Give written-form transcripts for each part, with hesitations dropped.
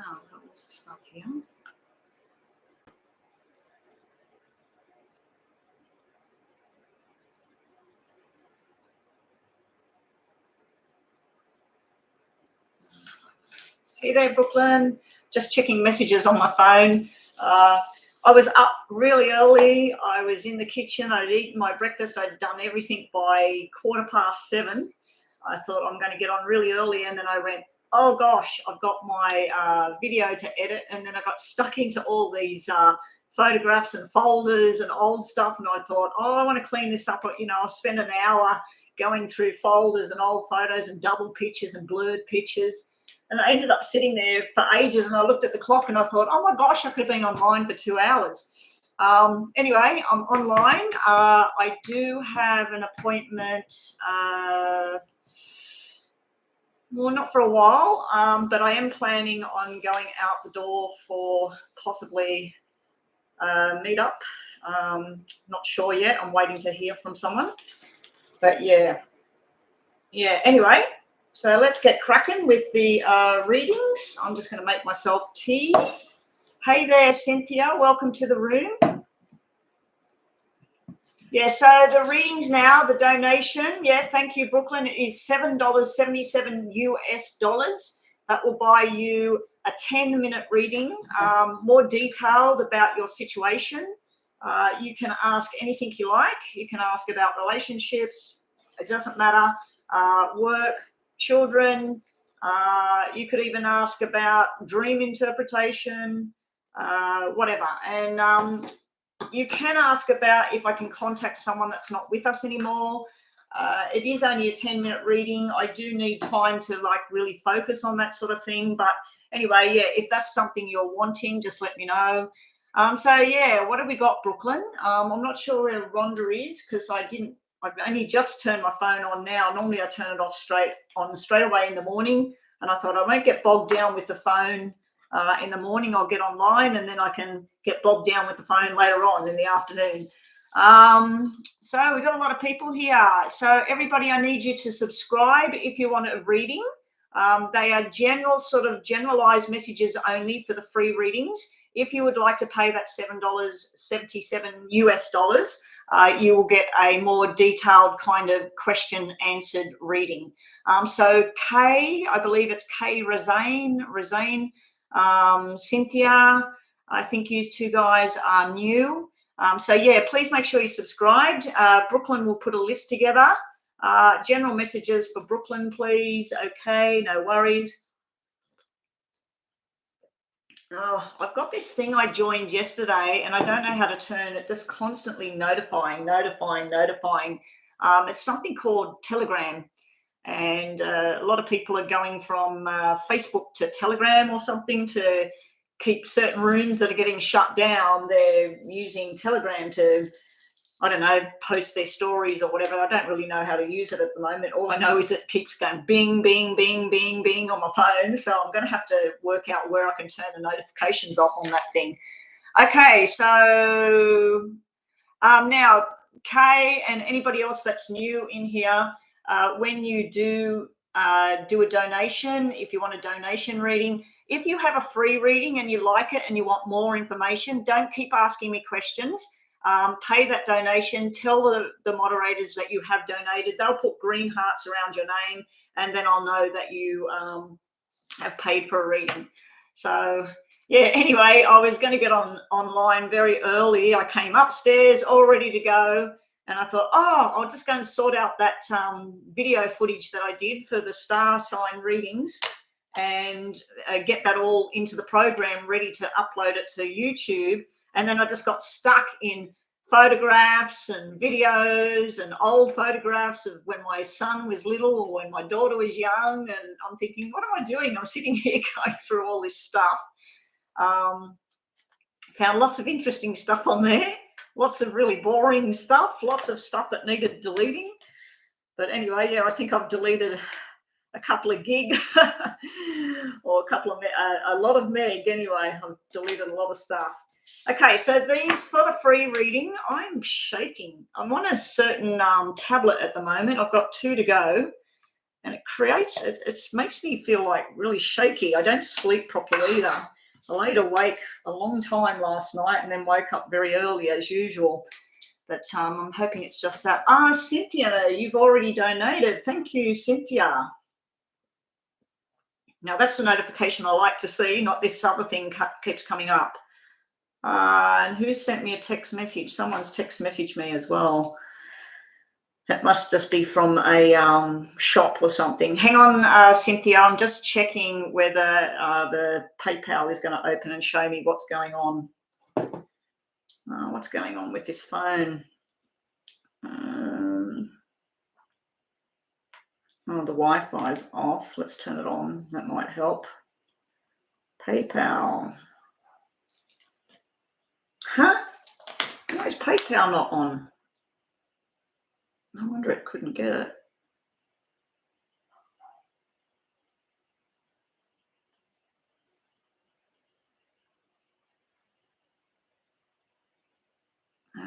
Wow, got lots of stuff here. Hey there, Brooklyn. Just checking messages on my phone. I was up really early. I was in the kitchen. I'd eaten my breakfast. I'd done everything by 7:15. I thought I'm going to get on really early, and then I went, oh gosh, I've got my video to edit, and then I got stuck into all these photographs and folders and old stuff, and I thought, oh, I want to clean this up. I'll spend an hour going through folders and old photos and double pictures and blurred pictures. And I ended up sitting there for ages, and I looked at the clock and I thought, oh my gosh, I could have been online for 2 hours. Anyway, I'm online. I do have an appointment, well, not for a while, but I am planning on going out the door for possibly a meetup. Not sure yet. I'm waiting to hear from someone. But yeah. Anyway. So let's get cracking with the readings. I'm just going to make myself tea. Hey there, Cynthia. Welcome to the room. Yeah, so the readings now, the donation. Yeah, thank you, Brooklyn. It is $7.77 US dollars. That will buy you a 10-minute reading, more detailed about your situation. You can ask anything you like. You can ask about relationships. It doesn't matter. Work. Children, you could even ask about dream interpretation, whatever. And you can ask about if I can contact someone that's not with us anymore. It is only a 10-minute reading. I do need time to really focus on that sort of thing. But anyway, yeah, if that's something you're wanting, just let me know. So yeah, what have we got, Brooklyn? I'm not sure where Rhonda is because I've only just turned my phone on now. Normally I turn it off straight away in the morning. And I thought I won't get bogged down with the phone in the morning. I'll get online and then I can get bogged down with the phone later on in the afternoon. So we've got a lot of people here. So everybody, I need you to subscribe if you want a reading. They are generalized messages only for the free readings. If you would like to pay that $7.77 US dollars, you will get a more detailed kind of question answered reading. So Kay, I believe it's Kay Razane, Cynthia, I think you two guys are new. So yeah, please make sure you're subscribed. Brooklyn will put a list together. General messages for Brooklyn, please. Okay, no worries. Oh, I've got this thing I joined yesterday and I don't know how to turn it, just constantly notifying. It's something called Telegram. And a lot of people are going from Facebook to Telegram or something to keep certain rooms that are getting shut down. They're using Telegram to, I don't know, post their stories or whatever. I don't really know how to use it at the moment. All I know is it keeps going bing, bing, bing, bing, bing on my phone. So I'm going to have to work out where I can turn the notifications off on that thing. Okay, so now, Kay and anybody else that's new in here, when you do a donation, if you want a donation reading, if you have a free reading and you like it and you want more information, don't keep asking me questions. Pay that donation, tell the moderators that you have donated. They'll put green hearts around your name and then I'll know that you have paid for a reading. So yeah, anyway, I was going to get online very early. I came upstairs all ready to go and I thought, oh, I'll just go and sort out that video footage that I did for the star sign readings and get that all into the program ready to upload it to YouTube. And then I just got stuck in photographs and videos and old photographs of when my son was little or when my daughter was young. And I'm thinking, what am I doing? I'm sitting here going through all this stuff. Found lots of interesting stuff on there. Lots of really boring stuff. Lots of stuff that needed deleting. But anyway, yeah, I think I've deleted a couple of gig or a lot of meg anyway. I've deleted a lot of stuff. Okay, so these for the free reading, I'm shaking. I'm on a certain tablet at the moment. I've got 2 to go. And it creates, it makes me feel like really shaky. I don't sleep properly either. I laid awake a long time last night and then woke up very early as usual. But I'm hoping it's just that. Cynthia, you've already donated. Thank you, Cynthia. Now, that's the notification I like to see, not this other thing keeps coming up. And who sent me a text message? Someone's text messaged me as well. That must just be from a shop or something. Hang on, Cynthia. I'm just checking whether the PayPal is going to open and show me what's going on. What's going on with this phone? Oh, the Wi-Fi is off. Let's turn it on. That might help. PayPal. Huh? Why is PayPal not on? No wonder it couldn't get it.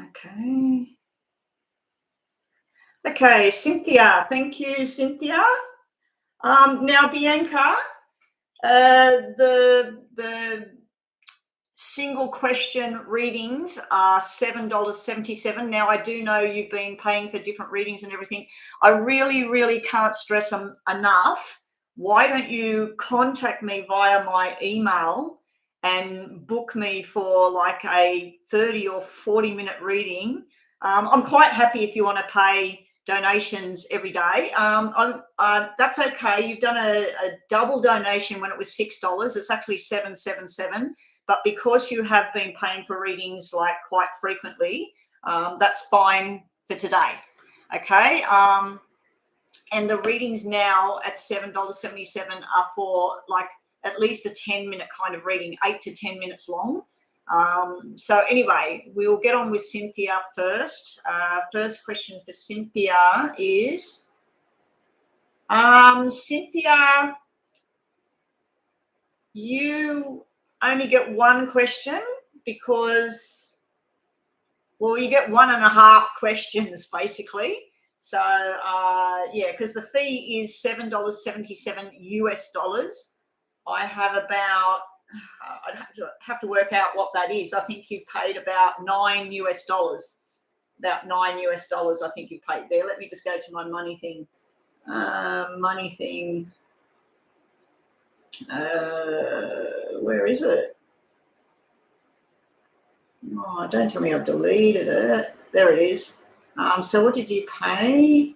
Okay. Okay, Cynthia. Thank you, Cynthia. Now, Bianca, the single question readings are $7.77. Now, I do know you've been paying for different readings and everything. I really, really can't stress them enough. Why don't you contact me via my email and book me for like a 30 or 40-minute reading? I'm quite happy if you want to pay donations every day. That's okay. You've done a double donation when it was $6. It's actually $7.77. But because you have been paying for readings like quite frequently, that's fine for today. Okay. And the readings now at $7.77 are for like at least a 10-minute kind of reading, 8 to 10 minutes long. So anyway, we'll get on with Cynthia first. First question for Cynthia is, Cynthia, you only get one question because, well, you get 1.5 questions basically. So yeah, because the fee is $7.77 US. I have about, I'd have to work out what that is. I think you've paid about $9 US. About $9 US, I think you paid there. Let me just go to my money thing. Money thing. Where is it? Oh, don't tell me I've deleted it. There it is. So what did you pay?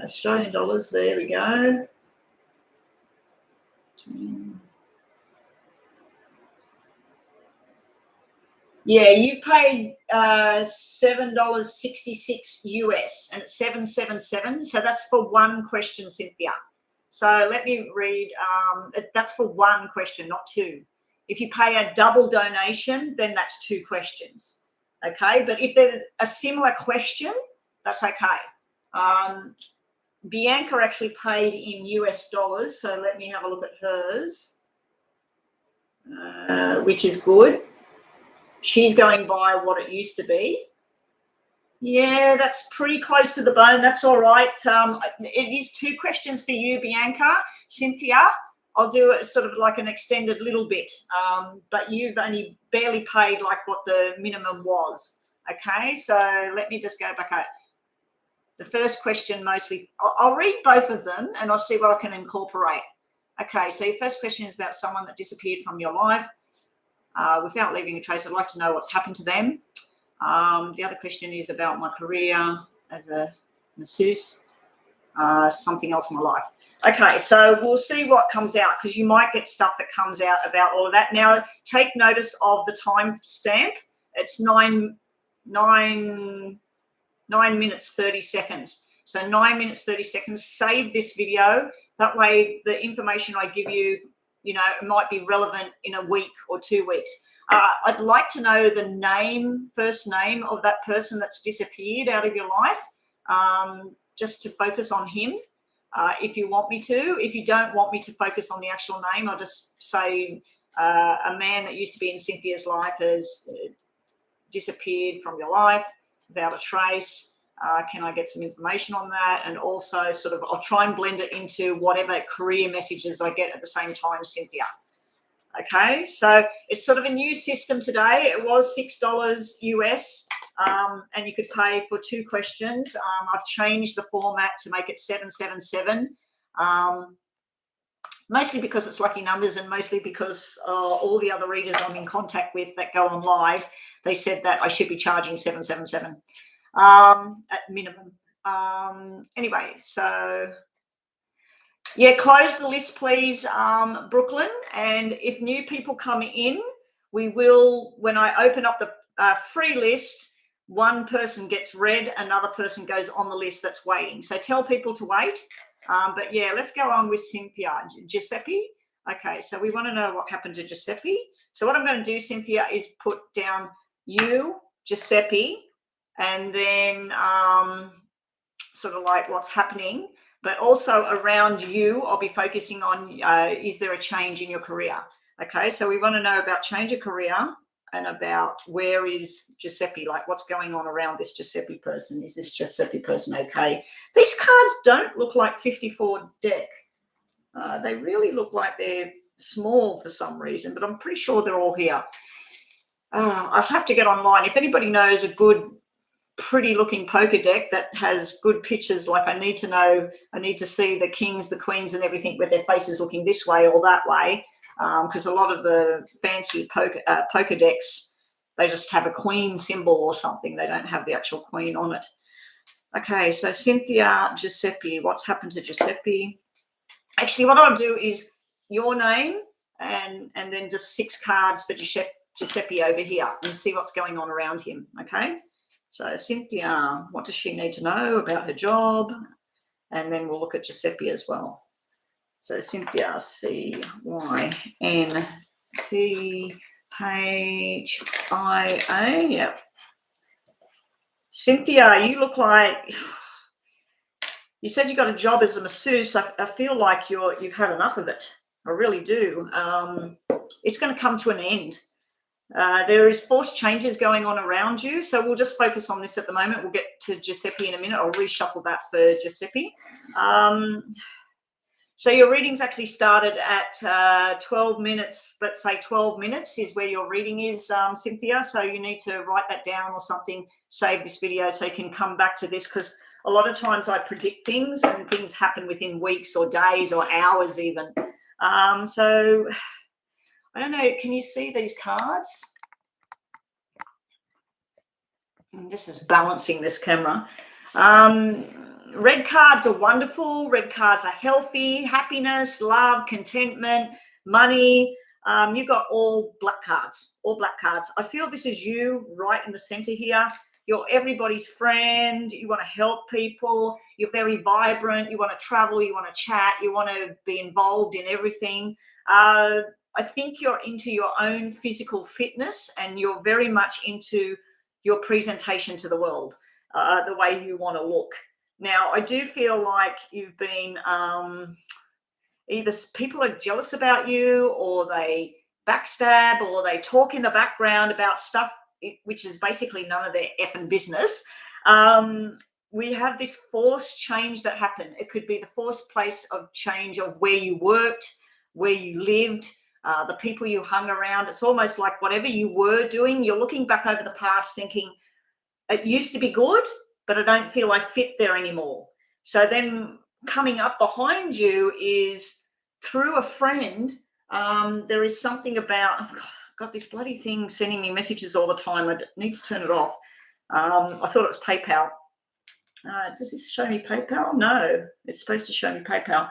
Australian dollars. There we go. Yeah, you've paid $7.66 US, and it's $7.77. So that's for one question, Cynthia. So let me read. That's for one question, not two. If you pay a double donation, then that's 2 questions. Okay, but if there's a similar question, that's okay. Bianca actually paid in US dollars, so let me have a look at hers, which is good. She's going by what it used to be. Yeah, that's pretty close to the bone. That's all right. It is 2 questions for you, Bianca. Cynthia, I'll do it sort of like an extended little bit, but you've only barely paid like what the minimum was. Okay, so let me just go back out. The first question mostly, I'll read both of them and I'll see what I can incorporate. Okay, so your first question is about someone that disappeared from your life without leaving a trace. I'd like to know what's happened to them. The other question is about my career as a masseuse, something else in my life. Okay, so we'll see what comes out because you might get stuff that comes out about all of that. Now, take notice of the time stamp. It's 9 minutes, 30 seconds. So 9 minutes, 30 seconds. Save this video. That way, the information I give you, you know, it might be relevant in a week or 2 weeks. I'd like to know the name, first name of that person that's disappeared out of your life, just to focus on him, if you want me to. If you don't want me to focus on the actual name, I'll just say a man that used to be in Cynthia's life has disappeared from your life without a trace. Can I get some information on that? And also sort of, I'll try and blend it into whatever career messages I get at the same time, Cynthia. Okay, so it's sort of a new system today. It was $6 US, and you could pay for 2 questions. I've changed the format to make it 777. Mostly because it's lucky numbers, and mostly because all the other readers I'm in contact with that go on live, they said that I should be charging 777 at minimum. Anyway, so yeah, close the list, please, Brooklyn. And if new people come in, we will, when I open up the free list, one person gets read, another person goes on the list that's waiting. So tell people to wait. But yeah, let's go on with Cynthia. Giuseppe. Okay, so we want to know what happened to Giuseppe. So what I'm going to do, Cynthia, is put down you, Giuseppe, and then sort of like what's happening. But also around you, I'll be focusing on, is there a change in your career? Okay, so we want to know about change of career and about where is Giuseppe, like what's going on around this Giuseppe person. Is this Giuseppe person okay? These cards don't look like 54 deck. They really look like they're small for some reason, but I'm pretty sure they're all here. I'll have to get online. If anybody knows a good, pretty looking poker deck that has good pictures, like I need to know, I need to see the kings, the queens and everything with their faces looking this way or that way. Because a lot of the fancy poker decks, they just have a queen symbol or something. They don't have the actual queen on it. Okay, so Cynthia, Giuseppe, what's happened to Giuseppe? Actually, what I'll do is your name and then just 6 cards for Giuseppe over here and see what's going on around him, okay? So Cynthia, what does she need to know about her job? And then we'll look at Giuseppe as well. So Cynthia, C-Y-N-T-H-I-A. Yep. Cynthia, you look like you said you got a job as a masseuse. I feel like you've had enough of it. I really do. It's going to come to an end. There is forced changes going on around you. So we'll just focus on this at the moment. We'll get to Giuseppe in a minute. I'll reshuffle that for Giuseppe. So your readings actually started at 12 minutes. Let's say 12 minutes is where your reading is, Cynthia. So you need to write that down or something, save this video so you can come back to this, because a lot of times I predict things and things happen within weeks or days or hours even. So I don't know. Can you see these cards? I'm just balancing this camera. Red cards are wonderful. Red cards are healthy, happiness, love, contentment, money. You've got all black cards, I feel this is you right in the center here. You're everybody's friend. You want to help people. You're very vibrant. You want to travel. You want to chat. You want to be involved in everything. I think you're into your own physical fitness, and you're very much into your presentation to the world, the way you want to look. Now, I do feel like you've been either people are jealous about you, or they backstab, or they talk in the background about stuff which is basically none of their effing business. We have this forced change that happened. It could be the forced place of change of where you worked, where you lived, the people you hung around. It's almost like whatever you were doing, you're looking back over the past thinking, it used to be good, but I don't feel I fit there anymore. So then coming up behind you is through a friend. There is something about, I've got this bloody thing sending me messages all the time. I need to turn it off. I thought it was PayPal. Does this show me PayPal? No, it's supposed to show me PayPal.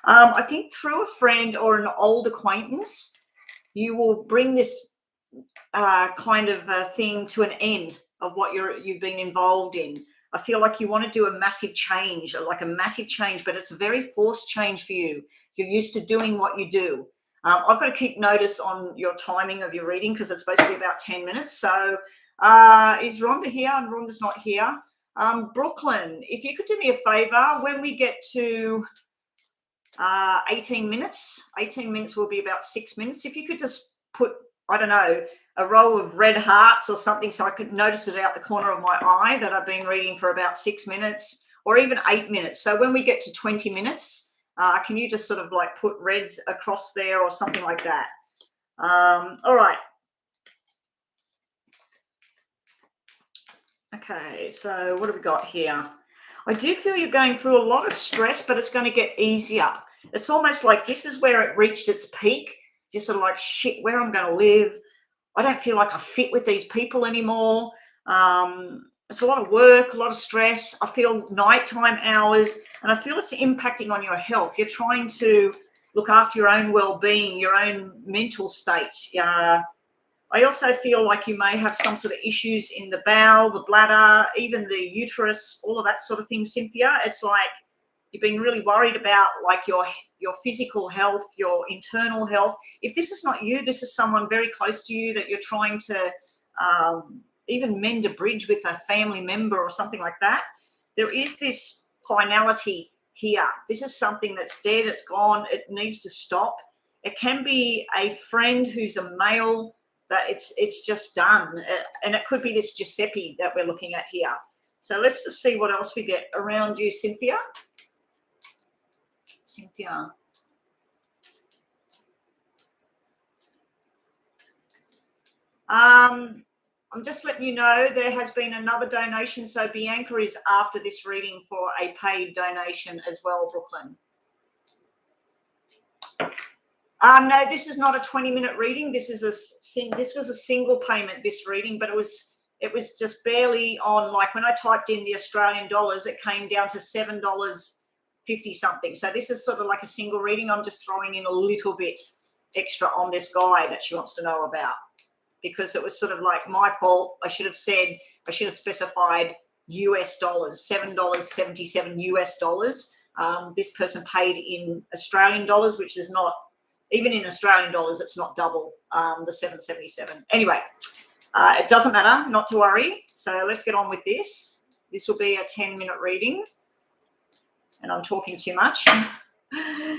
I think through a friend or an old acquaintance, you will bring this kind of thing to an end of what you've been involved in. I feel like you want to do a massive change, but it's a very forced change for you. You're used to doing what you do. I've got to keep notice on your timing of your reading, because it's supposed to be about 10 minutes. So is Rhonda here? And Rhonda's not here. Brooklyn, if you could do me a favor, when we get to 18 minutes will be about 6 minutes. If you could just put I don't know, a row of red hearts or something so I could notice it out the corner of my eye that I've been reading for about 6 minutes or even 8 minutes. So when we get to 20 minutes, can you just sort of like put reds across there or something like that? All right. Okay, so what have we got here? I do feel you're going through a lot of stress, but it's going to get easier. It's almost like this is where it reached its peak. Just sort of like, shit, where I'm going to live. I don't feel like I fit with these people anymore. It's a lot of work, a lot of stress. I feel nighttime hours, and I feel it's impacting on your health. You're trying to look after your own well-being, your own mental state. I also feel like you may have some sort of issues in the bowel, the bladder, even the uterus, all of that sort of thing, Cynthia. It's like you've been really worried about like your physical health, your internal health. If this is not you, this is someone very close to you that you're trying to even mend a bridge with a family member or something like that. There is this finality here. This is something that's dead, it's gone, it needs to stop. It can be a friend who's a male that it's just done. And it could be this Giuseppe that we're looking at here. So let's just see what else we get around you, Cynthia. Cynthia. I'm just letting you know there has been another donation. So Bianca is after this reading for a paid donation as well, Brooklyn. No, this is not a 20-minute reading. This was a single payment, this reading, but it was just barely on, like when I typed in the Australian dollars, it came down to $7.50 something. So this is sort of like a single reading. I'm just throwing in a little bit extra on this guy that she wants to know about, because it was sort of like my fault. I should have specified US dollars, $7.77 US dollars. This person paid in Australian dollars, which is not, even in Australian dollars, it's not double the 777. Anyway, it doesn't matter, not to worry. So let's get on with this. This will be a 10-minute reading. And I'm talking too much.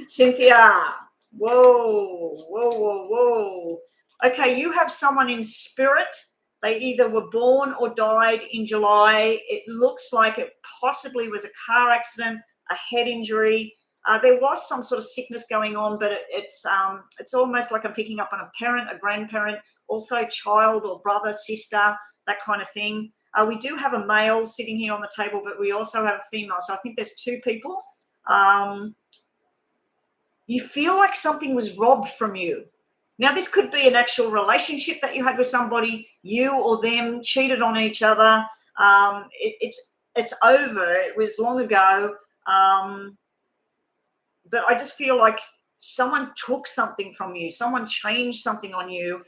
Cynthia, whoa, whoa, whoa, whoa. Okay, you have someone in spirit. They either were born or died in July. It looks like it possibly was a car accident, a head injury. There was some sort of sickness going on, but it's almost like I'm picking up on a parent, a grandparent, also child or brother, sister, that kind of thing. We do have a male sitting here on the table, but we also have a female. So I think there's two people. You feel like something was robbed from you. Now, this could be an actual relationship that you had with somebody, you or them cheated on each other. It's over. It was long ago. But I just feel like someone took something from you. Someone changed something on you.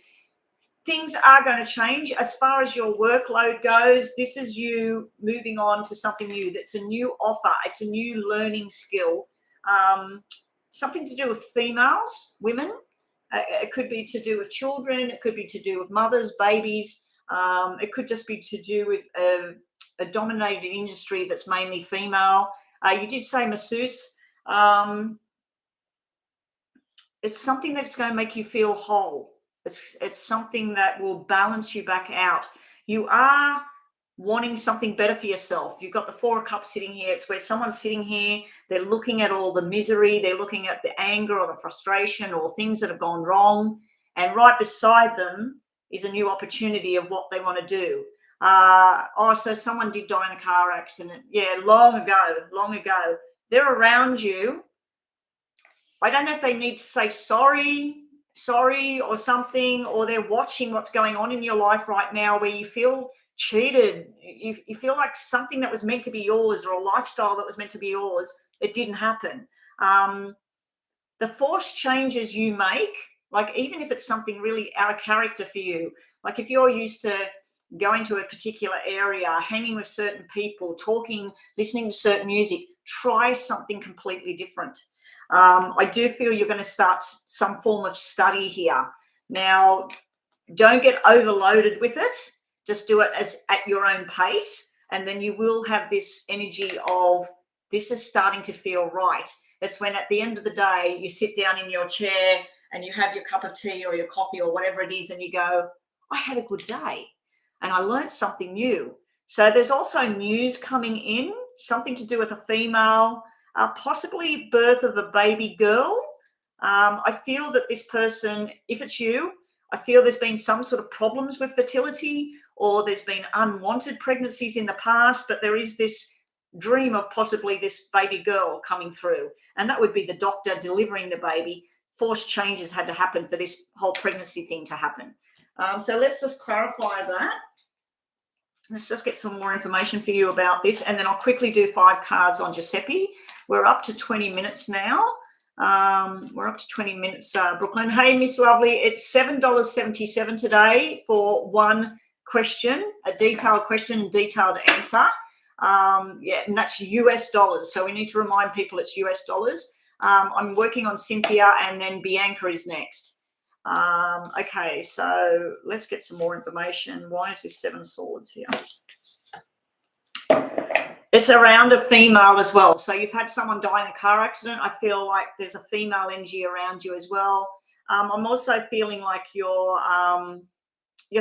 Things are going to change. As far as your workload goes, this is you moving on to something new. That's a new offer. It's a new learning skill. Something to do with females, women. It could be to do with children. It could be to do with mothers, babies. It could just be to do with a dominated industry that's mainly female. You did say masseuse. It's something that's going to make you feel whole. It's something that will balance you back out. You are wanting something better for yourself. You've got the Four of Cups sitting here. It's where someone's sitting here. They're looking at all the misery. They're looking at the anger or the frustration or things that have gone wrong. And right beside them is a new opportunity of what they want to do. So someone did die in a car accident. Yeah, long ago. They're around you. I don't know if they need to say sorry or something, or they're watching what's going on in your life right now where you feel cheated. You feel like something that was meant to be yours or a lifestyle that was meant to be yours, it didn't happen. The forced changes you make, like even if it's something really out of character for you, like if you're used to going to a particular area, hanging with certain people, talking, listening to certain music, try something completely different. I do feel you're going to start some form of study here. Now, don't get overloaded with it. Just do it as at your own pace. And then you will have this energy of this is starting to feel right. It's when at the end of the day, you sit down in your chair and you have your cup of tea or your coffee or whatever it is, and you go, I had a good day and I learned something new. So there's also news coming in, something to do with a female, possibly birth of a baby girl. I feel that this person, if it's you, I feel there's been some sort of problems with fertility, or there's been unwanted pregnancies in the past, but there is this dream of possibly this baby girl coming through, and that would be the doctor delivering the baby. Forced changes had to happen for this whole pregnancy thing to happen. So let's just clarify that. Let's just get some more information for you about this, and then I'll quickly do 5 cards on Giuseppe. We're up to 20 minutes now. We're up to 20 minutes, Brooklyn. Hey, Miss Lovely, it's $7.77 today for one question, a detailed question and detailed answer. Yeah, and that's US dollars. So we need to remind people it's US dollars. I'm working on Cynthia, and then Bianca is next. Okay, so let's get some more information. Why is this 7 swords here? It's around a female as well. So you've had someone die in a car accident. I feel like there's a female energy around you as well. I'm also feeling like you're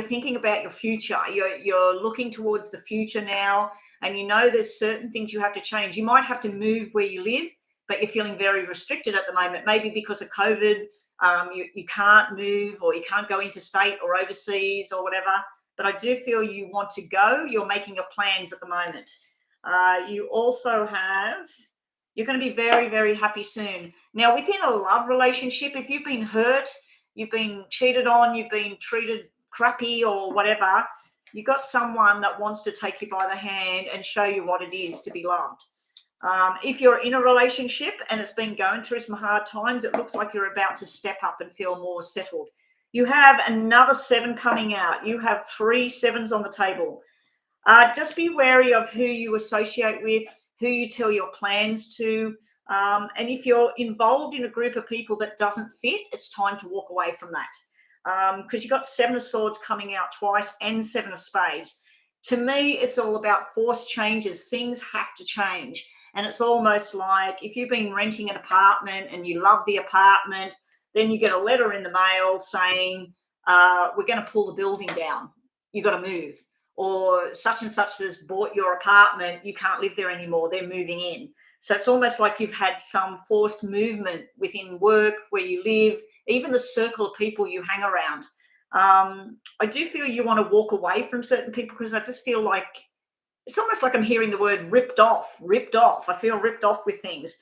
thinking about your future. You're looking towards the future now, and you know there's certain things you have to change. You might have to move where you live, but you're feeling very restricted at the moment, maybe because of COVID. You can't move, or you can't go interstate or overseas or whatever. But I do feel you want to go. You're making your plans at the moment. You also have, you're going to be very, very happy soon. Now, within a love relationship, if you've been hurt, you've been cheated on, you've been treated crappy or whatever, you've got someone that wants to take you by the hand and show you what it is to be loved. If you're in a relationship and it's been going through some hard times, it looks like you're about to step up and feel more settled. You have another 7 coming out. You have 3 7s on the table. Just be wary of who you associate with, who you tell your plans to. And if you're involved in a group of people that doesn't fit, it's time to walk away from that. Because you've got 7 of Swords coming out twice and 7 of Spades. To me, it's all about forced changes. Things have to change. And it's almost like if you've been renting an apartment and you love the apartment, then you get a letter in the mail saying, we're going to pull the building down. You've got to move. Or such and such has bought your apartment. You can't live there anymore. They're moving in. So it's almost like you've had some forced movement within work, where you live, even the circle of people you hang around. I do feel you want to walk away from certain people, because I just feel like it's almost like I'm hearing the word ripped off. I feel ripped off with things.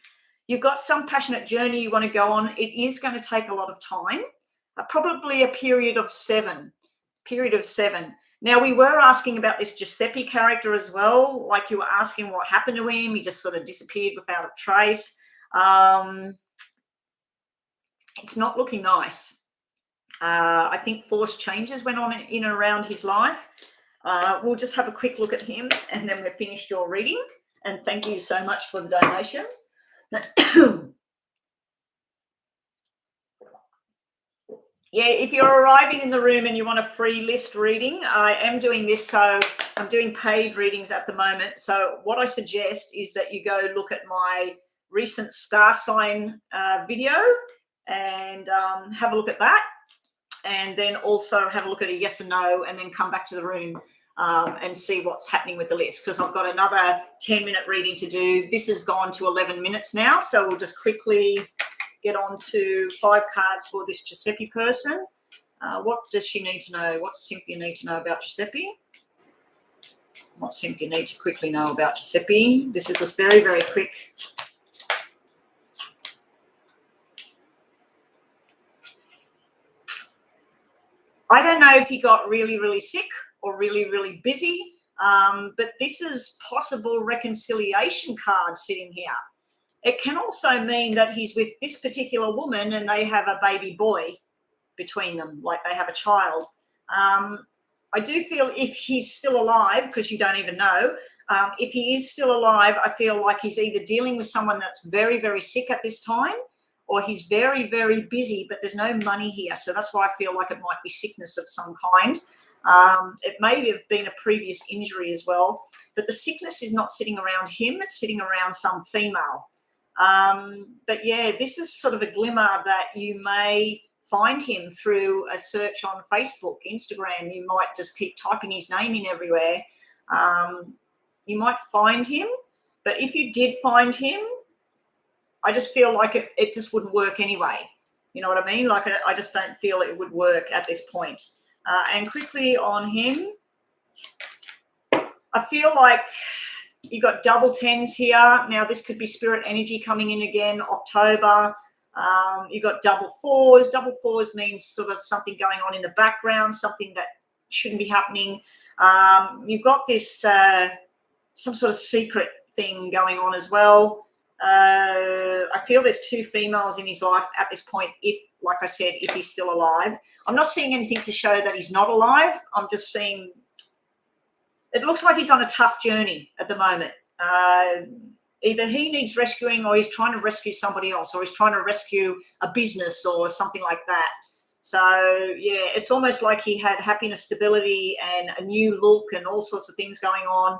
You've got some passionate journey you want to go on. It is going to take a lot of time, probably a period of 7. Now, we were asking about this Giuseppe character as well. Like, you were asking what happened to him. He just sort of disappeared without a trace. It's not looking nice. I think forced changes went on in and around his life. We'll just have a quick look at him, and then we've finished your reading. And thank you so much for the donation. Yeah, if you're arriving in the room and you want a free list reading, I am doing this. So I'm doing paid readings at the moment. So what I suggest is that you go look at my recent star sign video and have a look at that. And then also have a look at a yes or no, and then come back to the room and see what's happening with the list, because I've got another 10-minute reading to do. This has gone to 11 minutes now, so we'll just quickly get on to 5 cards for this Giuseppe person. What does she need to know? What does Cynthia need to know about Giuseppe? What Cynthia need to quickly know about Giuseppe? This is just very, very quick. I don't know if he got really, really sick or really, really busy, but this is possible reconciliation card sitting here. It can also mean that he's with this particular woman and they have a baby boy between them, like they have a child. I do feel if he's still alive, because you don't even know, if he is still alive, I feel like he's either dealing with someone that's very, very sick at this time, or he's very, very busy, but there's no money here. So that's why I feel like it might be sickness of some kind. It may have been a previous injury as well, but the sickness is not sitting around him. It's sitting around some female. But yeah, this is sort of a glimmer that you may find him through a search on Facebook, Instagram. You might just keep typing his name in everywhere. You might find him, but if you did find him, I just feel like it just wouldn't work anyway. You know what I mean? Like I just don't feel it would work at this point. And quickly on him, I feel like you got double tens here. Now this could be spirit energy coming in again, October. You got double fours. Double fours means sort of something going on in the background, something that shouldn't be happening. You've got this some sort of secret thing going on as well. I feel there's two females in his life at this point, if, like I said, if he's still alive. I'm not seeing anything to show that he's not alive. I'm just seeing it looks like he's on a tough journey at the moment. Either he needs rescuing or he's trying to rescue somebody else, or he's trying to rescue a business or something like that. So, yeah, it's almost like he had happiness, stability, and a new look and all sorts of things going on.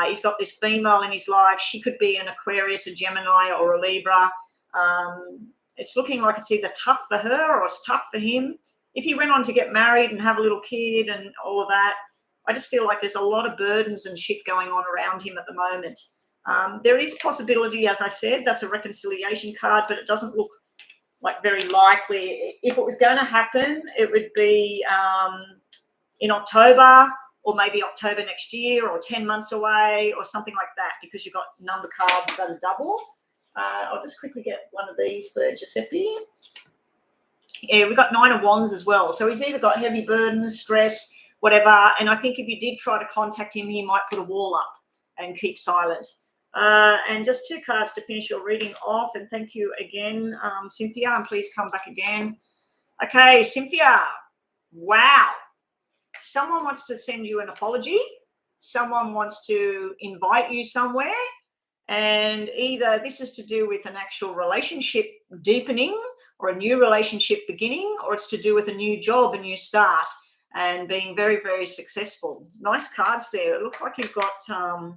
He's got this female in his life. She could be an Aquarius, a Gemini, or a Libra. It's looking like it's either tough for her or it's tough for him. If he went on to get married and have a little kid and all of that, I just feel like there's a lot of burdens and shit going on around him at the moment. There is possibility, as I said, that's a reconciliation card, but it doesn't look like very likely. If it was going to happen, it would be in October, or maybe October next year, or 10 months away, or something like that, because you've got number cards that are double. I'll just quickly get one of these for Giuseppe. Yeah, we've got 9 of Wands as well. So he's either got heavy burdens, stress, whatever. And I think if you did try to contact him, he might put a wall up and keep silent. And just 2 cards to finish your reading off. And thank you again, Cynthia, and please come back again. Okay, Cynthia. Wow. Someone wants to send you an apology. Someone wants to invite you somewhere. And either this is to do with an actual relationship deepening or a new relationship beginning, or it's to do with a new job, a new start, and being very, very successful. Nice cards there. It looks like you've got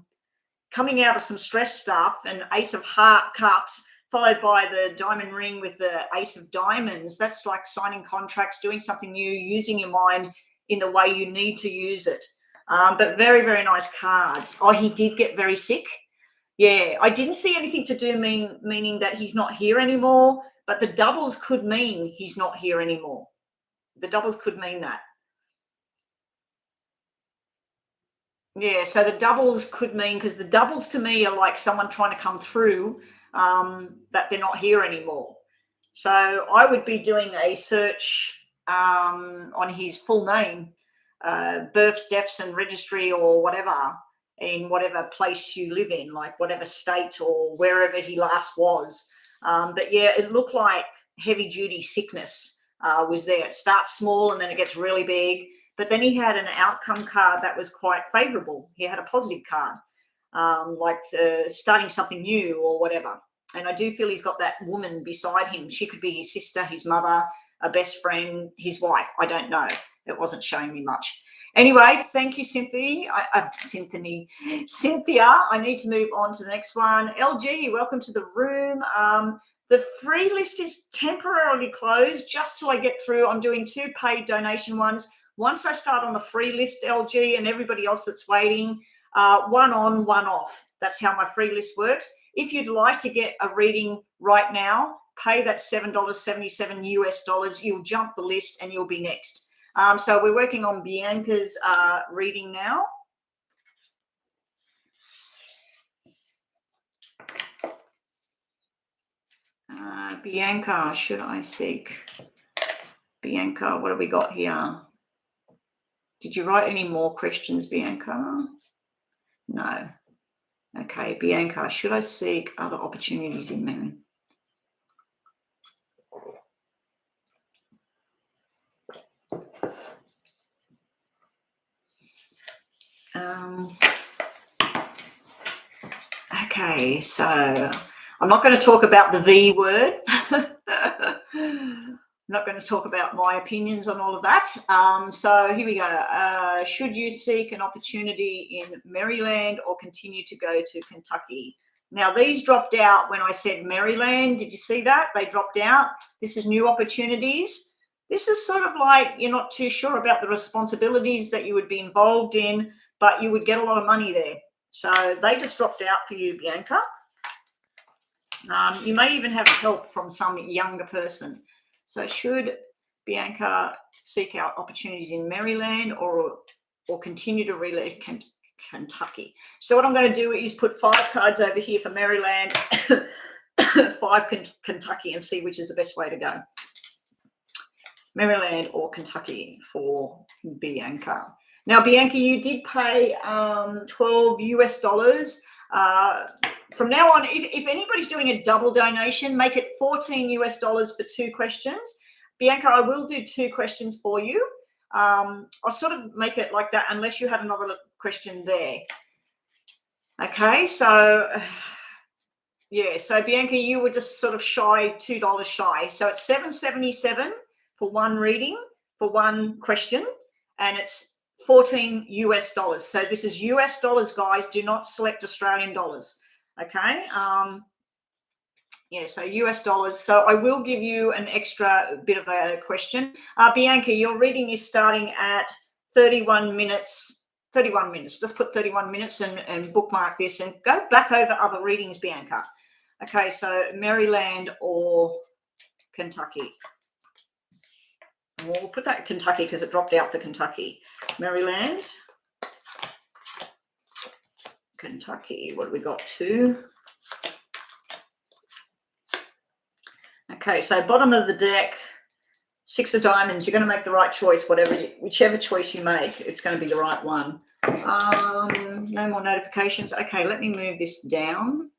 coming out of some stress stuff, and Ace of Cups, followed by the diamond ring with the Ace of Diamonds. That's like signing contracts, doing something new, using your mind in the way you need to use it. But very, very nice cards. Oh, he did get very sick. Yeah, I didn't see anything to do meaning that he's not here anymore, but the doubles could mean he's not here anymore. The doubles could mean that. Yeah, so the doubles could mean, because the doubles to me are like someone trying to come through, that they're not here anymore. So I would be doing a search on his full name, births, deaths, and registry, or whatever, in whatever place you live in, like whatever state or wherever he last was. But yeah, it looked like heavy duty sickness was there. It starts small and then it gets really big. But then he had an outcome card that was quite favorable. He had a positive card, like starting something new or whatever. And I do feel he's got that woman beside him. She could be his sister, his mother, a best friend, his wife. I don't know. It wasn't showing me much. Anyway, thank you, Cynthia. Cynthia, I need to move on to the next one. LG, welcome to the room. The free list is temporarily closed just till I get through. I'm doing 2 paid donation ones. Once I start on the free list, LG, and everybody else that's waiting, one on, one off. That's how my free list works. If you'd like to get a reading right now, pay that $7.77 US. You'll jump the list and you'll be next. So we're working on Bianca's reading now. Bianca, should I seek? Bianca, what have we got here? Did you write any more questions, Bianca? No. Okay, Bianca, should I seek other opportunities in marriage? Okay, so I'm not going to talk about the V word. I'm not going to talk about my opinions on all of that. So here we go. Should you seek an opportunity in Maryland or continue to go to Kentucky? Now, these dropped out when I said Maryland. Did you see that? They dropped out. This is new opportunities. This is sort of like you're not too sure about the responsibilities that you would be involved in, but you would get a lot of money there. So they just dropped out for you, Bianca. You may even have help from some younger person. So should Bianca seek out opportunities in Maryland or continue to relay Kentucky? So what I'm going to do is put 5 cards over here for Maryland, 5 Kentucky, and see which is the best way to go. Maryland or Kentucky for Bianca. Now, Bianca, you did pay $12 US. From now on, if anybody's doing a double donation, make it $14 US for 2 questions. Bianca, I will do 2 questions for you. I'll sort of make it like that unless you had another question there. Okay, so yeah, so Bianca, you were just sort of shy, $2 shy. So it's $7.77 for 1 reading, for 1 question, and it's $14 US. So this is US dollars, guys. Do not select Australian dollars. Okay. Yeah, so US dollars. So I will give you an extra bit of a question. Bianca, your reading is starting at 31 minutes. 31 minutes. Just put 31 minutes and bookmark this and go back over other readings, Bianca. Okay, so Maryland or Kentucky. We'll put that Kentucky because it dropped out for Kentucky. Maryland, Kentucky. What have we got? 2. Okay, so bottom of the deck, 6 of diamonds. You're going to make the right choice, whichever choice you make, it's going to be the right one. No more notifications. Okay, let me move this down.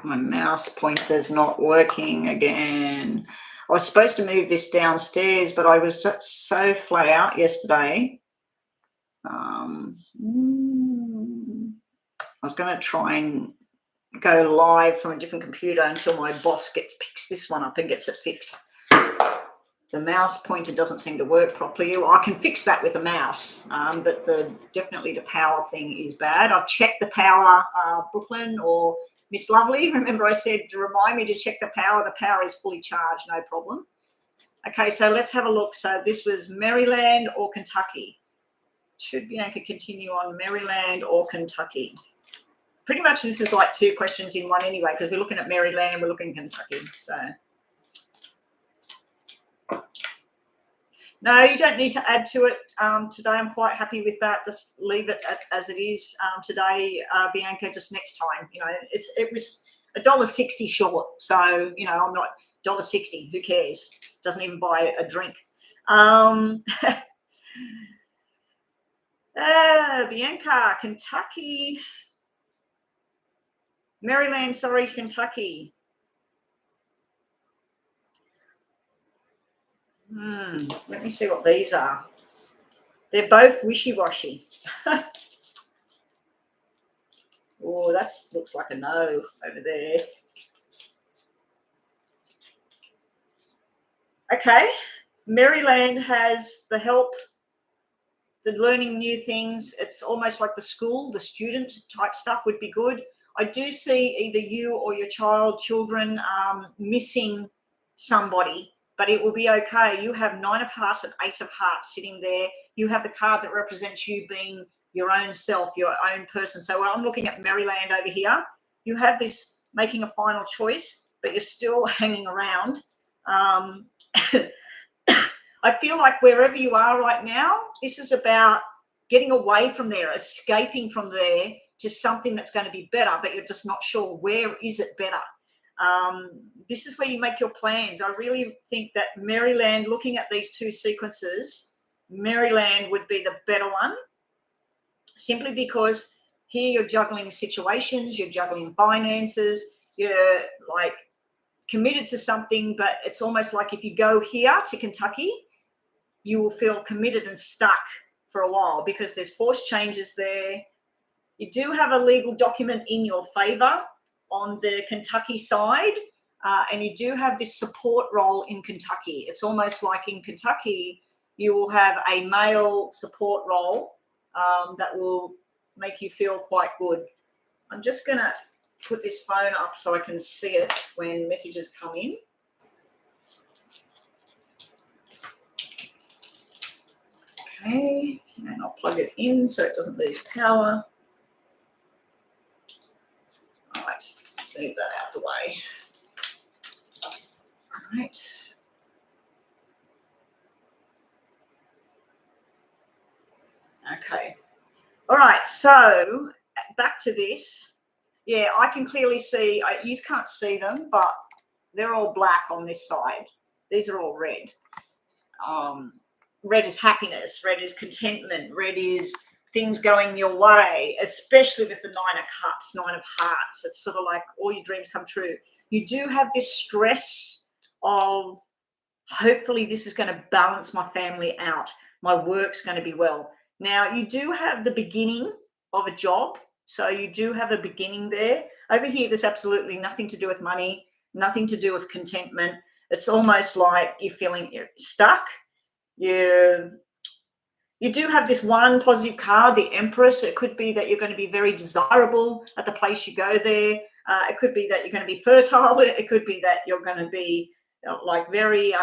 My mouse pointer's not working again. I was supposed to move this downstairs, but I was just so flat out yesterday. I was going to try and go live from a different computer until my boss picks this one up and gets it fixed. The mouse pointer doesn't seem to work properly. Well, I can fix that with a mouse, but definitely the power thing is bad. I've checked the power, Brooklyn or Miss Lovely. Remember I said to remind me to check the power. The power is fully charged, no problem. Okay, so let's have a look. So this was Maryland or Kentucky. Should Bianca continue on Maryland or Kentucky? Pretty much this is like 2 questions in one anyway, because we're looking at Maryland and we're looking at Kentucky. So no, you don't need to add to it today. I'm quite happy with that. Just leave it as it is today, Bianca. Just next time, it was $1.60 short. So I'm not $1.60. Who cares? Doesn't even buy a drink. Bianca, Kentucky, Maryland. Sorry, Kentucky. Let me see what these are. They're both wishy-washy. Oh, that looks like a no over there. Okay. Maryland has the help, the learning new things. It's almost like the school, the student type stuff would be good. I do see either you or your children missing somebody, but it will be okay. You have 9 of hearts and Ace of hearts sitting there. You have the card that represents you being your own self, your own person. So I'm looking at Maryland over here. You have this making a final choice, but you're still hanging around. I feel like wherever you are right now, this is about getting away from there, escaping from there to something that's going to be better, but you're just not sure where is it better. This is where you make your plans. I really think that Maryland, looking at these 2 sequences, Maryland would be the better one, simply because here you're juggling situations, you're juggling finances, you're like committed to something, but it's almost like if you go here to Kentucky, you will feel committed and stuck for a while because there's forced changes there. You do have a legal document in your favor on the Kentucky side, and you do have this support role in Kentucky. It's almost like in Kentucky, you will have a male support role that will make you feel quite good. I'm just going to put this phone up so I can see it when messages come in. Okay, and I'll plug it in so it doesn't lose power. All right, let's move that out of the way. All right. Okay. All right, so back to this. Yeah, I can clearly see, you can't see them, but they're all black on this side. These are all red. Red is happiness, red is contentment, red is things going your way, especially with the 9 of Cups, 9 of Hearts. It's sort of like all your dreams come true. You do have this stress of hopefully this is going to balance my family out. My work's going to be well. Now, you do have the beginning of a job. So you do have a beginning there. Over here, there's absolutely nothing to do with money, nothing to do with contentment. It's almost like you're feeling stuck. You do have this one positive card, the Empress. It could be that you're going to be very desirable at the place you go there. It could be that you're going to be fertile. It could be that you're going to be like very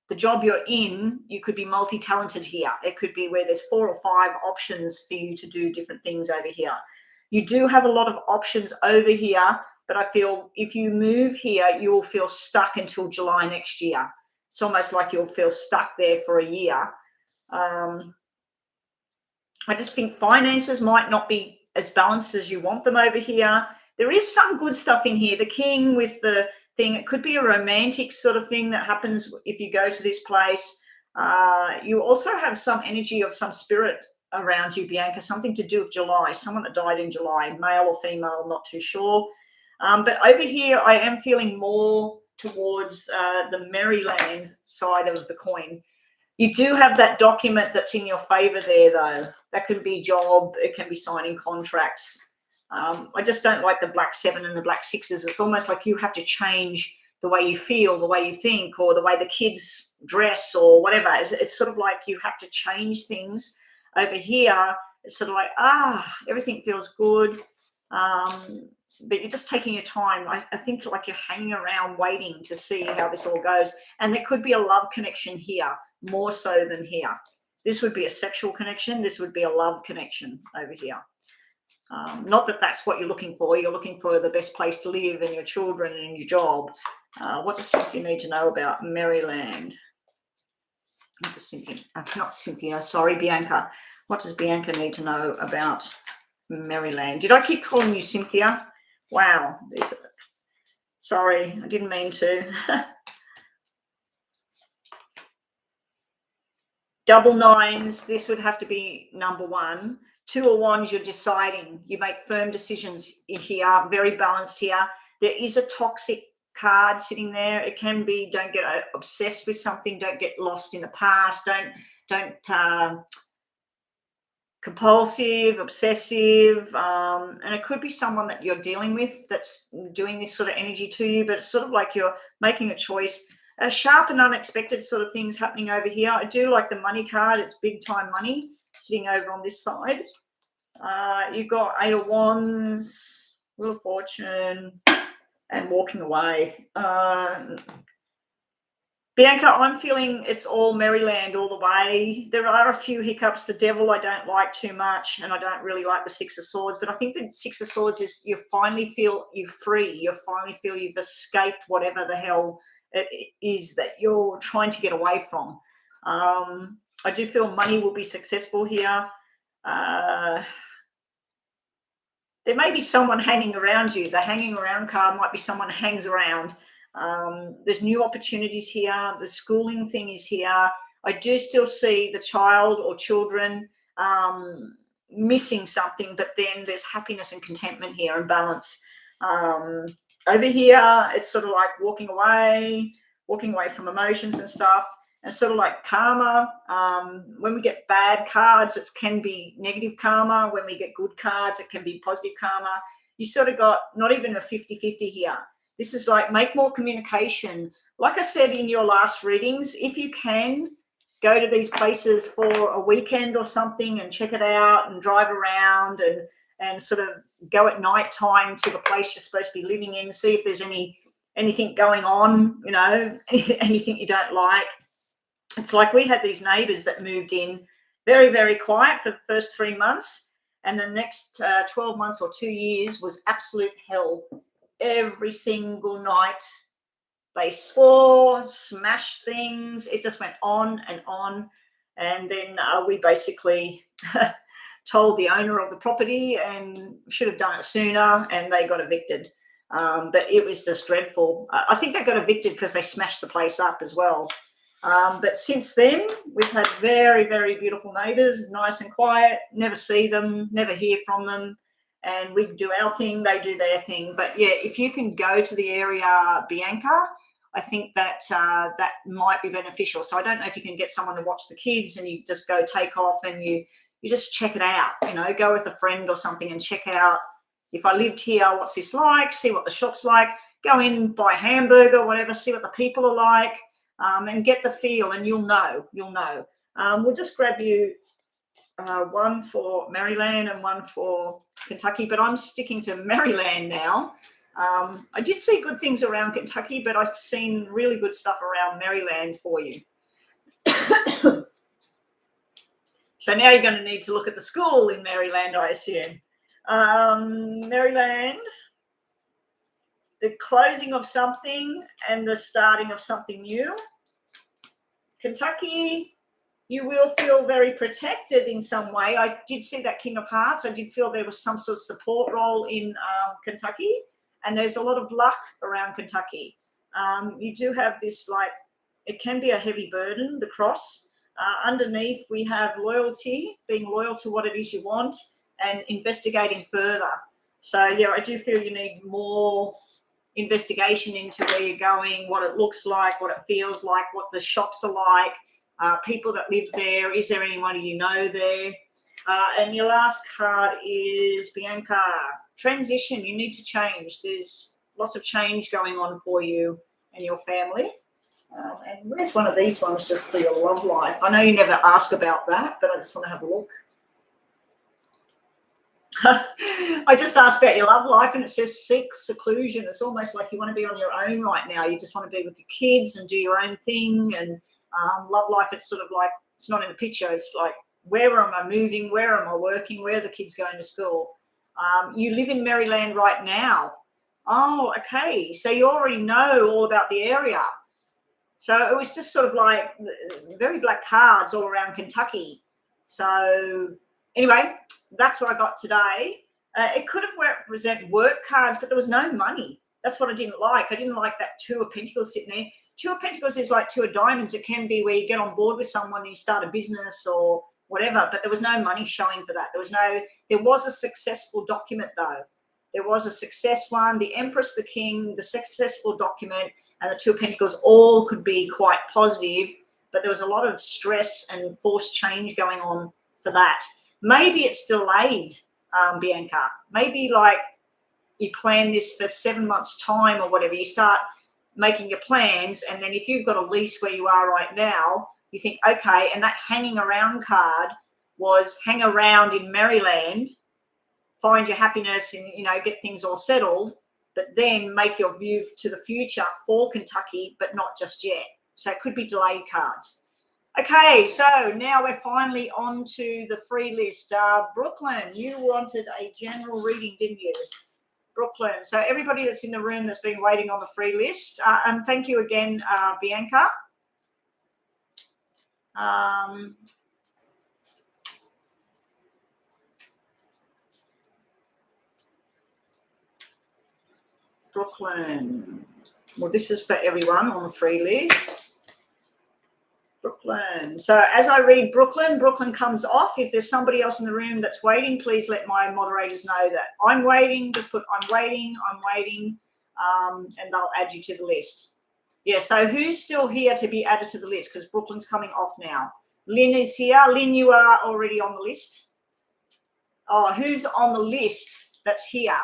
the job you're in, you could be multi-talented here. It could be where there's 4 or 5 options for you to do different things over here. You do have a lot of options over here, but I feel if you move here, you will feel stuck until July next year. It's almost like you'll feel stuck there for a year. I just think finances might not be as balanced as you want them over here. There is some good stuff in here. The King with the thing, it could be a romantic sort of thing that happens if you go to this place. You also have some energy of some spirit around you, Bianca, something to do with July, someone that died in July, male or female, I'm not too sure. But over here, I am feeling more towards the Maryland side of the coin. You do have that document that's in your favor there, though. That could be job. It can be signing contracts. I just don't like the black 7 and the black 6s. It's almost like you have to change the way you feel, the way you think, or the way the kids dress or whatever. It's sort of like you have to change things. Over here, it's sort of like, everything feels good. But you're just taking your time. I think like you're hanging around waiting to see how this all goes. And there could be a love connection here, more so than here. This would be a sexual connection. This would be a love connection over here. Not that that's what you're looking for. You're looking for the best place to live and your children and your job. What does Cynthia need to know about Maryland? Not Cynthia, sorry, Bianca. What does Bianca need to know about Maryland? Did I keep calling you Cynthia? Wow. Sorry, I didn't mean to. Double 9s, this would have to be number 1. 2 of Wands, you're deciding. You make firm decisions here, very balanced here. There is a toxic card sitting there. It can be, don't get obsessed with something, don't get lost in the past, don't compulsive, obsessive, and it could be someone that you're dealing with that's doing this sort of energy to you, but it's sort of like you're making a choice. Sharp and unexpected sort of things happening over here. I do like the money card. It's big time money sitting over on this side. You've got 8 of Wands, Wheel of Fortune, and walking away. Bianca, I'm feeling it's all Maryland all the way. There are a few hiccups. The Devil I don't like too much, and I don't really like the 6 of Swords, but I think the 6 of Swords is you finally feel you're free. You finally feel you've escaped whatever the hell it is that you're trying to get away from. I do feel money will be successful here. There may be someone hanging around you. The hanging around card might be someone who hangs around. There's new opportunities here. The schooling thing is here. I do still see the child or children missing something, but then there's happiness and contentment here and balance. Over here, it's sort of like walking away from emotions and stuff. And sort of like karma. When we get bad cards, it can be negative karma. When we get good cards, it can be positive karma. You sort of got not even a 50-50 here. This is like make more communication. Like I said in your last readings, if you can, go to these places for a weekend or something and check it out and drive around and sort of go at night time to the place you're supposed to be living in, see if there's anything going on, you know, anything you don't like. It's like we had these neighbours that moved in very, very quiet for the first 3 months, and the next 12 months or 2 years was absolute hell. Every single night they swore, smashed things. It just went on. And then we basically told the owner of the property and should have done it sooner, and they got evicted. But it was just dreadful. I think they got evicted because they smashed the place up as well. But since then, we've had very, very beautiful neighbours, nice and quiet, never see them, never hear from them. And we do our thing, they do their thing. But yeah, if you can go to the area, Bianca, I think that that might be beneficial. So I don't know if you can get someone to watch the kids and you just go take off and you just check it out, you know, go with a friend or something and check out, if I lived here, what's this like, see what the shop's like, go in, buy a hamburger, whatever, see what the people are like, and get the feel, and you'll know. We'll just grab you one for Maryland and one for Kentucky, but I'm sticking to Maryland now. I did see good things around Kentucky, but I've seen really good stuff around Maryland for you. So now you're going to need to look at the school in Maryland, I assume. Maryland, the closing of something and the starting of something new. Kentucky, you will feel very protected in some way. I did see that King of Hearts. I did feel there was some sort of support role in Kentucky, and there's a lot of luck around Kentucky. You do have this, like, it can be a heavy burden, the cross. Underneath, we have loyalty, being loyal to what it is you want, and investigating further. So, yeah, I do feel you need more investigation into where you're going, what it looks like, what it feels like, what the shops are like, people that live there. Is there anybody you know there? And your last card is Bianca. Transition. You need to change. There's lots of change going on for you and your family. And where's one of these ones just for your love life? I know you never ask about that, but I just want to have a look. I just asked about your love life, and it says seek seclusion. It's almost like you want to be on your own right now. You just want to be with your kids and do your own thing. And love life, it's sort of like, it's not in the picture. It's like, where am I moving? Where am I working? Where are the kids going to school? You live in Maryland right now. Oh, okay. So you already know all about the area. So it was just sort of like very black cards all around Kentucky. So anyway, that's what I got today. It could have represent work cards, but there was no money. That's what I didn't like. I didn't like that Two of Pentacles sitting there. Two of Pentacles is like Two of Diamonds. It can be where you get on board with someone and you start a business or whatever, but there was no money showing for that. There was a successful document though. There was a success one, the Empress, the King, the successful document, and the Two of Pentacles all could be quite positive, but there was a lot of stress and forced change going on for that. Maybe it's delayed, Bianca. Maybe like you plan this for 7 months' time or whatever. You start making your plans, and then if you've got a lease where you are right now, you think, okay, and that hanging around card was hang around in Maryland, find your happiness and, you know, get things all settled, but then make your view to the future for Kentucky, but not just yet. So it could be delayed cards. Okay, so now we're finally on to the free list. Brooklyn, you wanted a general reading, didn't you? Brooklyn. So everybody that's in the room that's been waiting on the free list, and thank you again, Bianca. Brooklyn. Well, this is for everyone on the free list. Brooklyn. So as I read Brooklyn, Brooklyn comes off. If there's somebody else in the room that's waiting, please let my moderators know that I'm waiting. Just put I'm waiting, and they'll add you to the list. Yeah, so who's still here to be added to the list? Because Brooklyn's coming off now. Lynn is here. Lynn, you are already on the list. Oh, who's on the list that's here?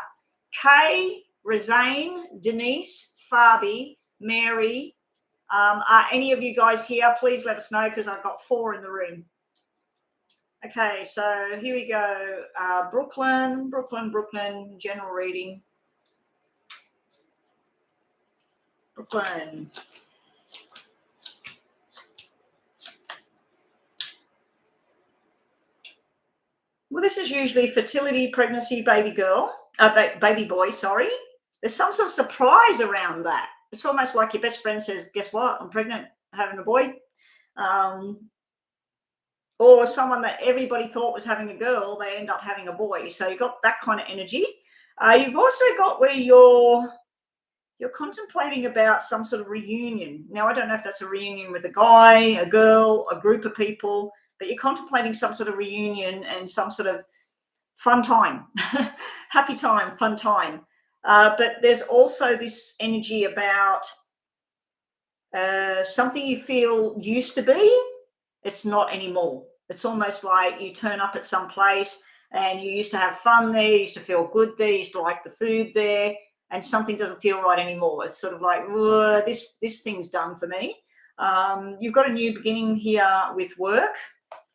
Kay, Razane, Denise, Fabi, Mary, Are any of you guys here? Please let us know, because I've got 4 in the room. Okay, so here we go. Brooklyn, general reading. Brooklyn. Well, this is usually fertility, pregnancy, baby girl, baby boy, sorry. There's some sort of surprise around that. It's almost like your best friend says, guess what? I'm pregnant, having a boy. Or someone that everybody thought was having a girl, they end up having a boy. So you've got that kind of energy. You've also got where you're contemplating about some sort of reunion. Now, I don't know if that's a reunion with a guy, a girl, a group of people, but you're contemplating some sort of reunion and some sort of fun time, happy time, fun time. But there's also this energy about something you feel used to be, it's not anymore. It's almost like you turn up at some place and you used to have fun there, you used to feel good there, you used to like the food there, and something doesn't feel right anymore. It's sort of like, this thing's done for me. You've got a new beginning here with work.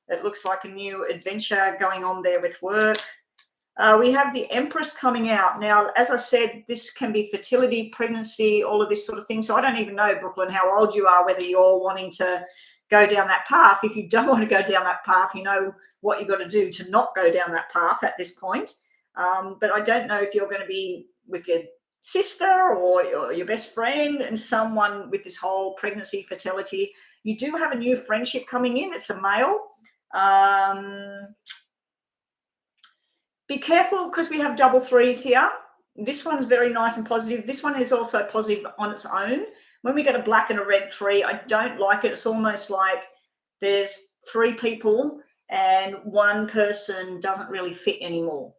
It looks like a new adventure going on there with work. We have the Empress coming out. Now, as I said, this can be fertility, pregnancy, all of this sort of thing. So I don't even know, Brooklyn, how old you are, whether you're wanting to go down that path. If you don't want to go down that path, you know what you've got to do to not go down that path at this point. But I don't know if you're going to be with your sister or your best friend and someone with this whole pregnancy, fertility. You do have a new friendship coming in. It's a male. Be careful, because we have double 3s here. This one's very nice and positive. This one is also positive on its own. When we get a black and a red 3, I don't like it. It's almost like there's 3 people and one person doesn't really fit anymore.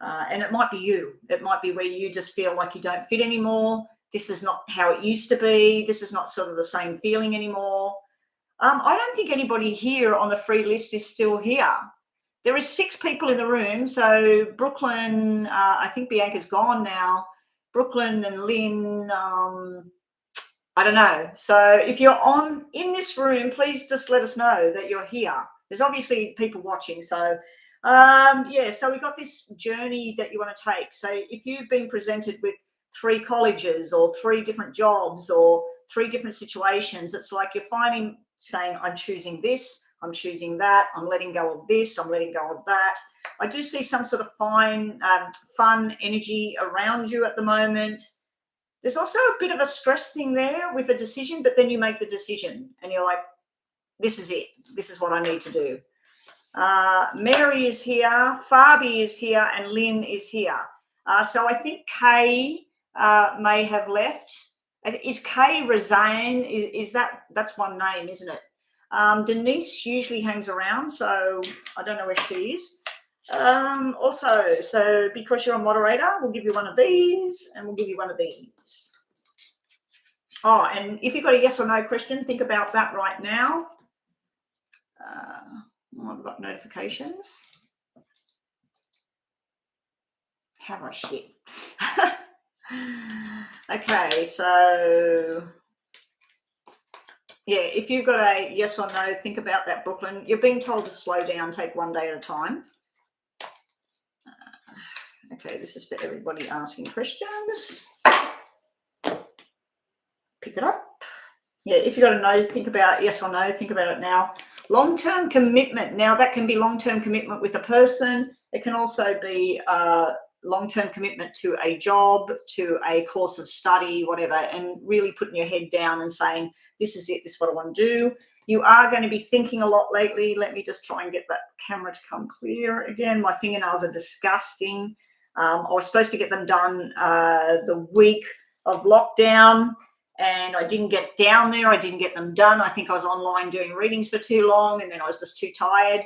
And it might be you. It might be where you just feel like you don't fit anymore. This is not how it used to be. This is not sort of the same feeling anymore. I don't think anybody here on the free list is still here. There is 6 people in the room. So Brooklyn, I think Bianca's gone now. Brooklyn and Lynn, I don't know. So if you're in this room, please just let us know that you're here. There's obviously people watching. So so we've got this journey that you want to take. So if you've been presented with 3 colleges or 3 different jobs or 3 different situations, it's like you're saying, I'm choosing this, I'm choosing that, I'm letting go of this, I'm letting go of that. I do see some sort of fun energy around you at the moment. There's also a bit of a stress thing there with a decision, but then you make the decision and you're like, this is it. This is what I need to do. Mary is here, Fabi is here, and Lynn is here. So I think Kay may have left. Is Kay Razane? Is that's one name, isn't it? Denise usually hangs around, so I don't know where she is. Also, so because you're a moderator, we'll give you one of these and we'll give you one of these. Oh, and if you've got a yes or no question, think about that right now. I've got notifications. Have I shit? Okay, so yeah, if you've got a yes or no, think about that, Brooklyn. You're being told to slow down, take one day at a time. Okay, this is for everybody asking questions. Pick it up. Yeah, if you've got a no, think about yes or no, think about it now. Long-term commitment. Now, that can be long-term commitment with a person. It can also be long-term commitment to a job, to a course of study, whatever, and really putting your head down and saying, this is it, this is what I want to do. You are going to be thinking a lot lately. Let me just try and get that camera to come clear again. My fingernails are disgusting. I was supposed to get them done the week of lockdown, and I didn't get down there. I didn't get them done. I think I was online doing readings for too long, and then I was just too tired.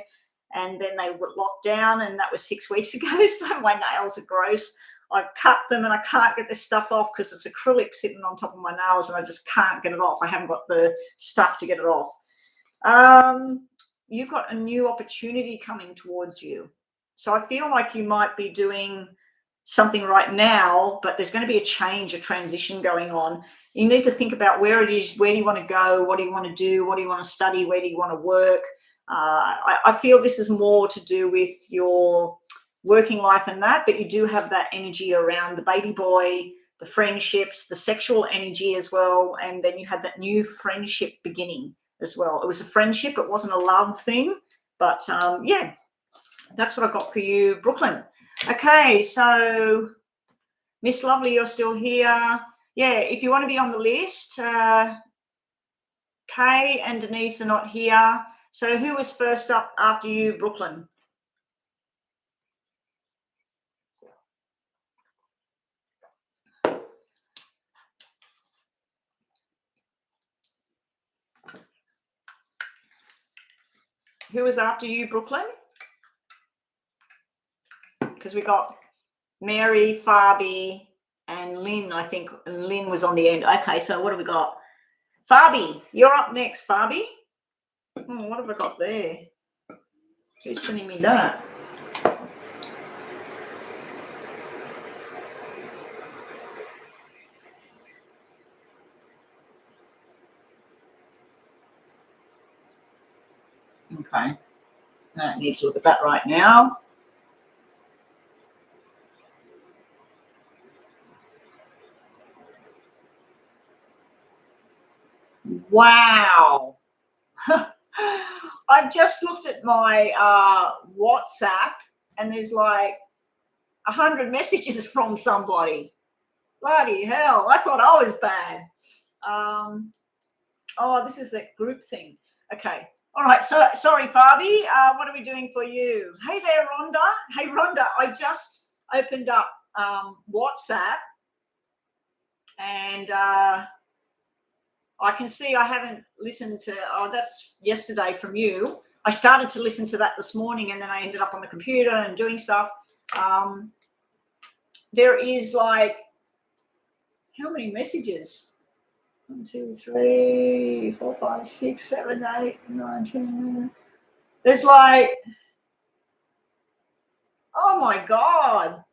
And then they were locked down, and that was 6 weeks ago. So my nails are gross. I've cut them, and I can't get this stuff off because it's acrylic sitting on top of my nails, and I just can't get it off. I haven't got the stuff to get it off. You've got a new opportunity coming towards you. So I feel like you might be doing something right now, but there's going to be a change, a transition going on. You need to think about where it is, where do you want to go, what do you want to do, what do you want to study, where do you want to work. I feel this is more to do with your working life and that, but you do have that energy around the baby boy, the friendships, the sexual energy as well, and then you had that new friendship beginning as well. It was a friendship, it wasn't a love thing, but yeah, that's what I got for you, Brooklyn. Okay, so Miss Lovely, you're still here. Yeah, if you want to be on the list, Kay and Denise are not here. So who was first up after you, Brooklyn? Who was after you, Brooklyn? Because we got Mary, Fabi, and Lynn, I think. And Lynn was on the end. Okay, so what have we got? Fabi, you're up next, Fabi. What have I got there? Who's sending me that? Okay. I don't need to look at that right now. Wow. I've just looked at my WhatsApp and there's like 100 messages from somebody. Bloody hell. I thought I was bad. Oh, this is that group thing. Okay. All right. So sorry, Fabi. What are we doing for you? Hey there, Rhonda. Hey, Rhonda, I just opened up WhatsApp and I can see I haven't listened to, that's yesterday from you. I started to listen to that this morning and then I ended up on the computer and doing stuff. There is like, how many messages? 1, 2, 3, 4, 5, 6, 7, 8, 9, 10. There's like, oh my God.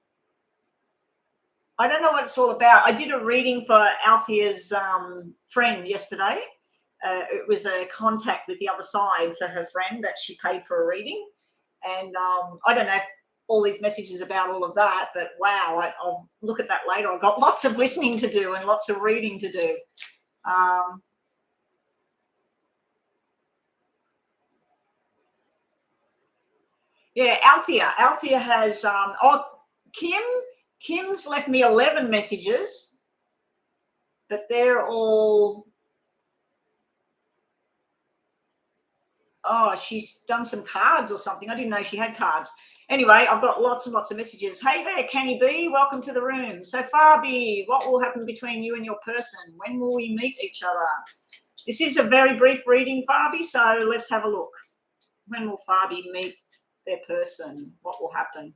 I don't know what it's all about. I did a reading for Althea's friend yesterday. It was a contact with the other side for her friend that she paid for a reading. And I don't know if all these messages about all of that, but wow, I'll look at that later. I've got lots of listening to do and lots of reading to do. Yeah, Althea has, Kim's left me 11 messages, but they're all, she's done some cards or something. I didn't know she had cards. Anyway, I've got lots and lots of messages. Hey there, Canny B, welcome to the room. So Fabi, what will happen between you and your person? When will we meet each other? This is a very brief reading, Fabi, so let's have a look. When will Fabi meet their person? What will happen?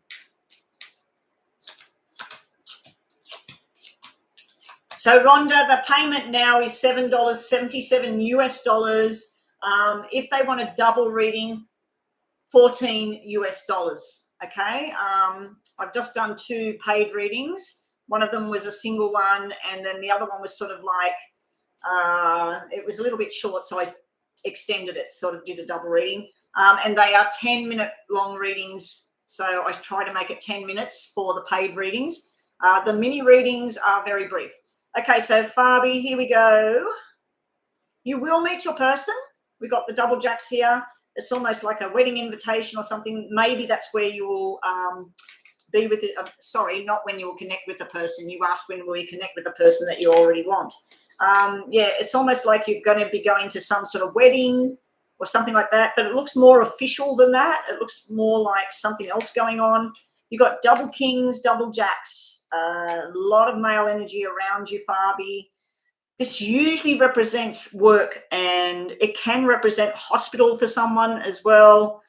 So Rhonda, the payment now is $7.77 US dollars. If they want a double reading, $14 US dollars. Okay. I've just done 2 paid readings. One of them was a single one, and then the other one was sort of like it was a little bit short, so I extended it, sort of did a double reading. And they are 10-minute long readings, so I try to make it 10 minutes for the paid readings. The mini readings are very brief. Okay, so Fabi, here we go. You will meet your person. We got the double jacks here. It's almost like a wedding invitation or something. Maybe that's where you will be with it. Sorry, not when you will connect with the person. You asked when will you connect with the person that you already want. Yeah, it's almost like you're going to be going to some sort of wedding or something like that, but it looks more official than that. It looks more like something else going on. You've got double kings, double jacks, a lot of male energy around you, Fabi. This usually represents work, and it can represent hospital for someone as well.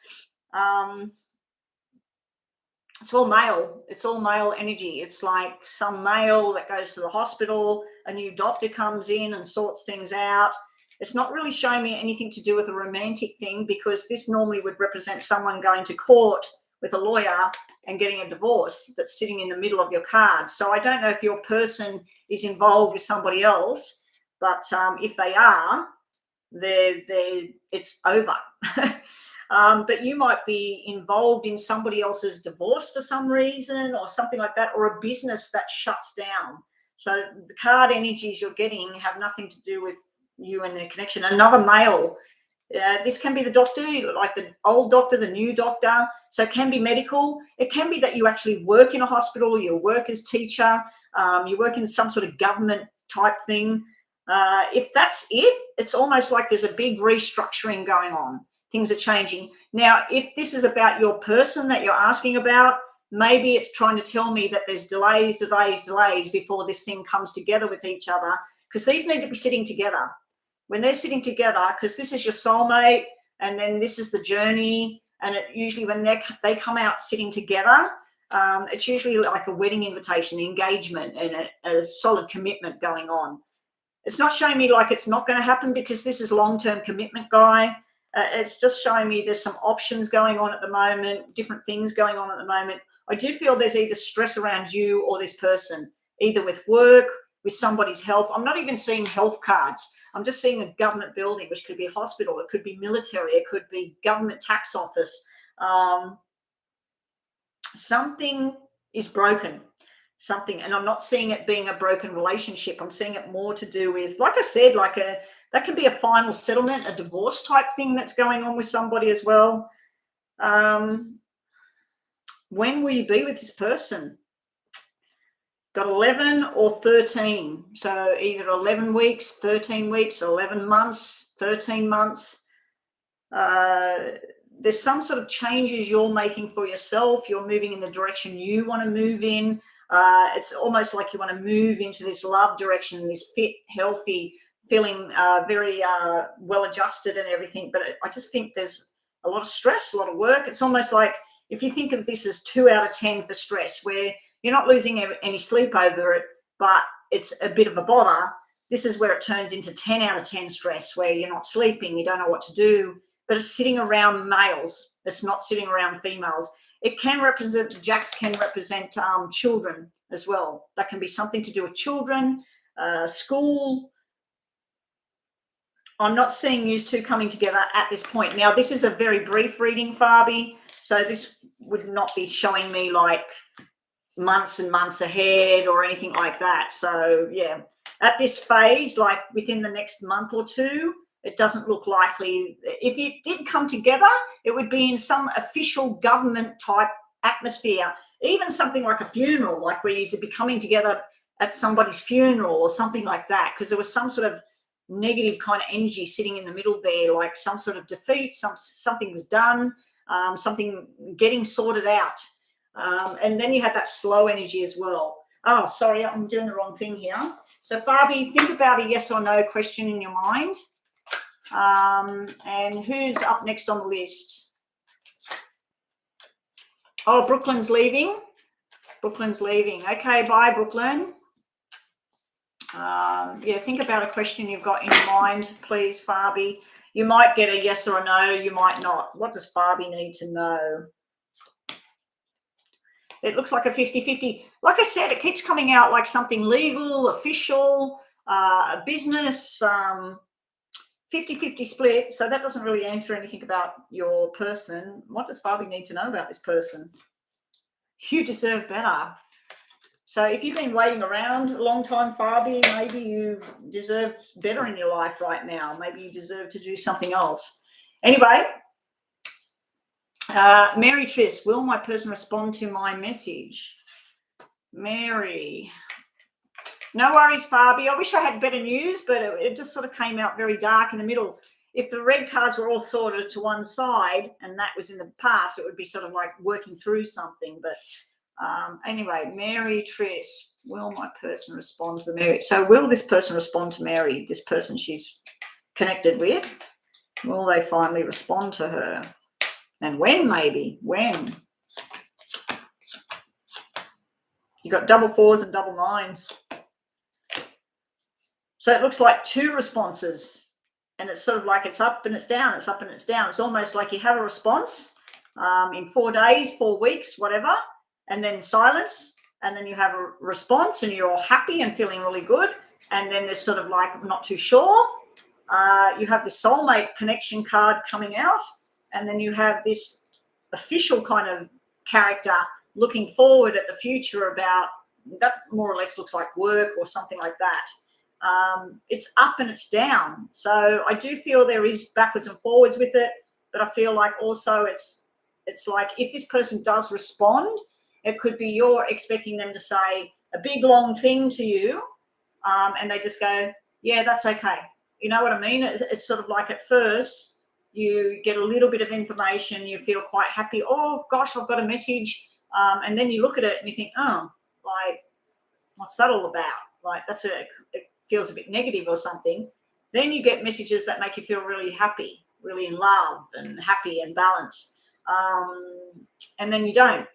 It's all male. It's all male energy. It's like some male that goes to the hospital, a new doctor comes in and sorts things out. It's not really showing me anything to do with a romantic thing, because this normally would represent someone going to court with a lawyer and getting a divorce that's sitting in the middle of your cards. So I don't know if your person is involved with somebody else, but if they are, it's over. But you might be involved in somebody else's divorce for some reason or something like that, or a business that shuts down. So the card energies you're getting have nothing to do with you and their connection. Another male, this can be the doctor, like the old doctor, the new doctor. So it can be medical. It can be that you actually work in a hospital, you work as teacher, you work in some sort of government type thing. If that's it, it's almost like there's a big restructuring going on. Things are changing. Now, if this is about your person that you're asking about, maybe it's trying to tell me that there's delays before this thing comes together with each other, because these need to be sitting together. When they're sitting together, because this is your soulmate and then this is the journey, and it usually when they come out sitting together, it's usually like a wedding invitation, engagement, and a solid commitment going on. It's not showing me like it's not going to happen, because this is long-term commitment, guy. It's just showing me there's some options going on at the moment, different things going on at the moment. I do feel there's either stress around you or this person, either with work, with somebody's health. I'm not even seeing health cards. I'm just seeing a government building, which could be a hospital. It could be military. It could be government tax office. Something is broken. Something, and I'm not seeing it being a broken relationship. I'm seeing it more to do with, like I said, that can be a final settlement, a divorce type thing that's going on with somebody as well. When will you be with this person? Got 11 or 13. So either 11 weeks, 13 weeks, 11 months, 13 months. There's some sort of changes you're making for yourself. You're moving in the direction you want to move in. It's almost like you want to move into this love direction, this fit, healthy, feeling very well adjusted and everything. But I just think there's a lot of stress, a lot of work. It's almost like if you think of this as 2 out of 10 for stress, where you're not losing any sleep over it, but it's a bit of a bother. This is where it turns into 10 out of 10 stress, where you're not sleeping, you don't know what to do, but it's sitting around males. It's not sitting around females. It can represent, jacks can represent children as well. That can be something to do with children, school. I'm not seeing you two coming together at this point. Now, this is a very brief reading, Fabi, so this would not be showing me like months and months ahead or anything like that. So, yeah, at this phase, like within the next month or two, it doesn't look likely. If it did come together, it would be in some official government type atmosphere, even something like a funeral, like where you'd be coming together at somebody's funeral or something like that, because there was some sort of negative kind of energy sitting in the middle there, like some sort of defeat, something was done, something getting sorted out. And then you had that slow energy as well. Oh, sorry, I'm doing the wrong thing here. So, Fabi, think about a yes or no question in your mind. And who's up next on the list? Oh, Brooklyn's leaving. Brooklyn's leaving. Okay, bye, Brooklyn. Yeah, think about a question you've got in your mind, please, Fabi. You might get a yes or a no, you might not. What does Fabi need to know? It looks like a 50-50. Like I said, it keeps coming out like something legal, official, a business, 50-50 split. So that doesn't really answer anything about your person. What does Fabi need to know about this person? You deserve better. So if you've been waiting around a long time, Fabi, maybe you deserve better in your life right now. Maybe you deserve to do something else. Anyway, Mary Triss, will my person respond to my message? Mary. No worries, Fabi. I wish I had better news, but it just sort of came out very dark in the middle. If the red cards were all sorted to one side and that was in the past, it would be sort of like working through something. But anyway, Mary Triss, will my person respond to Mary? So will this person respond to Mary, this person she's connected with? Will they finally respond to her? And when, maybe? When? You got double fours and double nines. So it looks like 2 responses. And it's sort of like it's up and it's down, it's up and it's down. It's almost like you have a response in 4 days, 4 weeks, whatever, and then silence, and then you have a response and you're all happy and feeling really good, and then there's sort of like, I'm not too sure. You have the soulmate connection card coming out, and then you have this official kind of character looking forward at the future about that, more or less looks like work or something like that. It's up and it's down. So I do feel there is backwards and forwards with it, but I feel like also it's like if this person does respond, it could be you're expecting them to say a big long thing to you, and they just go, yeah, that's okay. You know what I mean? It's sort of like at first you get a little bit of information, you feel quite happy. Oh gosh, I've got a message, and then you look at it and you think, oh, like, what's that all about? Like, it feels a bit negative or something. Then you get messages that make you feel really happy, really in love and happy and balanced, and then you don't.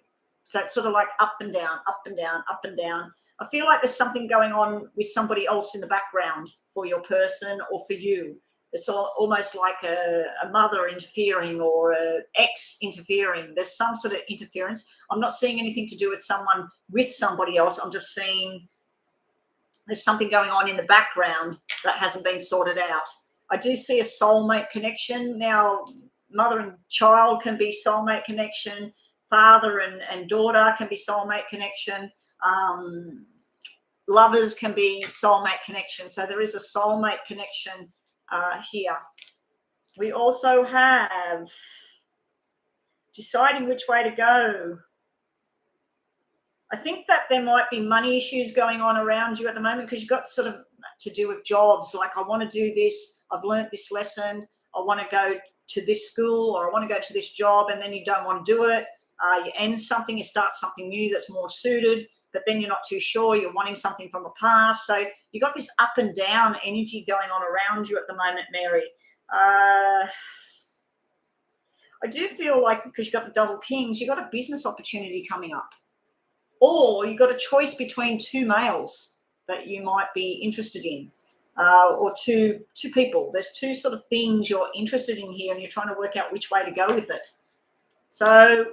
So it's sort of like up and down, up and down, up and down. I feel like there's something going on with somebody else in the background for your person or for you. It's almost like a mother interfering or an ex interfering. There's some sort of interference. I'm not seeing anything to do with someone with somebody else. I'm just seeing there's something going on in the background that hasn't been sorted out. I do see a soulmate connection. Now, mother and child can be soulmate connection. Father and daughter can be soulmate connection. Lovers can be soulmate connection. So there is a soulmate connection here. We also have deciding which way to go. I think that there might be money issues going on around you at the moment because you've got sort of to do with jobs. Like, I want to do this. I've learnt this lesson. I want to go to this school, or I want to go to this job, and then you don't want to do it. You end something, you start something new that's more suited, but then you're not too sure. You're wanting something from the past. So you've got this up and down energy going on around you at the moment, Mary. I do feel like because you've got the double kings, you've got a business opportunity coming up. Or you've got a choice between two males that you might be interested in, or two people. There's two sort of things you're interested in here, and you're trying to work out which way to go with it. So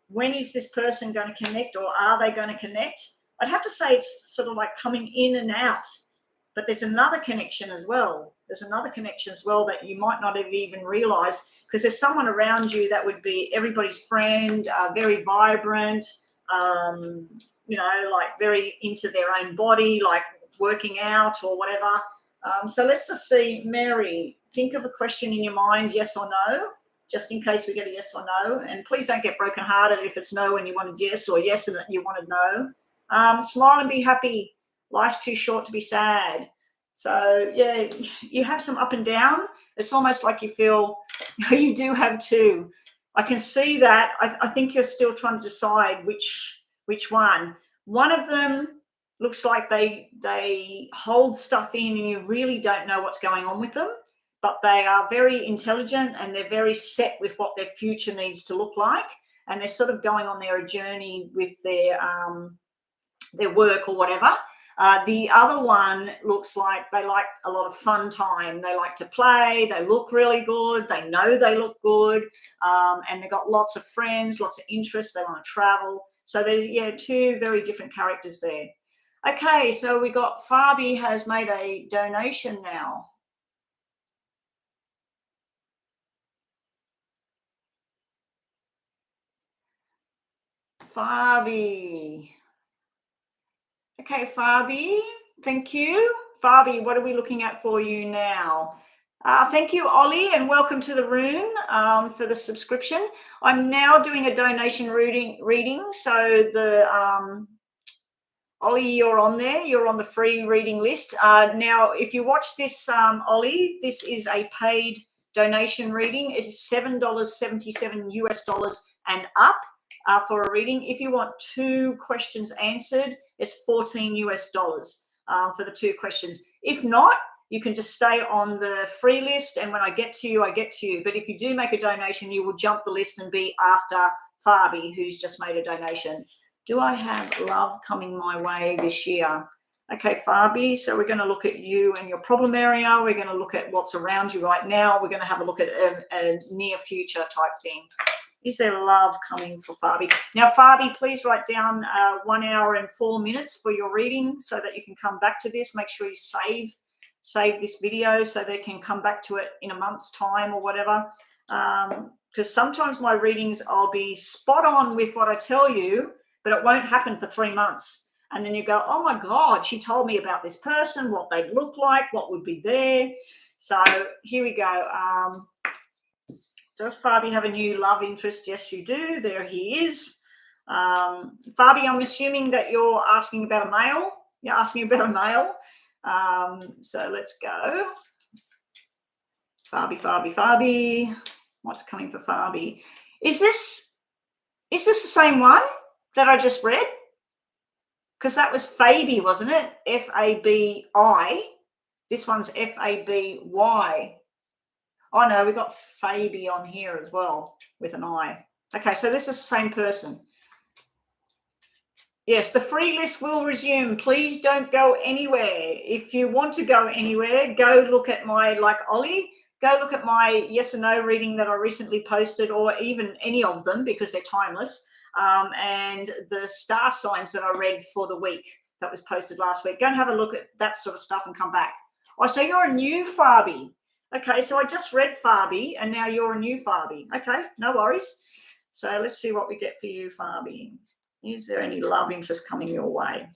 when is this person going to connect, or are they going to connect? I'd have to say it's sort of like coming in and out, but there's another connection as well. There's another connection as well that you might not have even realized, because there's someone around you that would be everybody's friend, very vibrant, like very into their own body, like working out or whatever. So let's just see, Mary, think of a question in your mind, yes or no, just in case we get a yes or no. And please don't get brokenhearted if it's no and you wanted yes, or yes and you wanted no. Smile and be happy. Life's too short to be sad. So, yeah, you have some up and down. It's almost like you feel you do have two. I can see that. I think you're still trying to decide which one. One of them looks like they hold stuff in and you really don't know what's going on with them, but they are very intelligent and they're very set with what their future needs to look like, and they're sort of going on their journey with their work or whatever. The other one looks like they like a lot of fun time. They like to play. They look really good. They know they look good. And they've got lots of friends, lots of interests. They want to travel. So there's, two very different characters there. Okay, so we got Fabi has made a donation now. Fabi. Okay, Fabi, thank you. Fabi, what are we looking at for you now? Thank you, Ollie, and welcome to the room for the subscription. I'm now doing a donation reading. So Ollie, you're on there. You're on the free reading list. Now, if you watch this, Ollie, this is a paid donation reading. It is $7.77 US and up for a reading. If you want 2 questions answered, it's $14 US for the 2 questions. If not, you can just stay on the free list, and when I get to you, I get to you. But if you do make a donation, you will jump the list and be after Fabi, who's just made a donation. Do I have love coming my way this year? Okay, Fabi, so we're going to look at you and your problem area. We're going to look at what's around you right now. We're going to have a look at a near future type thing. Is there love coming for Fabi? Now, Fabi, please write down 1 hour and 4 minutes for your reading so that you can come back to this. Make sure you save this video so they can come back to it in a month's time or whatever. Because sometimes my readings, I'll be spot on with what I tell you, but it won't happen for 3 months. And then you go, oh my God, she told me about this person, what they'd look like, what would be there. So here we go. Does Fabi have a new love interest? Yes, you do. There he is. Fabi, I'm assuming that you're asking about a male. You're asking about a male. So let's go. Fabi. What's coming for Fabi? Is this the same one that I just read? Because that was Fabi, wasn't it? F-A-B-I. This one's F-A-B-Y. Oh, no, we got Fabi on here as well with an I. Okay, so this is the same person. Yes, the free list will resume. Please don't go anywhere. If you want to go anywhere, go look at my, like Ollie, go look at my yes or no reading that I recently posted, or even any of them because they're timeless, and the star signs that I read for the week that was posted last week. Go and have a look at that sort of stuff and come back. Oh, so you're a new Fabi. Okay, so I just read Fabi, and now you're a new Fabi. Okay, no worries. So let's see what we get for you, Fabi. Is there any love interest coming your way?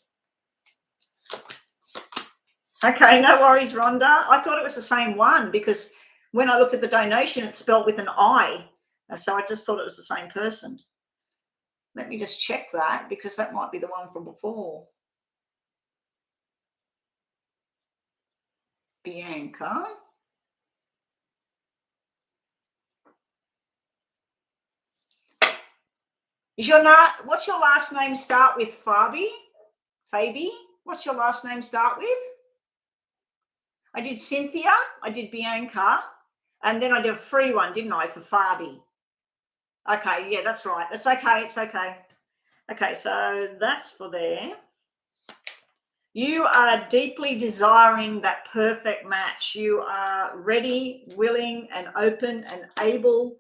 Okay, no worries, Rhonda. I thought it was the same one because when I looked at the donation, it's spelled with an I. So I just thought it was the same person. Let me just check that because that might be the one from before. Bianca. What's your last name start with, Fabi? Fabi? What's your last name start with? I did Cynthia, I did Bianca, and then I did a free one, didn't I, for Fabi? Okay, yeah, that's right. That's okay. It's okay. Okay, so that's for there. You are deeply desiring that perfect match. You are ready, willing, and open and able.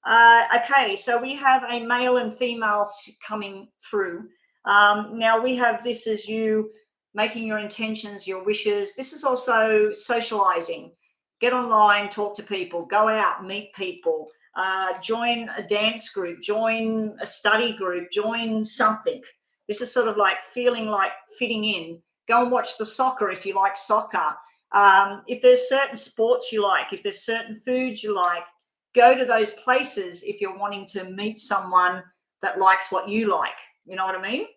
Okay, so we have a male and female coming through. Now we have this as you making your intentions, your wishes. This is also socializing. Get online, talk to people, go out, meet people, join a dance group, join a study group, join something. This is sort of like feeling like fitting in. Go and watch the soccer if you like soccer. If there's certain sports you like, if there's certain foods you like, go to those places if you're wanting to meet someone that likes what you like. You know what I mean?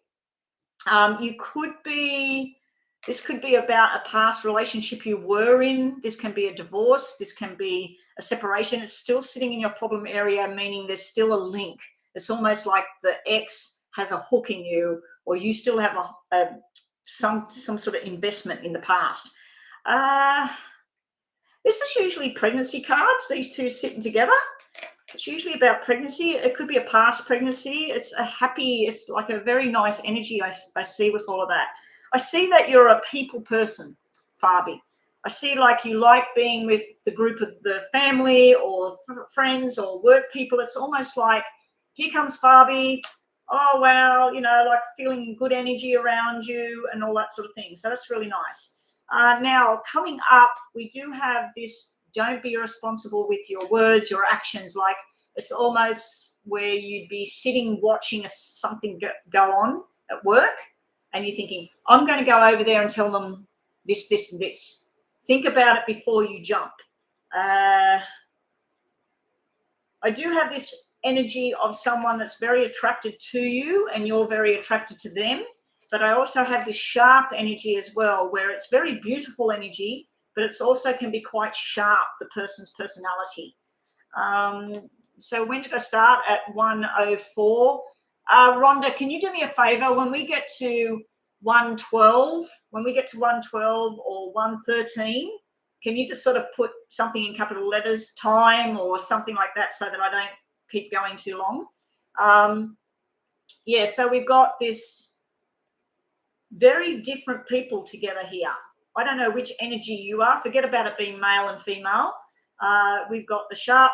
This could be about a past relationship you were in. This can be a divorce. This can be a separation. It's still sitting in your problem area, meaning there's still a link. It's almost like the ex has a hook in you, or you still have some sort of investment in the past. This is usually pregnancy cards, these two sitting together. It's usually about pregnancy. It could be a past pregnancy. It's like a very nice energy I see with all of that. I see that you're a people person, Fabi. I see like you like being with the group of the family or friends or work people. It's almost like, here comes Fabi. Oh, wow, like feeling good energy around you and all that sort of thing. So that's really nice. Now, coming up, we do have this, don't be irresponsible with your words, your actions. Like it's almost where you'd be sitting watching something go on at work and you're thinking, I'm going to go over there and tell them this, this, and this. Think about it before you jump. I do have this energy of someone that's very attracted to you and you're very attracted to them. But I also have this sharp energy as well, where it's very beautiful energy, but it's also can be quite sharp, the person's personality. So when did I start? At 1:04. Rhonda, can you do me a favor? When we get to 1:12, or 1:13, can you just sort of put something in capital letters, time or something like that, so that I don't keep going too long? Yeah, so we've got this very different people together here. I don't know which energy you are. Forget about it being male and female. We've got the sharp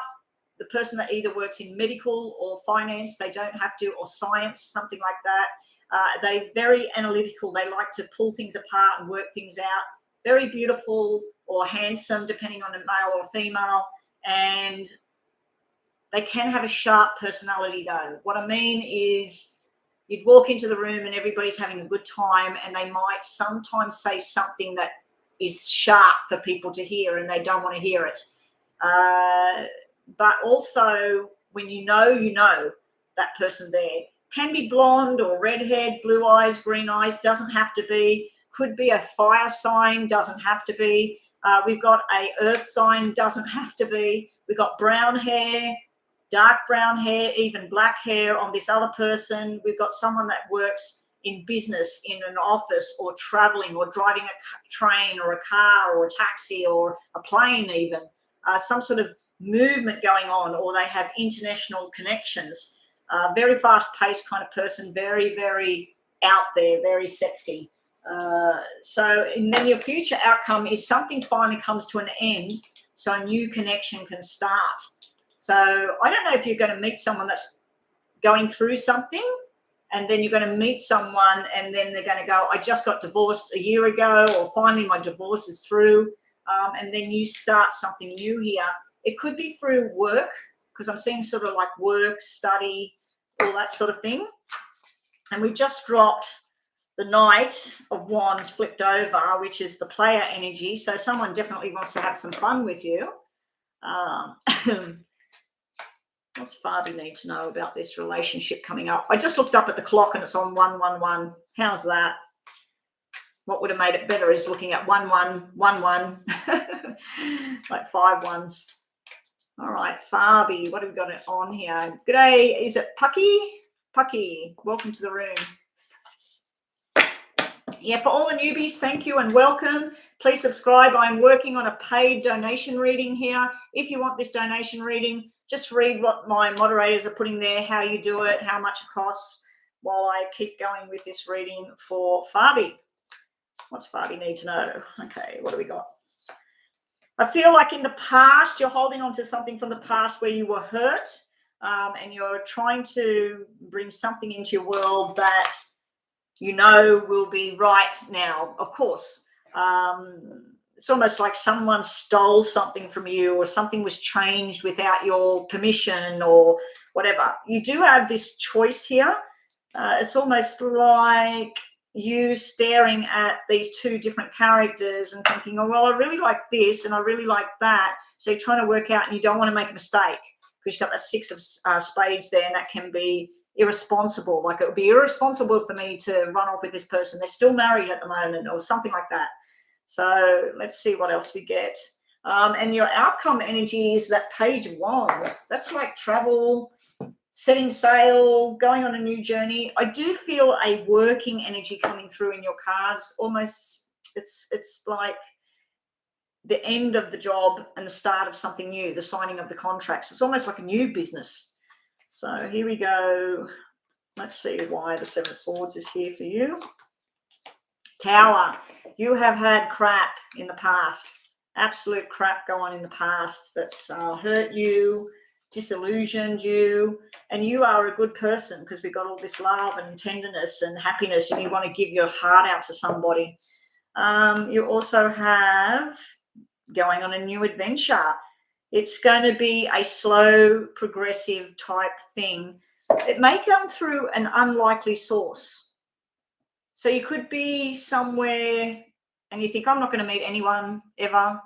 the person that either works in medical or finance, they don't have to, or science, something like that. They're very analytical. They like to pull things apart and work things out. Very beautiful or handsome, depending on a male or female. And they can have a sharp personality, though. What I mean is you'd walk into the room and everybody's having a good time, and they might sometimes say something that is sharp for people to hear, and they don't want to hear it. But also, when you know that person there. Can be blonde or redhead, blue eyes, green eyes, doesn't have to be. Could be a fire sign, doesn't have to be. We've got a earth sign, doesn't have to be. We've got brown hair, dark brown hair, even black hair on this other person. We've got someone that works in business, in an office, or traveling, or driving a train or a car or a taxi or a plane even. Some sort of movement going on, or they have international connections. Very fast-paced kind of person, very, very out there, very sexy. And then your future outcome is something finally comes to an end, so a new connection can start. So I don't know if you're going to meet someone that's going through something, and then you're going to meet someone and then they're going to go, I just got divorced a year ago, or finally my divorce is through, and then you start something new here. It could be through work, because I'm seeing sort of like work, study, all that sort of thing. And we just dropped the Knight of Wands flipped over, which is the player energy. So someone definitely wants to have some fun with you. What's Fabi need to know about this relationship coming up? I just looked up at the clock and it's on 111. How's that? What would have made it better is looking at 1111, like 5 ones. All right, Fabi, what have we got on here? Good day. Is it Pucky? Pucky, welcome to the room. Yeah, for all the newbies, thank you and welcome. Please subscribe. I'm working on a paid donation reading here. If you want this donation reading, just read what my moderators are putting there, how you do it, how much it costs, while I keep going with this reading for Fabi. What's Fabi need to know? Okay, what do we got? I feel like in the past, you're holding on to something from the past where you were hurt, and you're trying to bring something into your world that you know will be right now. Of course, it's almost like someone stole something from you, or something was changed without your permission or whatever. You do have this choice here. It's almost like you staring at these two different characters and thinking, oh, well, I really like this and I really like that. So you're trying to work out, and you don't want to make a mistake, because you've got that 6 of spades there, and that can be irresponsible. Like, it would be irresponsible for me to run off with this person. They're still married at the moment, or something like that. So let's see what else we get. And your outcome energy is that Page of Wands. That's like travel, setting sail, going on a new journey. I do feel a working energy coming through in your cards. Almost, it's like the end of the job and the start of something new, the signing of the contracts. It's almost like a new business. So here we go. Let's see why the 7 of Swords is here for you. Tower. You have had crap in the past. Absolute crap going in the past that's hurt you, disillusioned you, and you are a good person, because we've got all this love and tenderness and happiness, and you want to give your heart out to somebody. You also have going on a new adventure. It's going to be a slow, progressive type thing. It may come through an unlikely source. So you could be somewhere and you think, I'm not going to meet anyone ever.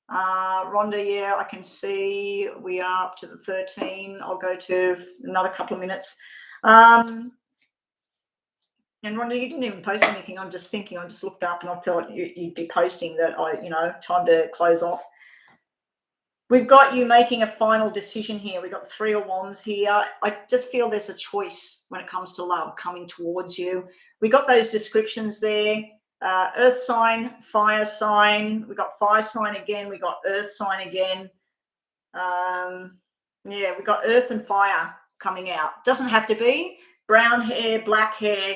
Rhonda, yeah, I can see we are up to the 13. I'll go to another couple of minutes. And Rhonda, you didn't even post anything. I'm just thinking, I just looked up and I thought you'd be posting that, time to close off. We've got you making a final decision here. We've got 3 of Wands here. I just feel there's a choice when it comes to love coming towards you. We got those descriptions there. Earth sign, fire sign. We got fire sign again. We got earth sign again. Yeah, we got earth and fire coming out. Doesn't have to be brown hair, black hair,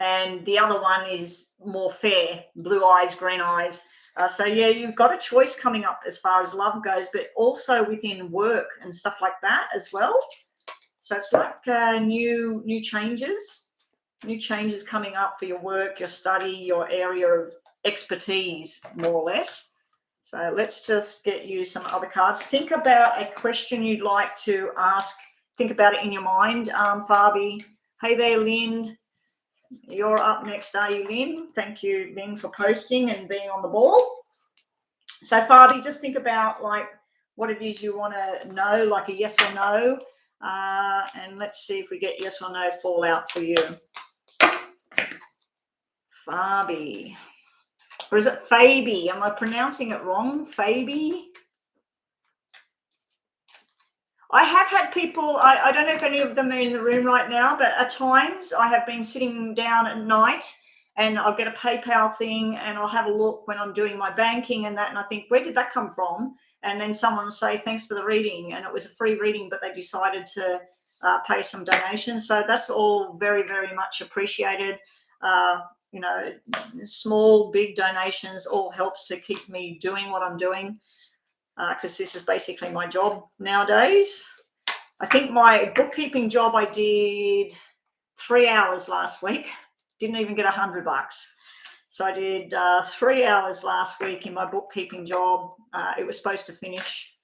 and the other one is more fair, blue eyes, green eyes. So yeah, you've got a choice coming up as far as love goes, but also within work and stuff like that as well. So it's like new changes coming up for your work, your study, your area of expertise, more or less. So let's just get you some other cards. Think about a question you'd like to ask. Think about it in your mind, Fabi. Hey there, Lynn. You're up next, are you, Lynn? Thank you, Lynn, for posting and being on the ball. So, Fabi, just think about like what it is you want to know, like a yes or no. And let's see if we get yes or no fall out for you. Fabi. Or is it Fabi? Am I pronouncing it wrong? Fabi? I have had people, I don't know if any of them are in the room right now, but at times I have been sitting down at night and I'll get a PayPal thing and I'll have a look when I'm doing my banking and that, and I think, where did that come from? And then someone will say, thanks for the reading, and it was a free reading, but they decided to pay some donations. So that's all very, very much appreciated. You know, small, big donations all helps to keep me doing what I'm doing, because this is basically my job nowadays. I think my bookkeeping job I did 3 hours last week. Didn't even get $100. So I did 3 hours last week in my bookkeeping job. It was supposed to finish.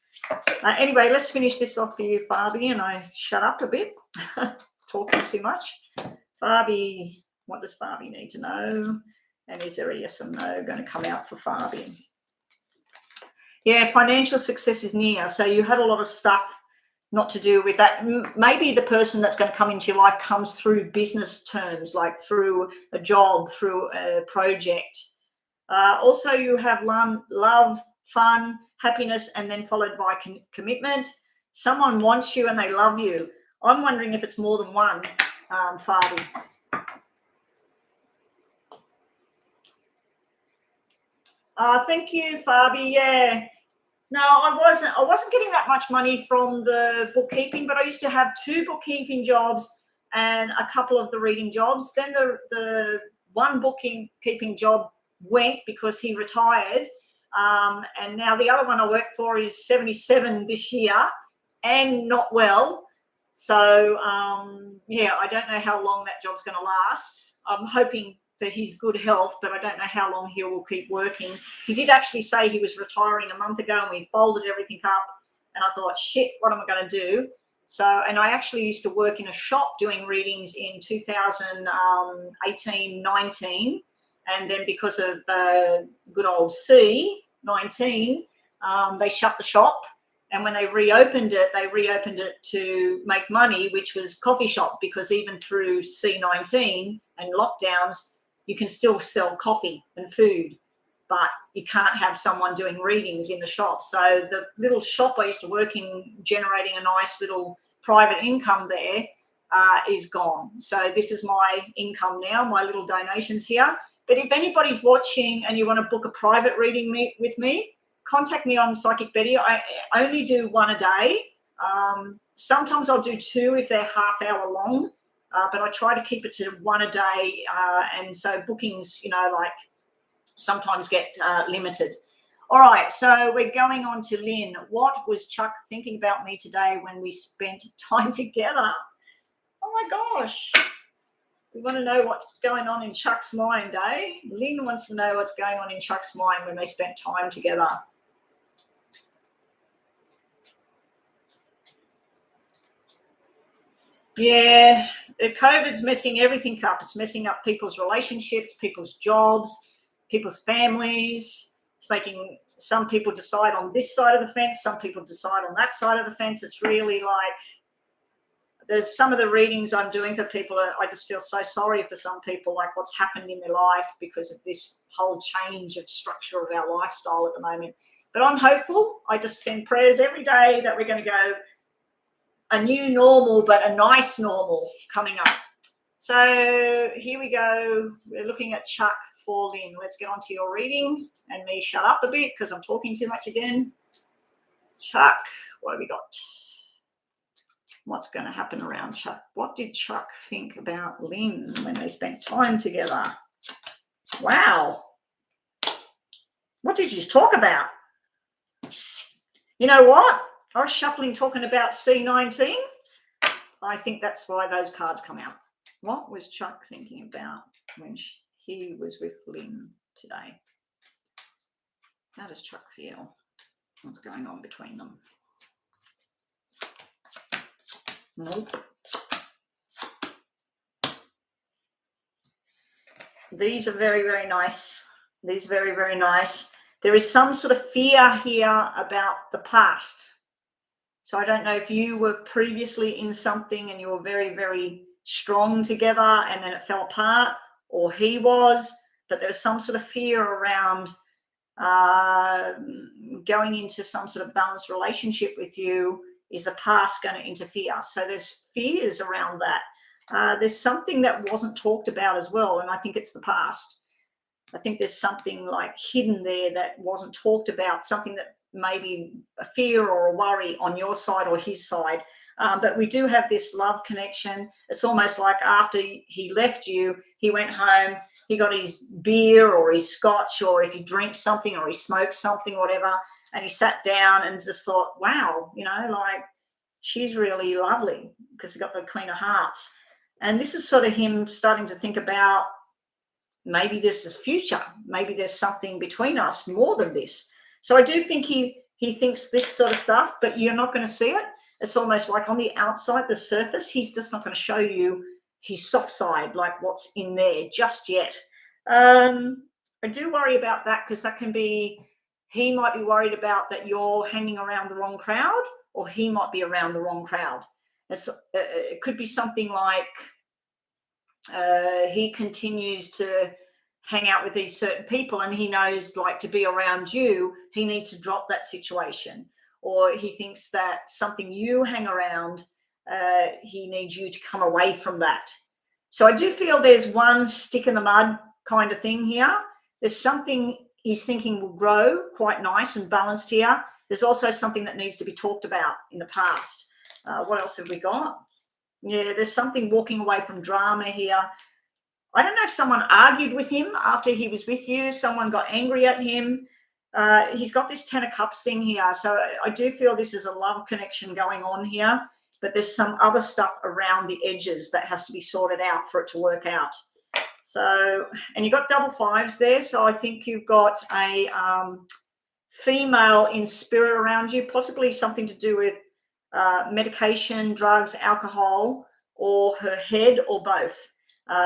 Anyway, let's finish this off for you, Fabi, and I shut up a bit, talking too much. Fabi, what does Fabi need to know? And is there a yes or no going to come out for Fabi? Yeah, financial success is near. So you had a lot of stuff not to do with that. Maybe the person that's going to come into your life comes through business terms, like through a job, through a project. Also, you have love, fun, happiness, and then followed by commitment. Someone wants you and they love you. I'm wondering if it's more than one, Fabi. Thank you, Fabi. Yeah. No, I wasn't getting that much money from the bookkeeping, but I used to have 2 bookkeeping jobs and a couple of the reading jobs. Then the one bookkeeping job went because he retired, and now the other one I work for is 77 this year and not well. So yeah, I don't know how long that job's going to last. I'm hoping for his good health, but I don't know how long he will keep working. He did actually say he was retiring a month ago, and we folded everything up, and I thought, shit, what am I going to do? So, and I actually used to work in a shop doing readings in 2018, 19, and then because of good old C19, they shut the shop. And when they reopened it to make money, which was coffee shop, because even through C19 and lockdowns, you can still sell coffee and food, but you can't have someone doing readings in the shop. So the little shop I used to work in, generating a nice little private income there, is gone. So this is my income now, my little donations here. But if anybody's watching and you want to book a private reading with me, contact me on Psychic Betty. I only do 1 a day. Sometimes I'll do 2 if they're half-hour long. But I try to keep it to 1 a day, and so bookings, like sometimes get limited. All right, so we're going on to Lynn. What was Chuck thinking about me today when we spent time together? Oh my gosh. We want to know what's going on in Chuck's mind, eh? Lynn wants to know what's going on in Chuck's mind when they spent time together. Yeah, COVID's messing everything up. It's messing up people's relationships, people's jobs, people's families. It's making some people decide on this side of the fence, some people decide on that side of the fence. It's really like, there's some of the readings I'm doing for people, I just feel so sorry for some people, like what's happened in their life because of this whole change of structure of our lifestyle at the moment. But I'm hopeful. I just send prayers every day that we're going to go a new normal, but a nice normal coming up. So here we go. We're looking at Chuck for Lynn. Let's get on to your reading and me shut up a bit because I'm talking too much again. Chuck, what have we got? What's going to happen around Chuck? What did Chuck think about Lynn when they spent time together? Wow. What did you talk about? You know what? I was shuffling talking about C19. I think that's why those cards come out. What was Chuck thinking about when he was with Lynn today? How does Chuck feel? What's going on between them? Nope. These are very, very nice. These are very, very nice. There is some sort of fear here about the past. So I don't know if you were previously in something and you were very, very strong together and then it fell apart, or he was, but there was some sort of fear around going into some sort of balanced relationship with you. Is the past going to interfere? So there's fears around that. There's something that wasn't talked about as well, and I think it's the past. I think there's something like hidden there that wasn't talked about, something that maybe a fear or a worry on your side or his side. But we do have this love connection. It's almost like after he left you, he went home, he got his beer or his scotch, or if he drinks something or he smokes something, whatever, and he sat down and just thought, wow, you know, like she's really lovely, because we got the Queen of Hearts. And this is sort of him starting to think about, maybe this is future. Maybe there's something between us more than this. So I do think he thinks this sort of stuff, but you're not going to see it. It's almost like on the outside, the surface, he's just not going to show you his soft side, like what's in there just yet. I do worry about that, because that can be, he might be worried about that you're hanging around the wrong crowd, or he might be around the wrong crowd. It could be something like, he continues to hang out with these certain people and he knows, like, to be around you, he needs to drop that situation, or he thinks that something you hang around, he needs you to come away from that. So I do feel there's one stick in the mud kind of thing here. There's something he's thinking will grow quite nice and balanced here. There's also something that needs to be talked about in the past. What else have we got? Yeah, there's something walking away from drama here. I don't know if someone argued with him after he was with you. Someone got angry at him. He's got this 10 of Cups thing here. So I do feel this is a love connection going on here, but there's some other stuff around the edges that has to be sorted out for it to work out. So, and you've got double fives there. So I think you've got a female in spirit around you, possibly something to do with medication, drugs, alcohol, or her head, or both.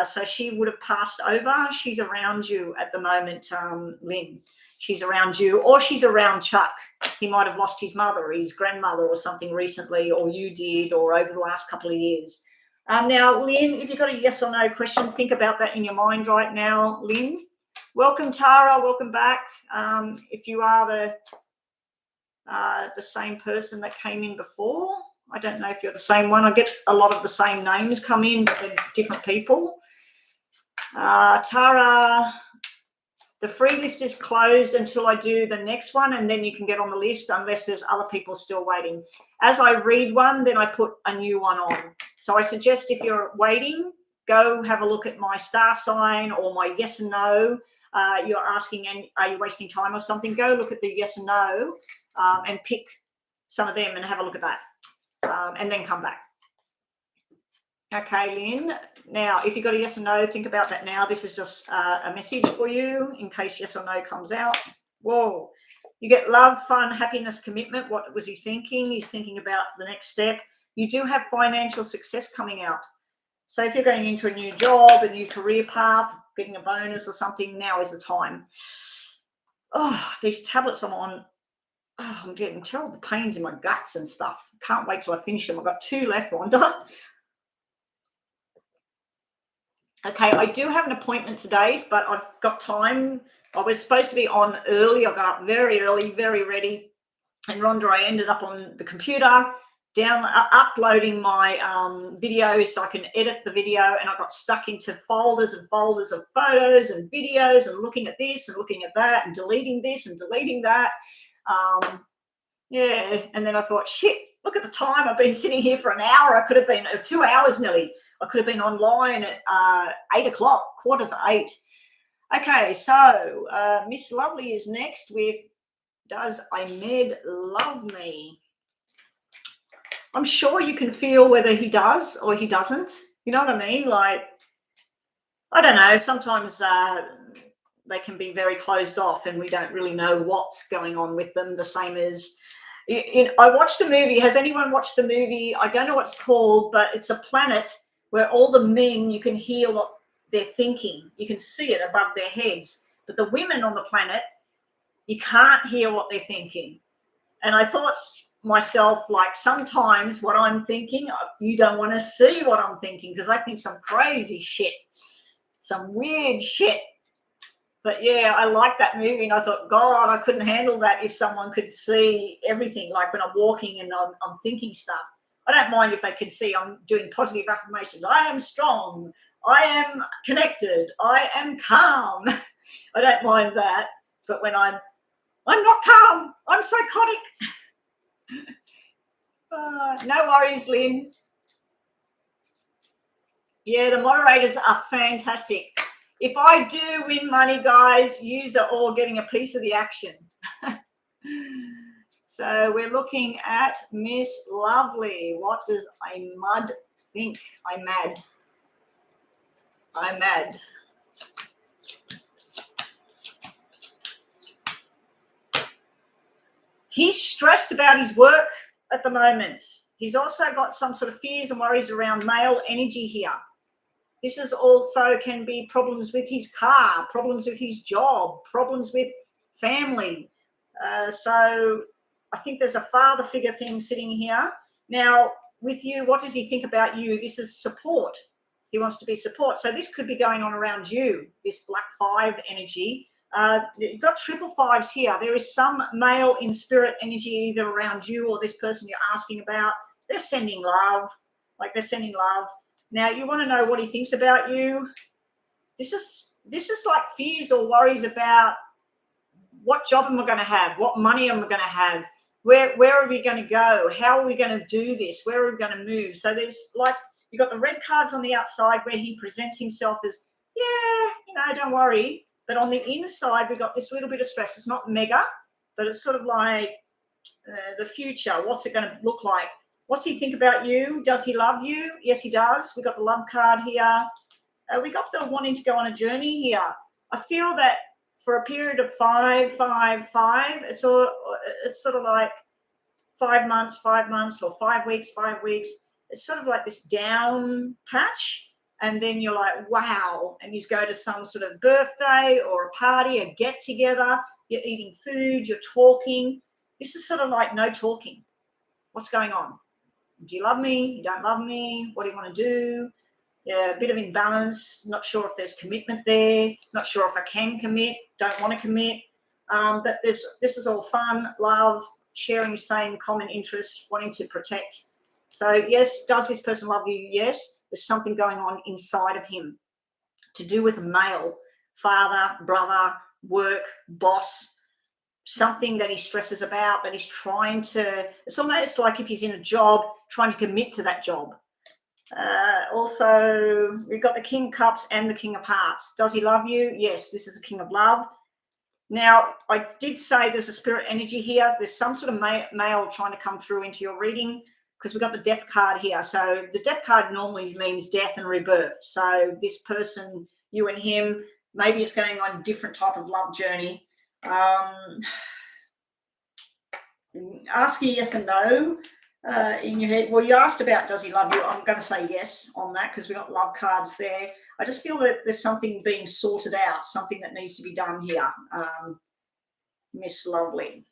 So she would have passed over. She's around you at the moment, Lynn. She's around you, or she's around Chuck. He might have lost his mother or his grandmother or something recently, or you did, or over the last couple of years. Now, Lynn, if you've got a yes or no question, think about that in your mind right now, Lynn. Welcome, Tara. Welcome back. If you are the same person that came in before, I don't know if you're the same one. I get a lot of the same names come in, but they're different people. Tara, the free list is closed until I do the next one, and then you can get on the list unless there's other people still waiting. As I read one, then I put a new one on. So I suggest if you're waiting, go have a look at my star sign or my yes and no. You're asking, are you wasting time or something? Go look at the yes and no and pick some of them and have a look at that. And then come back. Okay, Lynn. Now, if you've got a yes or no, think about that now. This is just a message for you in case yes or no comes out. Whoa. You get love, fun, happiness, commitment. What was he thinking? He's thinking about the next step. You do have financial success coming out. So if you're going into a new job, a new career path, getting a bonus or something, now is the time. Oh, these tablets I'm on. Oh, I'm getting terrible pains in my guts and stuff. Can't wait till I finish them. I've got 2 left, Rhonda. Okay, I do have an appointment today, but I've got time. I was supposed to be on early. I got up very early, very ready. And Rhonda, I ended up on the computer, uploading my video so I can edit the video, and I got stuck into folders and folders of photos and videos and looking at this and looking at that and deleting this and deleting that. Yeah, and then I thought, shit, Look at the time. I've been sitting here for an hour. I could have been 2 hours nearly. I could have been online at 8 o'clock, 7:45. Okay, so Miss Lovely is next with Does Ahmed Love Me? I'm sure you can feel whether he does or he doesn't. You know what I mean? Like, I don't know. Sometimes they can be very closed off and we don't really know what's going on with them. The same as, I watched a movie. Has anyone watched the movie? I don't know what it's called, but it's a planet where all the men, you can hear what they're thinking. You can see it above their heads. But the women on the planet, you can't hear what they're thinking. And I thought myself, like, sometimes what I'm thinking, you don't want to see what I'm thinking, because I think some crazy shit, some weird shit. But yeah, I liked that movie, and I thought, God, I couldn't handle that if someone could see everything. Like when I'm walking and I'm thinking stuff. I don't mind if they can see I'm doing positive affirmations. I am strong. I am connected. I am calm. I don't mind that. But when I'm not calm, I'm psychotic. No worries, Lynn. Yeah, the moderators are fantastic. If I do win money, guys, you are all getting a piece of the action. So we're looking at Miss Lovely. What does Ahmed think? Ahmed. He's stressed about his work at the moment. He's also got some sort of fears and worries around male energy here. This is also can be problems with his car, problems with his job, problems with family. So I think there's a father figure thing sitting here. Now, with you, what does he think about you? This is support. He wants to be support. So this could be going on around you, this black 5 energy. You've got 555s here. There is some male in spirit energy either around you or this person you're asking about. They're sending love, like they're sending love. Now, you want to know what he thinks about you. This is like fears or worries about what job am I going to have? What money am I going to have? Where are we going to go? How are we going to do this? Where are we going to move? So there's like, you've got the red cards on the outside where he presents himself as, yeah, don't worry. But on the inside, we've got this little bit of stress. It's not mega, but it's sort of like the future. What's it going to look like? What's he think about you? Does he love you? Yes, he does. We got the love card here. We got the wanting to go on a journey here. I feel that for a period of 5, 5, 5, it's sort of like 5 months, or 5 weeks, 5 weeks. It's sort of like this down patch. And then you're like, wow. And you go to some sort of birthday or a party, a get together. You're eating food, you're talking. This is sort of like no talking. What's going on? Do you love me? You don't love me? What do you want to do? Yeah, a bit of imbalance. Not sure if there's commitment there. Not sure if I can commit. Don't want to commit. But this is all fun, love, sharing same common interests, wanting to protect. So yes, does this person love you? Yes, there's something going on inside of him to do with a male, father, brother, work, boss, something that he stresses about, that he's trying to, it's almost like if he's in a job, trying to commit to that job. Also, we've got the King of Cups and the King of Hearts. Does he love you? Yes, this is the King of Love. Now, I did say there's a spirit energy here. There's some sort of male trying to come through into your reading because we've got the Death card here. So the Death card normally means death and rebirth. So this person, you and him, maybe it's going on a different type of love journey. Ask you yes and no in your head. Well, you asked about does he love you. I'm going to say yes on that because we've got love cards there. I just feel that there's something being sorted out, something that needs to be done here, Miss Lovely.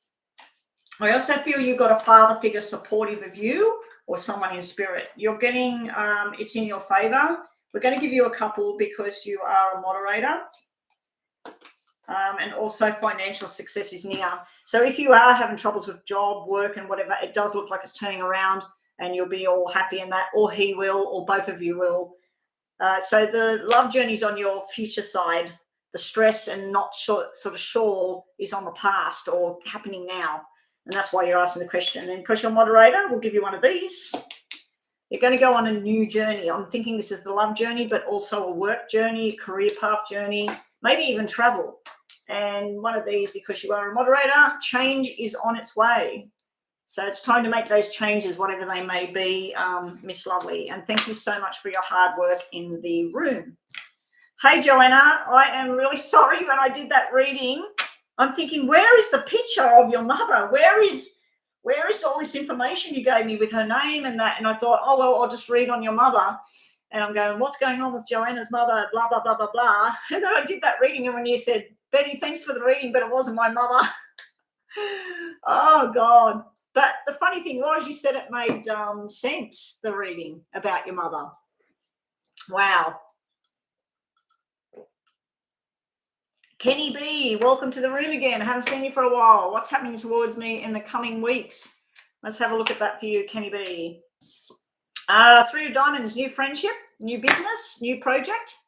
I also feel you've got a father figure supportive of you or someone in spirit. You're getting, it's in your favor. We're going to give you a couple because you are a moderator. And also financial success is near. So if you are having troubles with job, work and whatever, it does look like it's turning around and you'll be all happy in that, or he will, or both of you will. So the love journey is on your future side. The stress and not sure is on the past or happening now. And that's why you're asking the question. And because you're moderator, we'll give you one of these. You're going to go on a new journey. I'm thinking this is the love journey, but also a work journey, career path journey, maybe even travel. And one of these, because you are a moderator, change is on its way. So it's time to make those changes, whatever they may be, Miss Lovely. And thank you so much for your hard work in the room. Hey, Joanna, I am really sorry when I did that reading. I'm thinking, where is the picture of your mother? Where is all this information you gave me with her name and that? And I thought, oh, well, I'll just read on your mother. And I'm going, what's going on with Joanna's mother, blah, blah, blah, blah, blah. And then I did that reading, and when you said, Betty, thanks for the reading, but it wasn't my mother. Oh, God. But the funny thing was, you said it made sense, the reading about your mother. Wow. Kenny B, welcome to the room again. I haven't seen you for a while. What's happening towards me in the coming weeks? Let's have a look at that for you, Kenny B. Three of Diamonds, new friendship, new business, new project.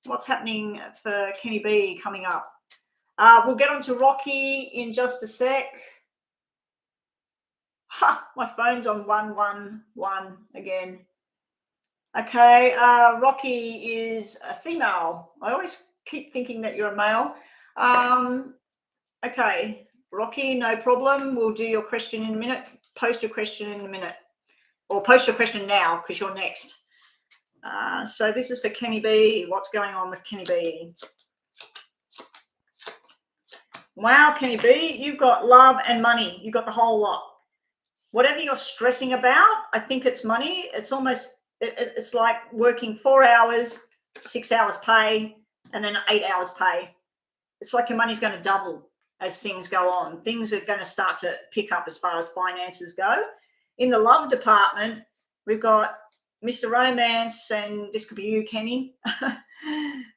What's happening for Kenny B coming up? We'll get on to Rocky in just a sec. My phone's on 111 again. Okay, Rocky is a female. I always keep thinking that you're a male. Okay, Rocky, no problem. We'll do your question in a minute. Post your question in a minute. Or post your question now, because you're next. So this is for Kenny B. What's going on with Kenny B? Wow, Kenny B, you've got love and money. You've got the whole lot. Whatever you're stressing about, I think it's money. It's almost, it's like working 4 hours, 6 hours pay, and then 8 hours pay. It's like your money's going to double as things go on. Things are going to start to pick up as far as finances go. In the love department, we've got Mr. Romance, and this could be you, Kenny.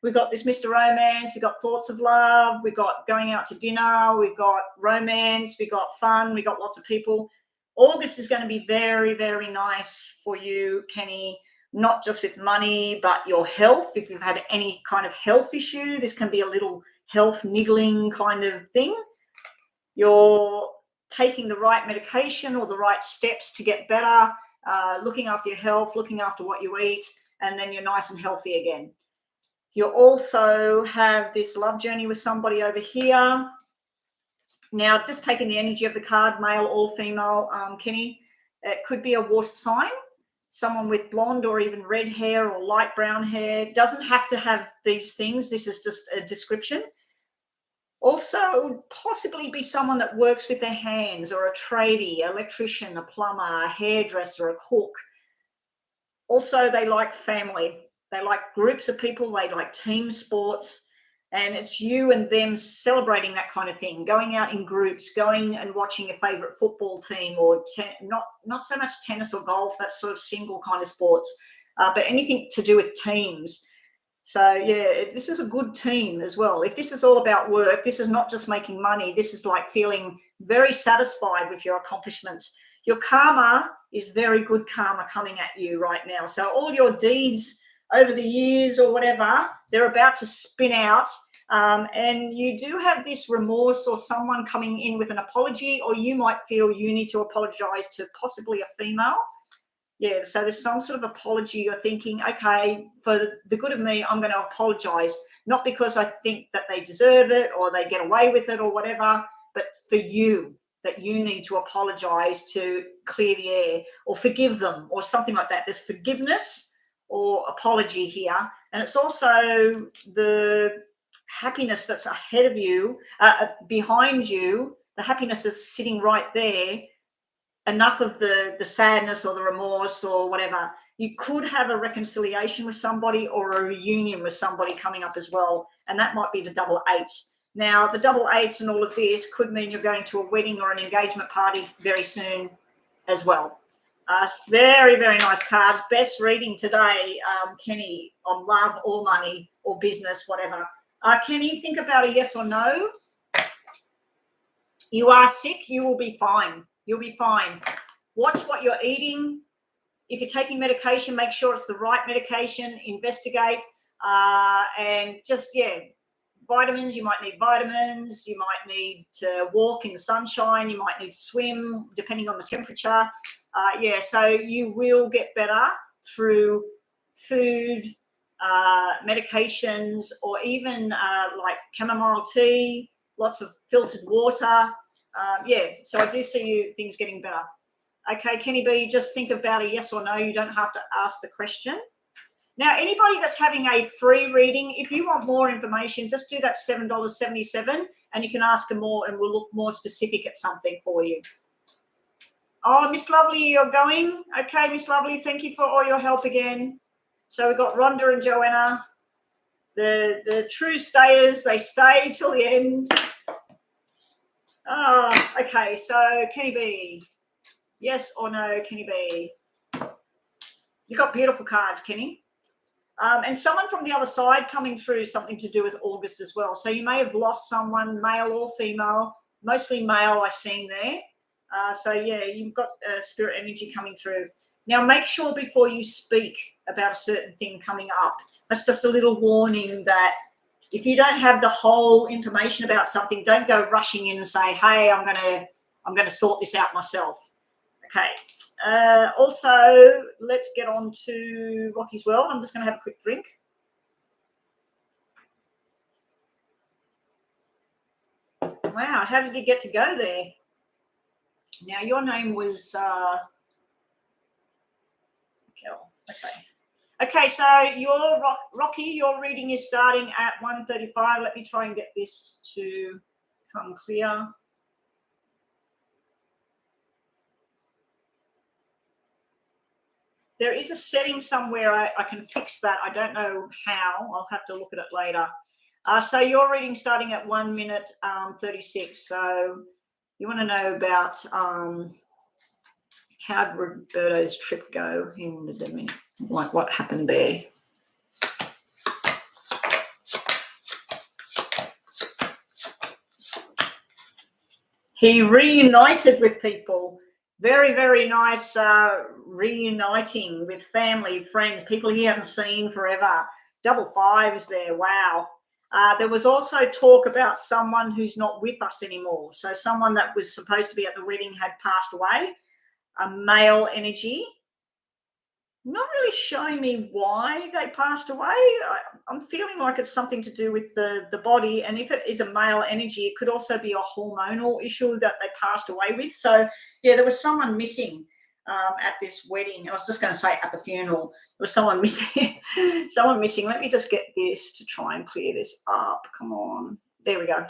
We've got this Mr. Romance, we've got thoughts of love, we've got going out to dinner, we've got romance, we've got fun, we've got lots of people. August is going to be very, very nice for you, Kenny, not just with money, but your health. If you've had any kind of health issue, this can be a little health niggling kind of thing. You're taking the right medication or the right steps to get better, looking after your health, looking after what you eat, and then you're nice and healthy again. You also have this love journey with somebody over here. Now, just taking the energy of the card, male or female, Kenny, it could be a water sign, someone with blonde or even red hair or light brown hair. Doesn't have to have these things. This is just a description. Also, possibly be someone that works with their hands, or a tradie, electrician, a plumber, a hairdresser, a cook. Also, they like family. They like groups of people. They like team sports. And it's you and them celebrating that kind of thing, going out in groups, going and watching your favorite football team, or not so much tennis or golf, that's sort of single kind of sports, but anything to do with teams. So, yeah, this is a good team as well. If this is all about work, this is not just making money. This is like feeling very satisfied with your accomplishments. Your karma is very good karma coming at you right now. So all your deeds over the years or whatever, they're about to spin out. And you do have this remorse, or someone coming in with an apology, or you might feel you need to apologize to possibly a female. Yeah, so there's some sort of apology. You're thinking, okay, for the good of me, I'm going to apologize, not because I think that they deserve it or they get away with it or whatever, but for you, that you need to apologize to clear the air or forgive them or something like that. There's forgiveness or apology here. And it's also the happiness that's ahead of you, behind you. The happiness is sitting right there. Enough of the sadness or the remorse or whatever. You could have a reconciliation with somebody or a reunion with somebody coming up as well. And that might be the double eights. Now, the double eights and all of this could mean you're going to a wedding or an engagement party very soon as well. Very, very nice cards. Best reading today, Kenny, on love or money or business, whatever. Kenny, think about a yes or no. You are sick, you will be fine. You'll be fine. Watch what you're eating. If you're taking medication, make sure it's the right medication. Investigate and just, vitamins, you might need vitamins, you might need to walk in the sunshine, you might need to swim, depending on the temperature. Yeah, so you will get better through food, medications, or even like chamomile tea, lots of filtered water. Yeah, so I do see you things getting better. Okay, Kenny B, just think about a yes or no. You don't have to ask the question. Now, anybody that's having a free reading, if you want more information, just do that $7.77 and you can ask them more and we'll look more specific at something for you. Oh, Miss Lovely, you're going? Okay, Miss Lovely, thank you for all your help again. So we've got Rhonda and Joanna. The true stayers, they stay till the end. Oh, okay, so Kenny B. Yes or no, Kenny B? You got beautiful cards, Kenny. And someone from the other side coming through, something to do with August as well. So you may have lost someone, male or female, mostly male I've seen there. So, yeah, you've got spirit energy coming through. Now, make sure before you speak about a certain thing coming up, that's just a little warning that if you don't have the whole information about something, don't go rushing in and say, hey, I'm gonna sort this out myself. Okay. Also, let's get on to Rocky's World. I'm just going to have a quick drink. Wow, how did you get to go there? Now, your name was Kel. Okay. Okay, so your Rocky, your reading is starting at 1:35. Let me try and get this to come clear. There is a setting somewhere I can fix that. I don't know how. I'll have to look at it later. So your reading starting at 1 minute 36. So you want to know about how did Roberto's trip go in the Dominican? Like what happened there? He reunited with people. Very, very nice reuniting with family, friends, people he hadn't seen forever. Double fives there. Wow. There was also talk about someone who's not with us anymore. So someone that was supposed to be at the wedding had passed away, a male energy. Not really showing me why they passed away. I'm feeling like it's something to do with the body. And if it is a male energy, it could also be a hormonal issue that they passed away with. So, yeah, there was someone missing at this wedding. I was just going to say at the funeral. There was someone missing. Someone missing. Let me just get this to try and clear this up. Come on. There we go.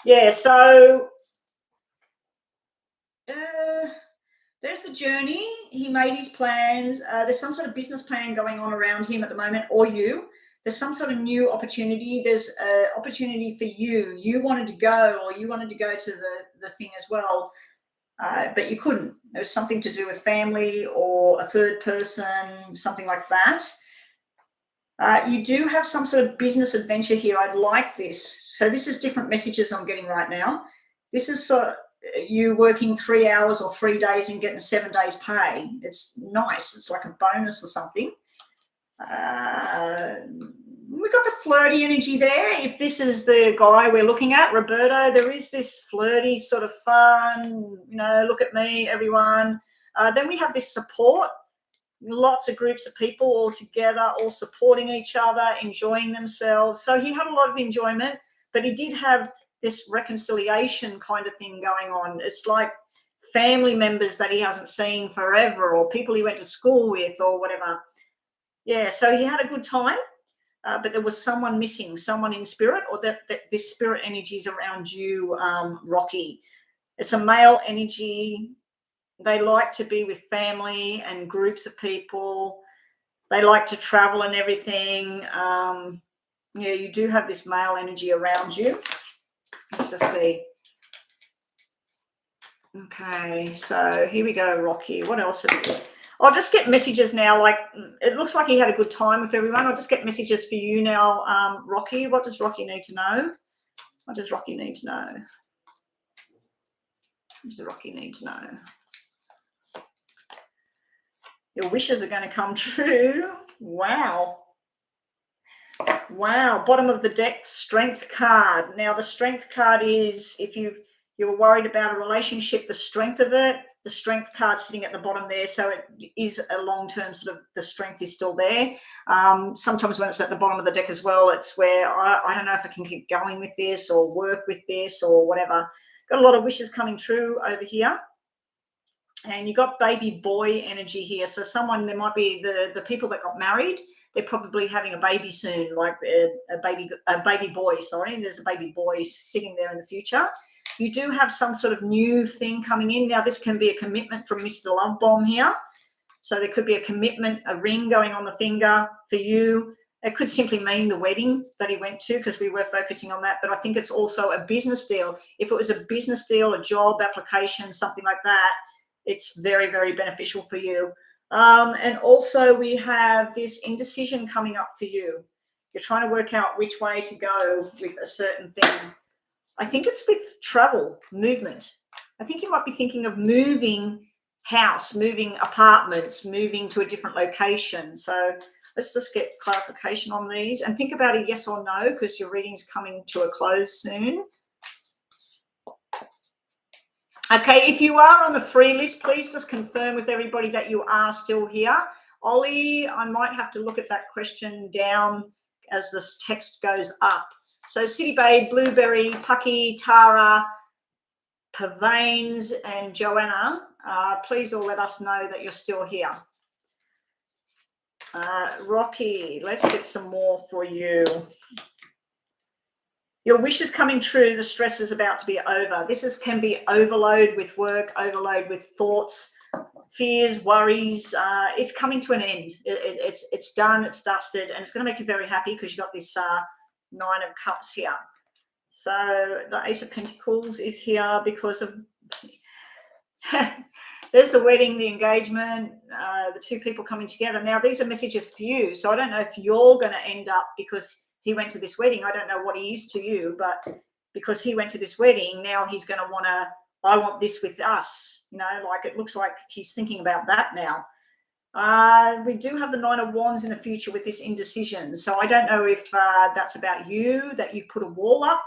Yeah, so there's the journey. He made his plans. There's some sort of business plan going on around him at the moment, or you. There's some sort of new opportunity. There's an opportunity for you. You wanted to go, or you wanted to go to the thing as well, but you couldn't. There was something to do with family or a third person, something like that. You do have some sort of business adventure here. I'd like this. So this is different messages I'm getting right now. This is sort of you working 3 hours or 3 days and getting 7 days pay. It's nice. It's like a bonus or something. We got the flirty energy there. If this is the guy we're looking at, Roberto, there is this flirty sort of fun, look at me, everyone. Then we have this support. Lots of groups of people all together, all supporting each other, enjoying themselves. So he had a lot of enjoyment, but he did have this reconciliation kind of thing going on. It's like family members that he hasn't seen forever, or people he went to school with, or whatever. Yeah, so he had a good time, but there was someone missing, someone in spirit, or that this spirit energy is around you, Rocky. It's a male energy. They like to be with family and groups of people. They like to travel and everything. Yeah, you do have this male energy around you. Let's just see. Okay, so here we go, Rocky. What else? I'll just get messages now. Like, it looks like he had a good time with everyone. I'll just get messages for you now, Rocky. What does Rocky need to know? What does Rocky need to know? What does Rocky need to know? Your wishes are going to come true. Wow. Wow, bottom of the deck, strength card. Now the strength card is if you're worried about a relationship, the strength of it, the strength card sitting at the bottom there. So it is a long-term sort of, the strength is still there. Sometimes when it's at the bottom of the deck as well, it's where I don't know if I can keep going with this or work with this or whatever. Got a lot of wishes coming true over here. And you got baby boy energy here. So someone, there might be the people that got married, they're probably having a baby soon, like a baby boy, sorry. And there's a baby boy sitting there in the future. You do have some sort of new thing coming in. Now, this can be a commitment from Mr. Love Bomb here. So there could be a commitment, a ring going on the finger for you. It could simply mean the wedding that he went to, because we were focusing on that. But I think it's also a business deal. If it was a business deal, a job application, something like that, it's very, very beneficial for you. And also we have this indecision coming up for you. You're trying to work out which way to go with a certain thing. I think it's with travel, movement. I think you might be thinking of moving house, moving apartments, moving to a different location. So let's just get clarification on these and think about a yes or no, because your reading's coming to a close soon. Okay, if you are on the free list, please just confirm with everybody that you are still here. Ollie, I might have to look at that question down as this text goes up. So City Babe, Blueberry, Pucky, Tara, Pavanes and Joanna, please all let us know that you're still here. Rocky, let's get some more for you. Your wish is coming true. The stress is about to be over. This can be overload with work, overload with thoughts, fears, worries. It's coming to an end. It's done. It's dusted, and it's going to make you very happy because you've got this 9 of Cups here. So the Ace of Pentacles is here because of there's the wedding, the engagement, the two people coming together. Now these are messages for you. So I don't know if you're going to end up, because he went to this wedding, I don't know what he is to you, but because he went to this wedding, now he's going to want to, I want this with us. You know, like it looks like he's thinking about that now. We do have the 9 of Wands in the future with this indecision. So I don't know if that's about you, that you put a wall up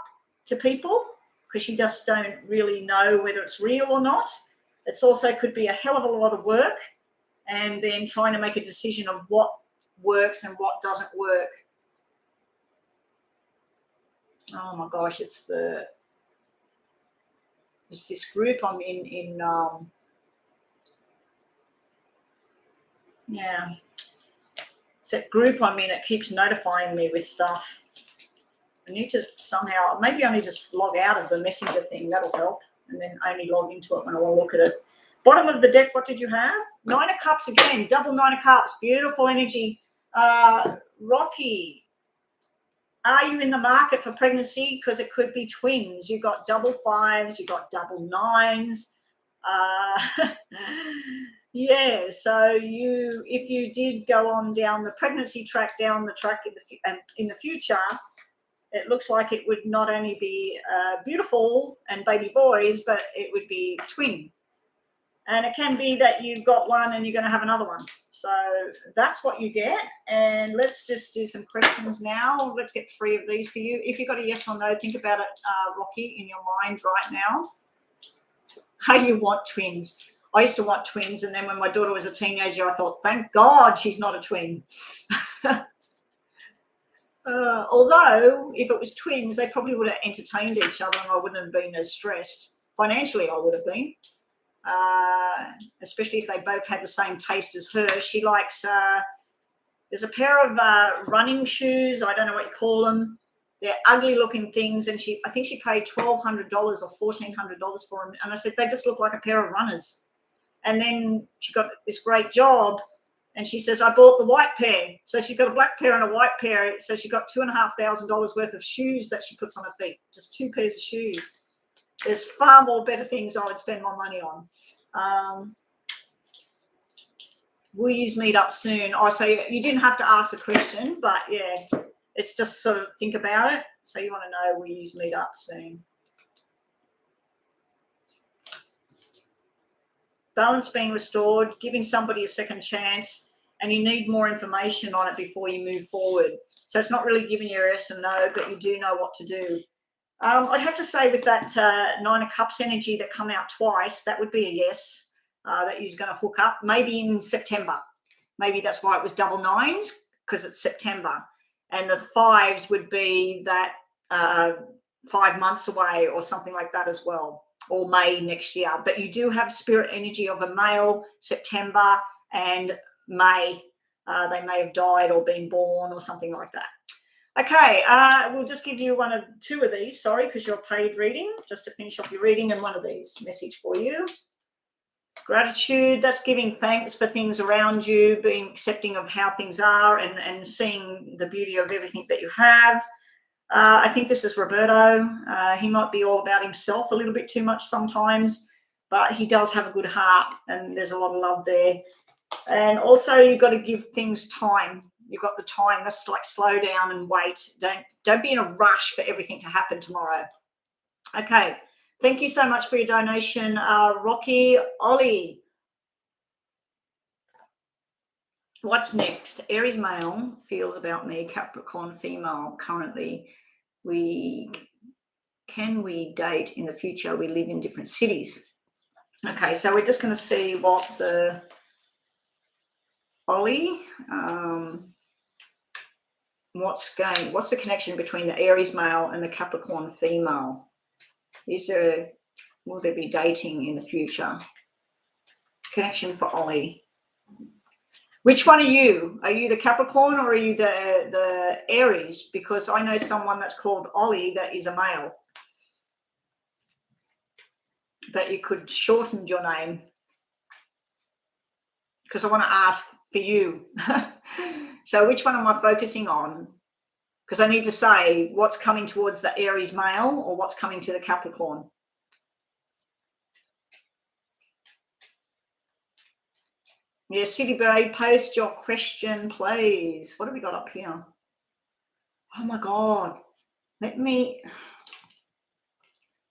to people because you just don't really know whether it's real or not. It's also could be a hell of a lot of work and then trying to make a decision of what works and what doesn't work. Oh my gosh, it's this group I'm in yeah. It's that group I'm in, it keeps notifying me with stuff. I need to somehow, maybe I need to log out of the messenger thing, that'll help, and then only log into it when I want to look at it. Bottom of the deck, what did you have? 9 of Cups again, double 9 of Cups, beautiful energy. Rocky, are you in the market for pregnancy? Because it could be twins. You got double 5s, you got double 9s. Yeah, so if you did go on down the pregnancy track, down the track in the future, it looks like it would not only be beautiful and baby boys, but it would be twin. And it can be that you've got one and you're going to have another one. So that's what you get. And let's just do some questions now. Let's get 3 of these for you. If you've got a yes or no, think about it, Rocky, in your mind right now. How you want twins. I used to want twins, and then when my daughter was a teenager, I thought, thank God she's not a twin. Although, if it was twins, they probably would have entertained each other and I wouldn't have been as stressed. Financially, I would have been. Especially if they both had the same taste as her. She likes, there's a pair of running shoes. I don't know what you call them. They're ugly looking things. And I think she paid $1,200 or $1,400 for them. And I said, they just look like a pair of runners. And then she got this great job. And she says, I bought the white pair. So she's got a black pair and a white pair. So she got $2,500 worth of shoes that she puts on her feet. Just 2 pairs of shoes. There's far more better things I would spend my money on. Will you meet up soon? Oh, so you didn't have to ask the question, but yeah, it's just sort of think about it. So you want to know, will you meet up soon? Balance being restored, giving somebody a second chance. and you need more information on it before you move forward. So it's not really giving you a yes and no, but you do know what to do. I'd have to say with that Nine of Cups energy that come out twice, that would be a yes, that you're going to hook up, maybe in September. Maybe that's why it was double nines, because it's September. And the fives would be that 5 months away or something like that as well, or May next year. But you do have spirit energy of a male, September and May. They may have died or been born or something like that. Okay, we'll just give you two of these, sorry, because you're a paid reading, just to finish off your reading, and one of these. Message for you. Gratitude, that's giving thanks for things around you, being accepting of how things are, and seeing the beauty of everything that you have. I think this is Roberto. He might be all about himself a little bit too much sometimes, but he does have a good heart, and there's a lot of love there. And also, you've got to give things time. You've got the time. That's like slow down and wait. Don't be in a rush for everything to happen tomorrow. Okay. Thank you so much for your donation, Rocky Ollie. What's next? Aries male feels about me. Capricorn female currently. Can we date in the future? We live in different cities. Okay, so we're just going to see what the Ollie. What's the connection between the Aries male and the Capricorn female? Will there be dating in the future? Connection for Ollie. Which one are you? Are you the Capricorn or are you the Aries? Because I know someone that's called Ollie that is a male. But you could shorten your name. Because I want to ask for you. So which one am I focusing on? Because I need to say what's coming towards the Aries male or what's coming to the Capricorn. Yeah, City Bay, post your question, please. What have we got up here? Oh, my God. How do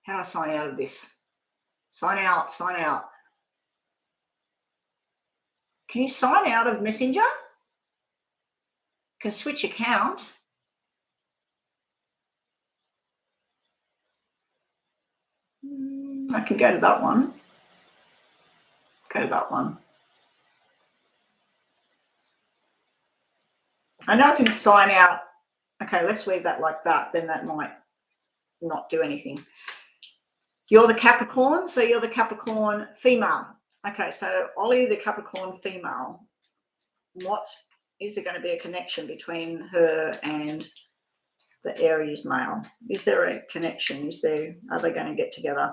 I sign out of this? Sign out. Can you sign out of Messenger? Can switch account. I can go to that one. I know I can sign out. Okay, let's leave that like that. Then that might not do anything. You're the Capricorn, so you're the Capricorn female. Okay, so Ollie, the Capricorn female. Is there going to be a connection between her and the Aries male? Is there a connection? Are they going to get together?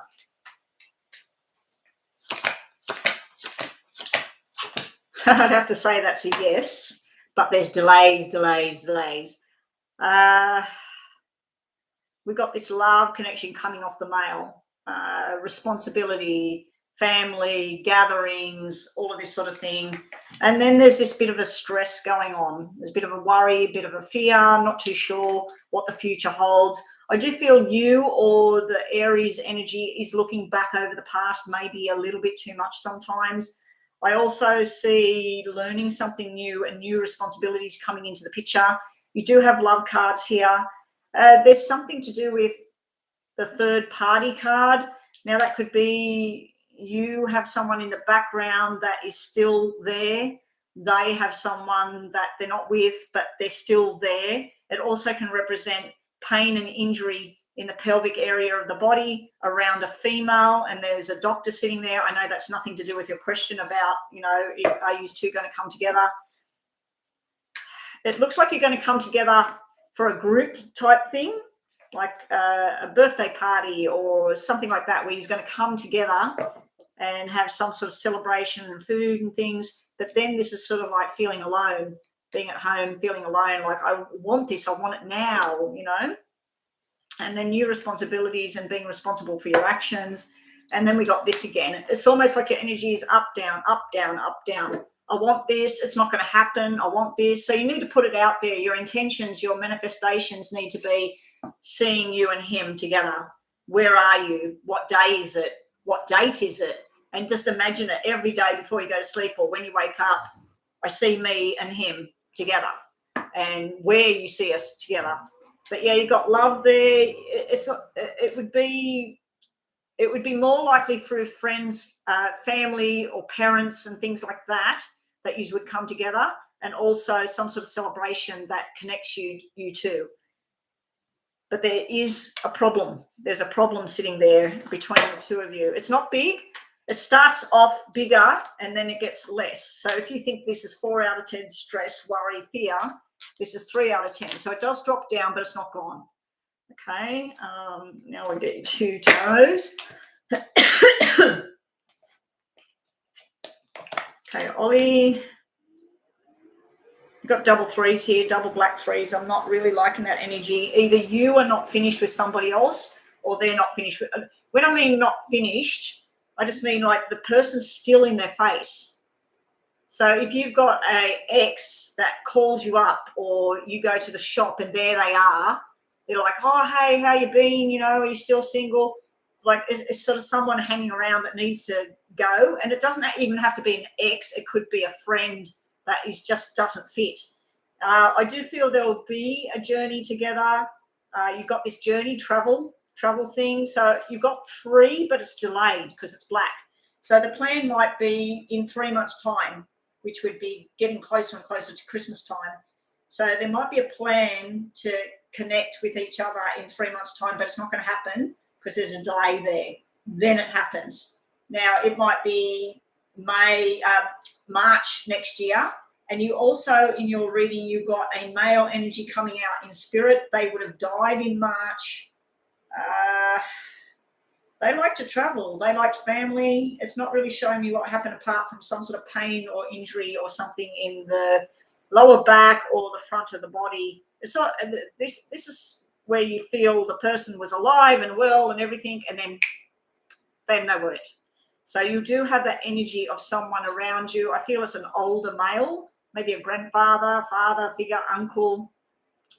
I'd have to say that's a yes, but there's delays. We've got this love connection coming off the male, responsibility, family, gatherings, all of this sort of thing. And then there's this bit of a stress going on. There's a bit of a worry, a bit of a fear, not too sure what the future holds. I do feel you or the Aries energy is looking back over the past maybe a little bit too much sometimes. I also see learning something new and new responsibilities coming into the picture. You do have love cards here. There's something to do with the third party card. Now that could be you have someone in the background that is still there. They have someone that they're not with, but they're still there. It also can represent pain and injury in the pelvic area of the body around a female, and there's a doctor sitting there. I know that's nothing to do with your question about, are you two going to come together? It looks like you're going to come together for a group type thing, like a birthday party or something like that, where he's going to come together and have some sort of celebration and food and things. But then this is sort of like feeling alone, being at home, feeling alone, like I want this, I want it now, and then new responsibilities and being responsible for your actions. And then we got this again. It's almost like your energy is up, down, up, down, up, down. I want this. It's not going to happen. I want this. So you need to put it out there. Your intentions, your manifestations need to be seeing you and him together. Where are you? What day is it? What date is it? And just imagine it every day before you go to sleep or when you wake up. I see me and him together, and where you see us together. But yeah, you got love there. It would be more likely through friends, family, or parents and things like that you would come together, and also some sort of celebration that connects you two. But there is a problem. There's a problem sitting there between the two of you. It's not big. It starts off bigger and then it gets less. So if you think this is 4 out of 10 stress, worry, fear, this is 3 out of 10. So it does drop down, but it's not gone. Okay, now we'll get you 2 toes. Okay, Ollie. You've got double 3s here, double black 3s. I'm not really liking that energy. Either you are not finished with somebody else or they're not finished with. When I mean not finished, I just mean like the person's still in their face. So if you've got an ex that calls you up, or you go to the shop and there they are, they're like, oh, hey, how you been? You know, are you still single? Like it's sort of someone hanging around that needs to go. And it doesn't even have to be an ex. It could be a friend that just doesn't fit. I do feel there will be a journey together. You've got this journey travel thing. So you've got 3, but it's delayed because it's black. So the plan might be in 3 months' time, which would be getting closer and closer to Christmas time. So there might be a plan to connect with each other in 3 months' time, but it's not going to happen because there's a delay there. Then it happens. Now it might be March next year. And you also, in your reading, you got a male energy coming out in spirit. They would have died in March. They like to travel. They liked family. It's not really showing me what happened apart from some sort of pain or injury or something in the lower back or the front of the body. It's not. This is where you feel the person was alive and well and everything, and then they weren't. So you do have that energy of someone around you. I feel it's an older male, maybe a grandfather, father figure, uncle,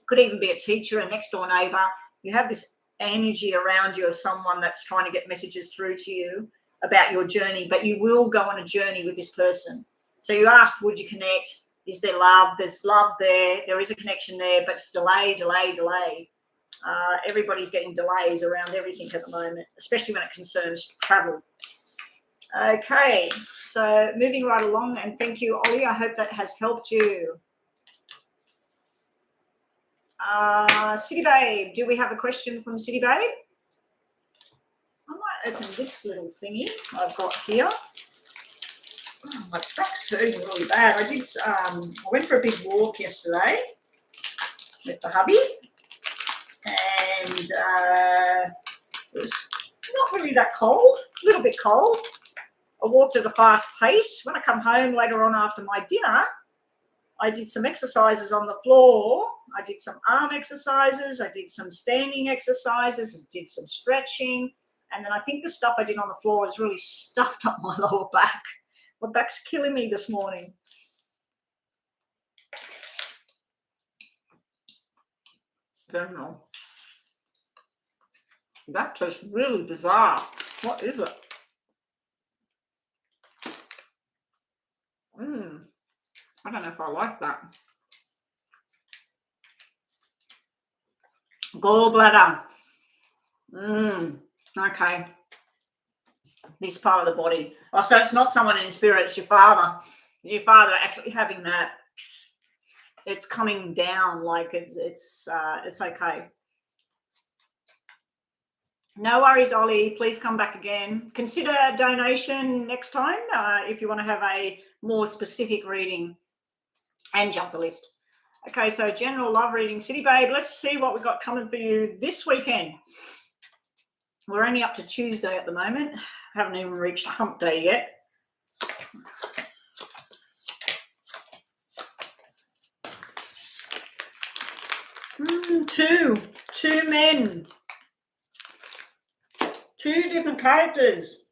could even be a teacher, a next door neighbor. You have this energy around you of someone that's trying to get messages through to you about your journey, but you will go on a journey with this person. So you asked, would you connect? Is there love? There's love there. There is a connection there, but it's delay. Everybody's getting delays around everything at the moment, especially when it concerns travel. Okay, so moving right along, and thank you, Ollie. I hope that has helped you. City Babe, do we have a question from City Babe? I might open this little thingy I've got here. Oh, my back's hurting really bad. I went for a big walk yesterday with the hubby, and it was not really that cold, a little bit cold. I walked at a fast pace. When I come home later on after my dinner, I did some exercises on the floor. I did some arm exercises. I did some standing exercises. I did some stretching. And then I think the stuff I did on the floor has really stuffed up my lower back. My back's killing me this morning. Don't know. That tastes really bizarre. What is it? I don't know if I like that. Gallbladder. Okay. This part of the body. Oh, so it's not someone in spirit, it's your father. Your father actually having that. It's coming down like it's okay. No worries, Ollie. Please come back again. Consider a donation next time if you want to have a more specific reading and jump the list. Okay, so general love reading, City Babe. Let's see what we've got coming for you this weekend. We're only up to Tuesday at the moment. Haven't even reached hump day yet. Two men. 2 different characters.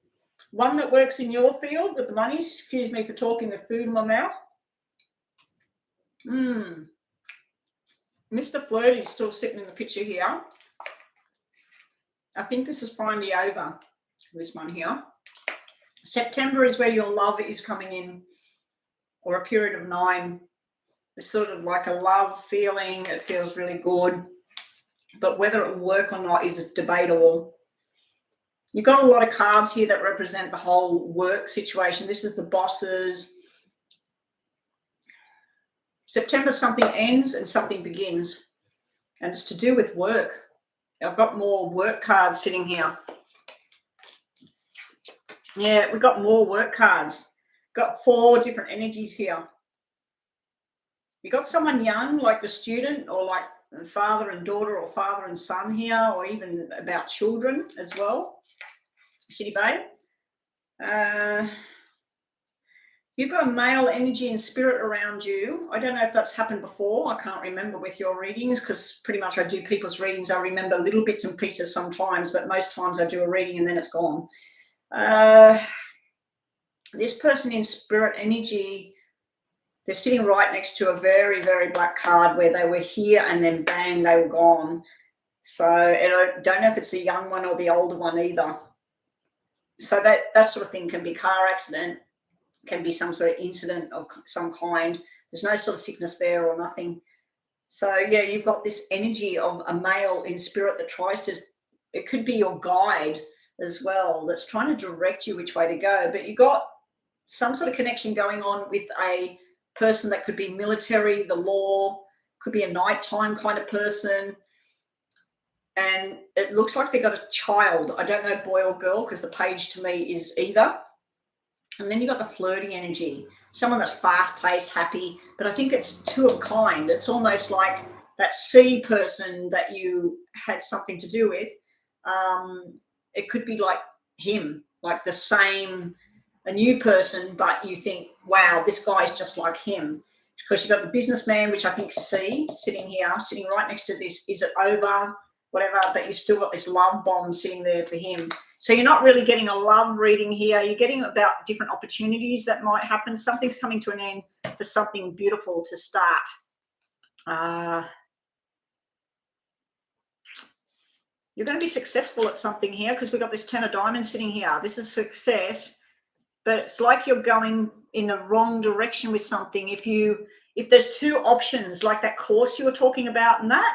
One that works in your field with the money. Excuse me for talking with food in my mouth. Mr. Flirt is still sitting in the picture here. I think this is finally over, this one here. September is where your love is coming in. or a period of 9. It's sort of like a love feeling. It feels really good. But whether it will work or not is debatable. You've got a lot of cards here that represent the whole work situation. This is the bosses. September, something ends and something begins. And it's to do with work. I've got more work cards sitting here. Yeah, we've got more work cards. Got 4 different energies here. You got someone young, like the student, or like father and daughter, or father and son here, or even about children as well. City Bay. You've got a male energy and spirit around you. I don't know if that's happened before. I can't remember with your readings, because pretty much I do people's readings. I remember little bits and pieces sometimes, but most times I do a reading and then it's gone. This person in spirit energy, they're sitting right next to a very, very black card where they were here and then bang, they were gone. So I don't know if it's the young one or the older one either. So that sort of thing can be car accident, can be some sort of incident of some kind. There's no sort of sickness there or nothing. So yeah, you've got this energy of a male in spirit that tries to, it could be your guide as well, that's trying to direct you which way to go. But you've got some sort of connection going on with a person that could be military, the law, could be a nighttime kind of person. And it looks like they got a child. I don't know boy or girl, because the page to me is either. And then you got the flirty energy, someone that's fast-paced, happy, but I think it's 2 of kind. It's almost like that C person that you had something to do with. It could be like him, like the same, a new person, but you think, wow, this guy's just like him. Because you've got the businessman, which I think C, sitting here, sitting right next to this, is it over, whatever, but you've still got this love bomb sitting there for him. So you're not really getting a love reading here. You're getting about different opportunities that might happen. Something's coming to an end for something beautiful to start. You're going to be successful at something here, because we've got this 10 of diamonds sitting here. This is success, but it's like you're going in the wrong direction with something. If there's 2 options, like that course you were talking about, and that,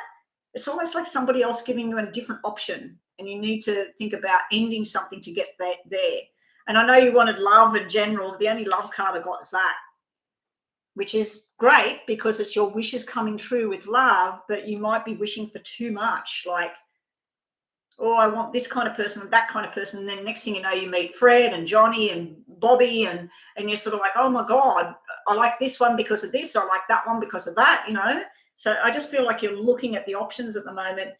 it's almost like somebody else giving you a different option, and you need to think about ending something to get there. And I know you wanted love in general. The only love card I got is that, which is great because it's your wishes coming true with love, but you might be wishing for too much. Like, oh, I want this kind of person and that kind of person. And then next thing you know, you meet Fred and Johnny and Bobby, and you're sort of like, oh my God, I like this one because of this. I like that one because of that, you know? So I just feel like you're looking at the options at the moment.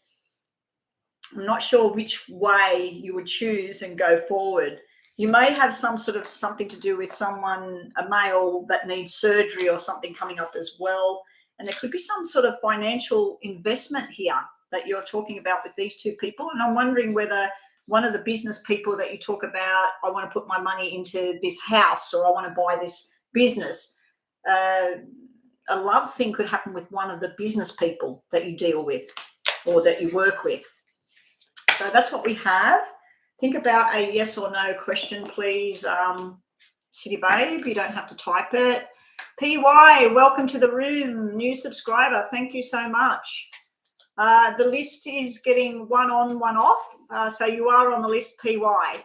I'm not sure which way you would choose and go forward. You may have some sort of something to do with someone, a male that needs surgery or something coming up as well. And there could be some sort of financial investment here that you're talking about with these 2 people. And I'm wondering whether one of the business people that you talk about, I want to put my money into this house, or I want to buy this business. A love thing could happen with one of the business people that you deal with or that you work with. So that's what we have. Think about a yes or no question, please. City Babe, you don't have to type it. PY, welcome to the room. New subscriber, thank you so much. The list is getting 1 on, 1 off. So you are on the list, PY.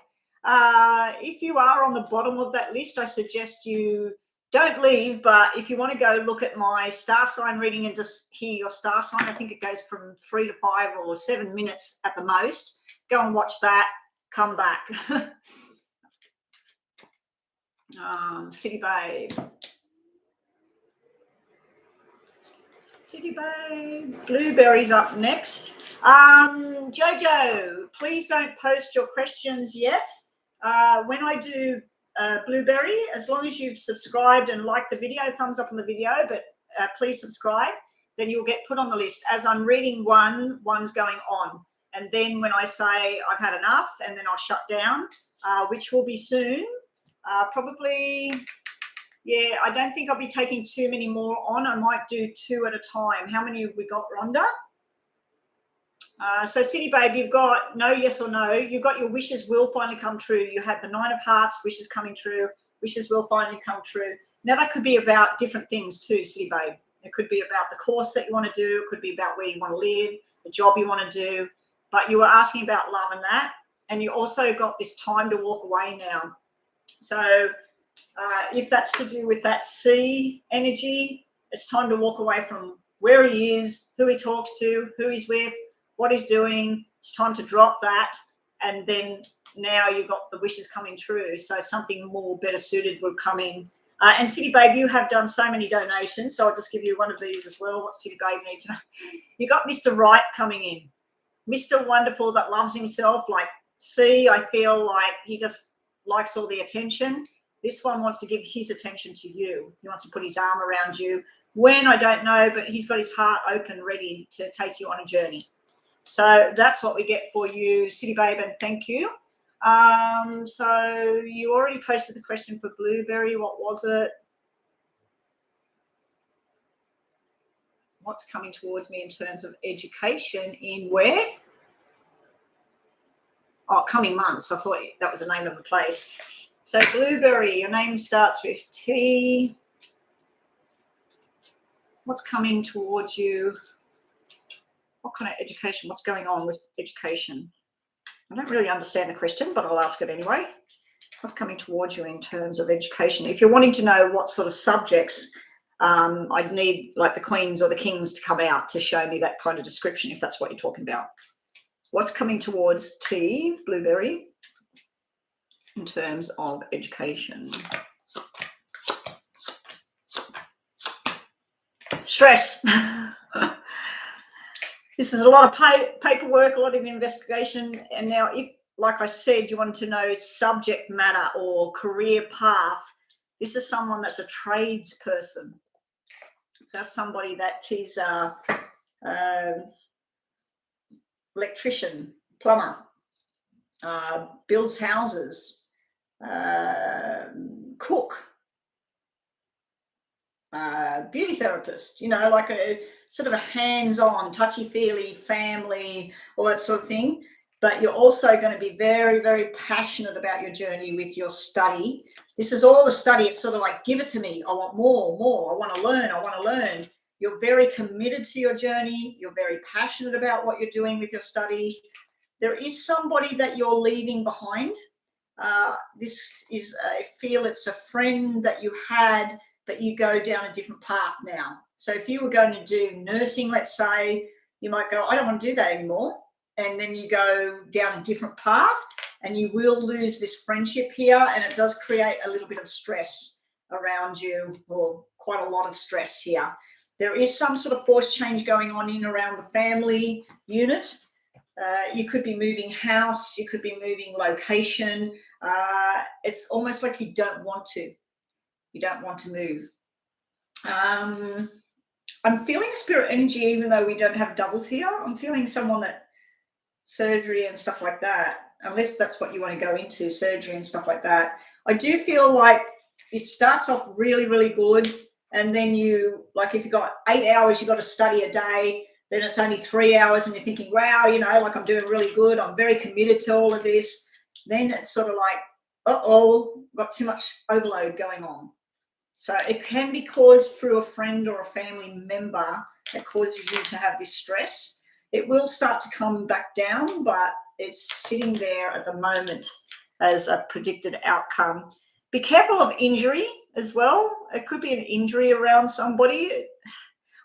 If you are on the bottom of that list, I suggest you don't leave, but if you want to go look at my star sign reading and just hear your star sign, I think it goes from 3 to 5 or 7 minutes at the most. Go and watch that, come back. City Babe. City Babe. Blueberry's up next. Jojo, please don't post your questions yet. When I do Blueberry, as long as you've subscribed and liked the video, thumbs up on the video, but please subscribe, then you'll get put on the list. As I'm reading one's going on. And then when I say I've had enough, and then I'll shut down, which will be soon, probably, yeah, I don't think I'll be taking too many more on. I might do 2 at a time. How many have we got, Rhonda? So City Babe, you've got no yes or no. You've got your wishes will finally come true. You have the 9 of Hearts, wishes coming true. Wishes will finally come true. Now, that could be about different things too, City Babe. It could be about the course that you want to do. It could be about where you want to live, the job you want to do. But you were asking about love and that. And you also got this time to walk away now. So if that's to do with that C energy, it's time to walk away from where he is, who he talks to, who he's with, what he's doing. It's time to drop that. And then now you've got the wishes coming true. So something more better suited will come in. And City Babe, you have done so many donations. So I'll just give you one of these as well. What City Babe needs to know. You got Mr. Right coming in. Mr. Wonderful that loves himself. Like, see, I feel like he just likes all the attention. This one wants to give his attention to you. He wants to put his arm around you. When, I don't know, but he's got his heart open, ready to take you on a journey. So that's what we get for you, City Babe, and thank you. So you already posted the question for Blueberry. What was it? What's coming towards me in terms of education in where? Oh, coming months. I thought that was the name of the place. So Blueberry, your name starts with T. What's coming towards you? What kind of education? What's going on with education? I don't really understand the question, but I'll ask it anyway. What's coming towards you in terms of education? If you're wanting to know what sort of subjects, I'd need like the Queens or the Kings to come out to show me that kind of description, if that's what you're talking about. What's coming towards T, Blueberry, in terms of education? Stress. This is a lot of paperwork, a lot of investigation. And now if, like I said, you wanted to know subject matter or career path, this is someone that's a tradesperson. That's somebody that is electrician, plumber, builds houses, cook, beauty therapist, you know, like a sort of a hands-on, touchy-feely family, all that sort of thing. But you're also going to be very, very passionate about your journey with your study. This is all the study. It's sort of like, give it to me. I want more. I want to learn. You're very committed to your journey. You're very passionate about what you're doing with your study. There is somebody that you're leaving behind. This is, I feel it's a friend that you had, but you go down a different path now. So if you were going to do nursing, let's say, you might go, I don't want to do that anymore. And then you go down a different path and you will lose this friendship here. And it does create a little bit of stress around you, or quite a lot of stress here. There is some sort of force change going on in around the family unit. You could be moving house. You could be moving location. It's almost like you don't want to. You don't want to move. I'm feeling spirit energy, even though we don't have doubles here. I'm feeling someone that surgery and stuff like that, unless that's what you want to go into, surgery and stuff like that. I do feel like it starts off really, really good. And then you, like if you've got 8 hours, you've got to study a day, then it's only 3 hours and you're thinking, wow, you know, like I'm doing really good. I'm very committed to all of this. Then it's sort of like, uh-oh, got too much overload going on. So it can be caused through a friend or a family member that causes you to have this stress. It will start to come back down, but it's sitting there at the moment as a predicted outcome. Be careful of injury as well. It could be an injury around somebody.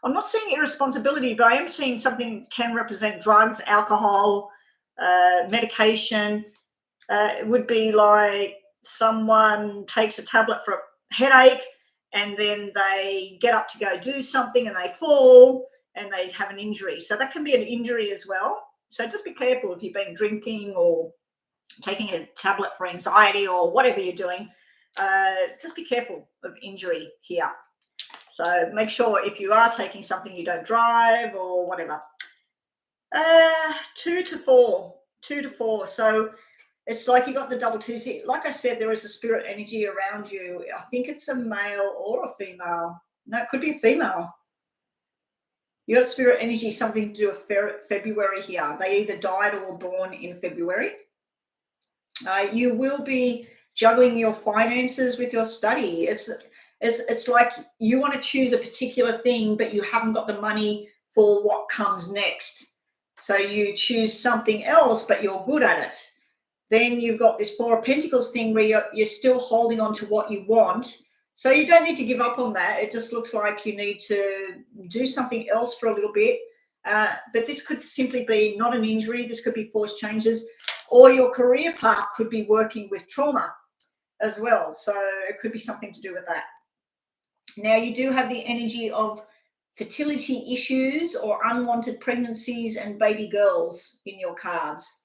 I'm not seeing irresponsibility, but I am seeing something that can represent drugs, alcohol, medication. It would be like someone takes a tablet for a headache and then they get up to go do something and they fall and they have an injury. So that can be an injury as well. So just be careful if you've been drinking or taking a tablet for anxiety or whatever you're doing. Just be careful of injury here. So make sure if you are taking something, you don't drive or whatever. 2 to 4. So it's like you got the double twos here. Like I said, there is a spirit energy around you. I think it's a male or a female. No, it could be a female. You got spirit energy, something to do with February here. They either died or were born in February. You will be juggling your finances with your study. It's It's like you want to choose a particular thing, but you haven't got the money for what comes next. So you choose something else, but you're good at it. Then you've got this Four of Pentacles thing where you're still holding on to what you want. So you don't need to give up on that. It just looks like you need to do something else for a little bit. But this could simply be not an injury. This could be forced changes, or your career path could be working with trauma as well. So it could be something to do with that. Now, you do have the energy of fertility issues or unwanted pregnancies and baby girls in your cards,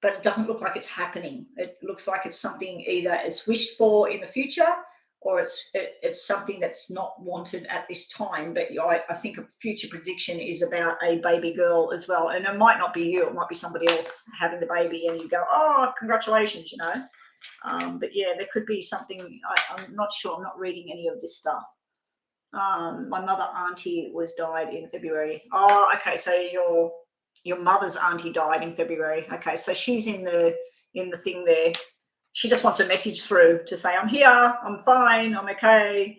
but it doesn't look like it's happening. It looks like it's something either it's wished for in the future, or it's something that's not wanted at this time. But I think a future prediction is about a baby girl as well. And it might not be you. It might be somebody else having the baby, and you go, oh, congratulations, you know. But yeah, there could be something. I'm not sure. I'm not reading any of this stuff. My mother auntie died in February. Oh, okay. So your mother's auntie died in February. Okay, so she's in the thing there. She just wants a message through to say, I'm here, I'm fine, I'm okay.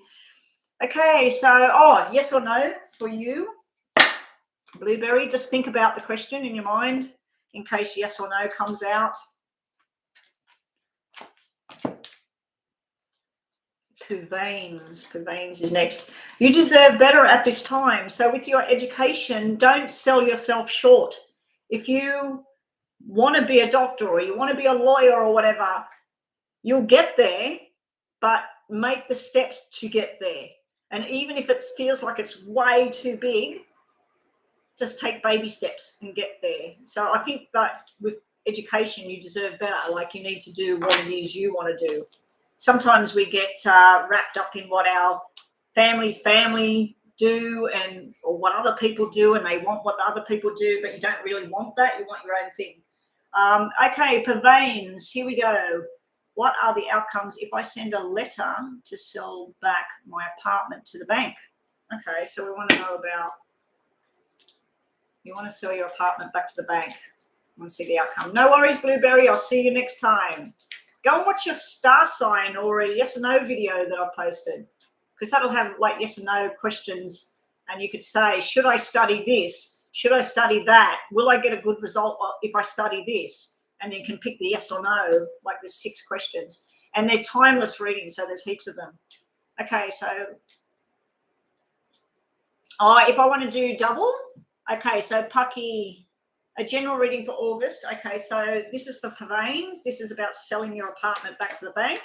Okay, so yes or no for you, Blueberry. Just think about the question in your mind in case yes or no comes out. Purvains is next. You deserve better at this time. So with your education, don't sell yourself short. If you want to be a doctor or you want to be a lawyer or whatever, you'll get there, but make the steps to get there. And even if it feels like it's way too big, just take baby steps and get there. So I think that with education, you deserve better. Like, you need to do what it is you want to do. Sometimes we get wrapped up in what our family do or what other people do, and they want what the other people do, but you don't really want that. You want your own thing. Okay, Purvains, here we go. What are the outcomes if I send a letter to sell back my apartment to the bank? Okay, so we want to know about, you want to sell your apartment back to the bank. I want to see the outcome. No worries, Blueberry. I'll see you next time. Go and watch your star sign or a yes or no video that I've posted, because that'll have like yes or no questions, and you could say, should I study this? Should I study that? Will I get a good result if I study this? And you can pick the yes or no, like there's 6 questions. And they're timeless readings, so there's heaps of them. Okay, so if I want to do double, okay, so Pucky, a general reading for August. Okay, so this is for Purvains. This is about selling your apartment back to the bank.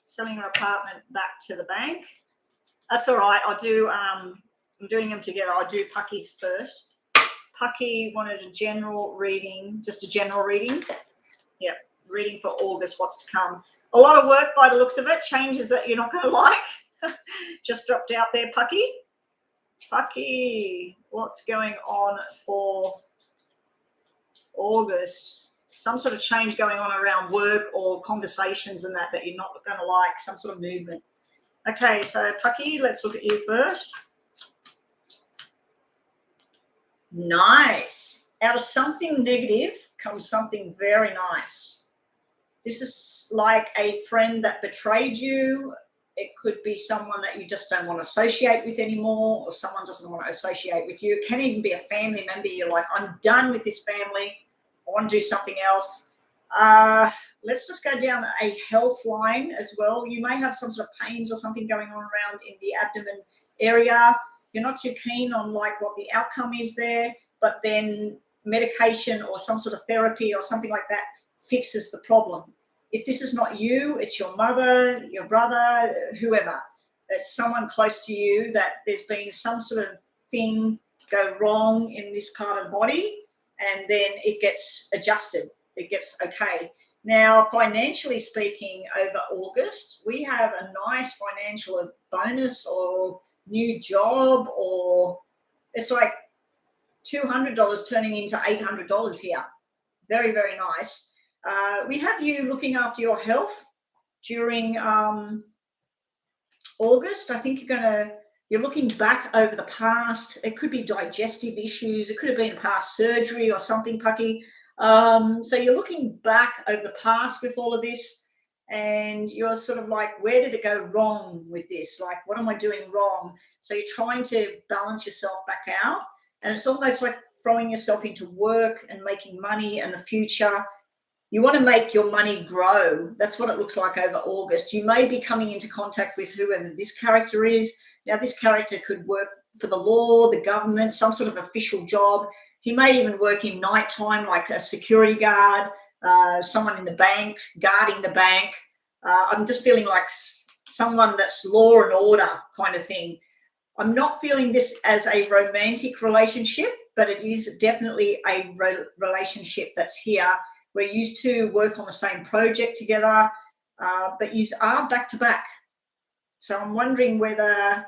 Selling your apartment back to the bank. That's all right. I'll do, I'm doing them together. I'll do Pucky's first. Pucky wanted a general reading, just a general reading. Yep, reading for August, what's to come. A lot of work by the looks of it, changes that you're not going to like. Just dropped out there, Pucky. Pucky, what's going on for August? Some sort of change going on around work or conversations and that you're not going to like, some sort of movement. Okay, so Pucky, let's look at you first. Nice. Out of something negative comes something very nice. This is like a friend that betrayed you. It could be someone that you just don't want to associate with anymore, or someone doesn't want to associate with you. It can even be a family member. You're like, I'm done with this family. I want to do something else. Let's just go down a health line as well. You may have some sort of pains or something going on around in the abdomen area. You're not too keen on like what the outcome is there, but then medication or some sort of therapy or something like that fixes the problem. If this is not you, it's your mother, your brother, whoever. It's someone close to you that there's been some sort of thing go wrong in this part of the body, and then it gets adjusted. It gets okay. Now, financially speaking, over August, we have a nice financial bonus or new job, or it's like $200 turning into $800 here. Very, very nice. We have you looking after your health during August. I think you're looking back over the past. It could be digestive issues. It could have been past surgery or something, Pucky. So you're looking back over the past with all of this. and you're sort of like, where did it go wrong with this? Like, what am I doing wrong? So you're trying to balance yourself back out, and it's almost like throwing yourself into work and making money and the future. You want to make your money grow. That's what it looks like over August. You may be coming into contact with whoever this character is. Now, this character could work for the law, the government, some sort of official job. He may even work in nighttime, like a security guard, someone in the bank, guarding the bank. I'm just feeling like someone that's law and order kind of thing. I'm not feeling this as a romantic relationship, but it is definitely a relationship that's here where you used to work on the same project together, but you are back to back. So I'm wondering whether,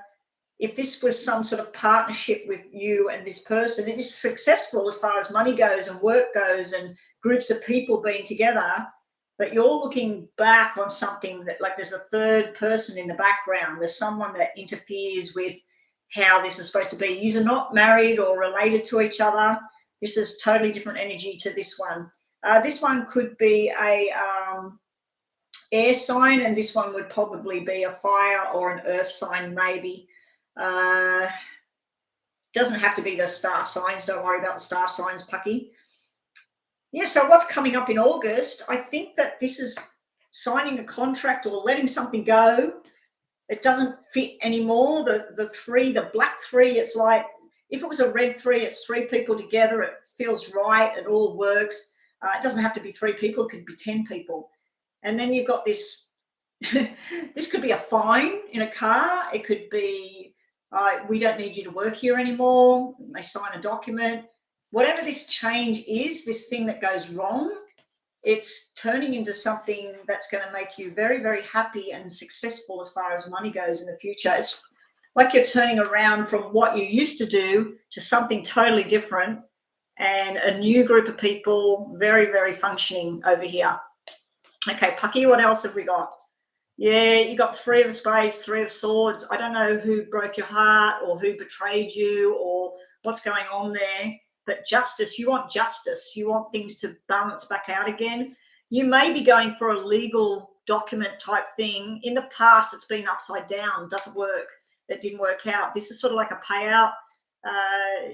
if this was some sort of partnership with you and this person, it is successful as far as money goes and work goes and groups of people being together, but you're looking back on something that, like, there's a third person in the background. There's someone that interferes with how this is supposed to be. You're not married or related to each other. This is totally different energy to this one. This one could be a air sign, and this one would probably be a fire or an earth sign, maybe. Doesn't have to be the star signs. Don't worry about the star signs, Pucky. Yeah, so what's coming up in August? I think that this is signing a contract or letting something go. It doesn't fit anymore. The black three, it's like, if it was a red three, it's three people together. It feels right. It all works. It doesn't have to be three people. It could be 10 people. And then you've got this, this could be a fine in a car. It could be, we don't need you to work here anymore. They sign a document. Whatever this change is, this thing that goes wrong, it's turning into something that's going to make you very, very happy and successful as far as money goes in the future. It's like you're turning around from what you used to do to something totally different, and a new group of people, very, very functioning over here. Okay, Pucky, what else have we got? Yeah, you got Three of Spades, Three of Swords. I don't know who broke your heart or who betrayed you or what's going on there, but justice, you want justice. You want things to balance back out again. You may be going for a legal document type thing. In the past, it's been upside down, doesn't work. It didn't work out. This is sort of like a payout.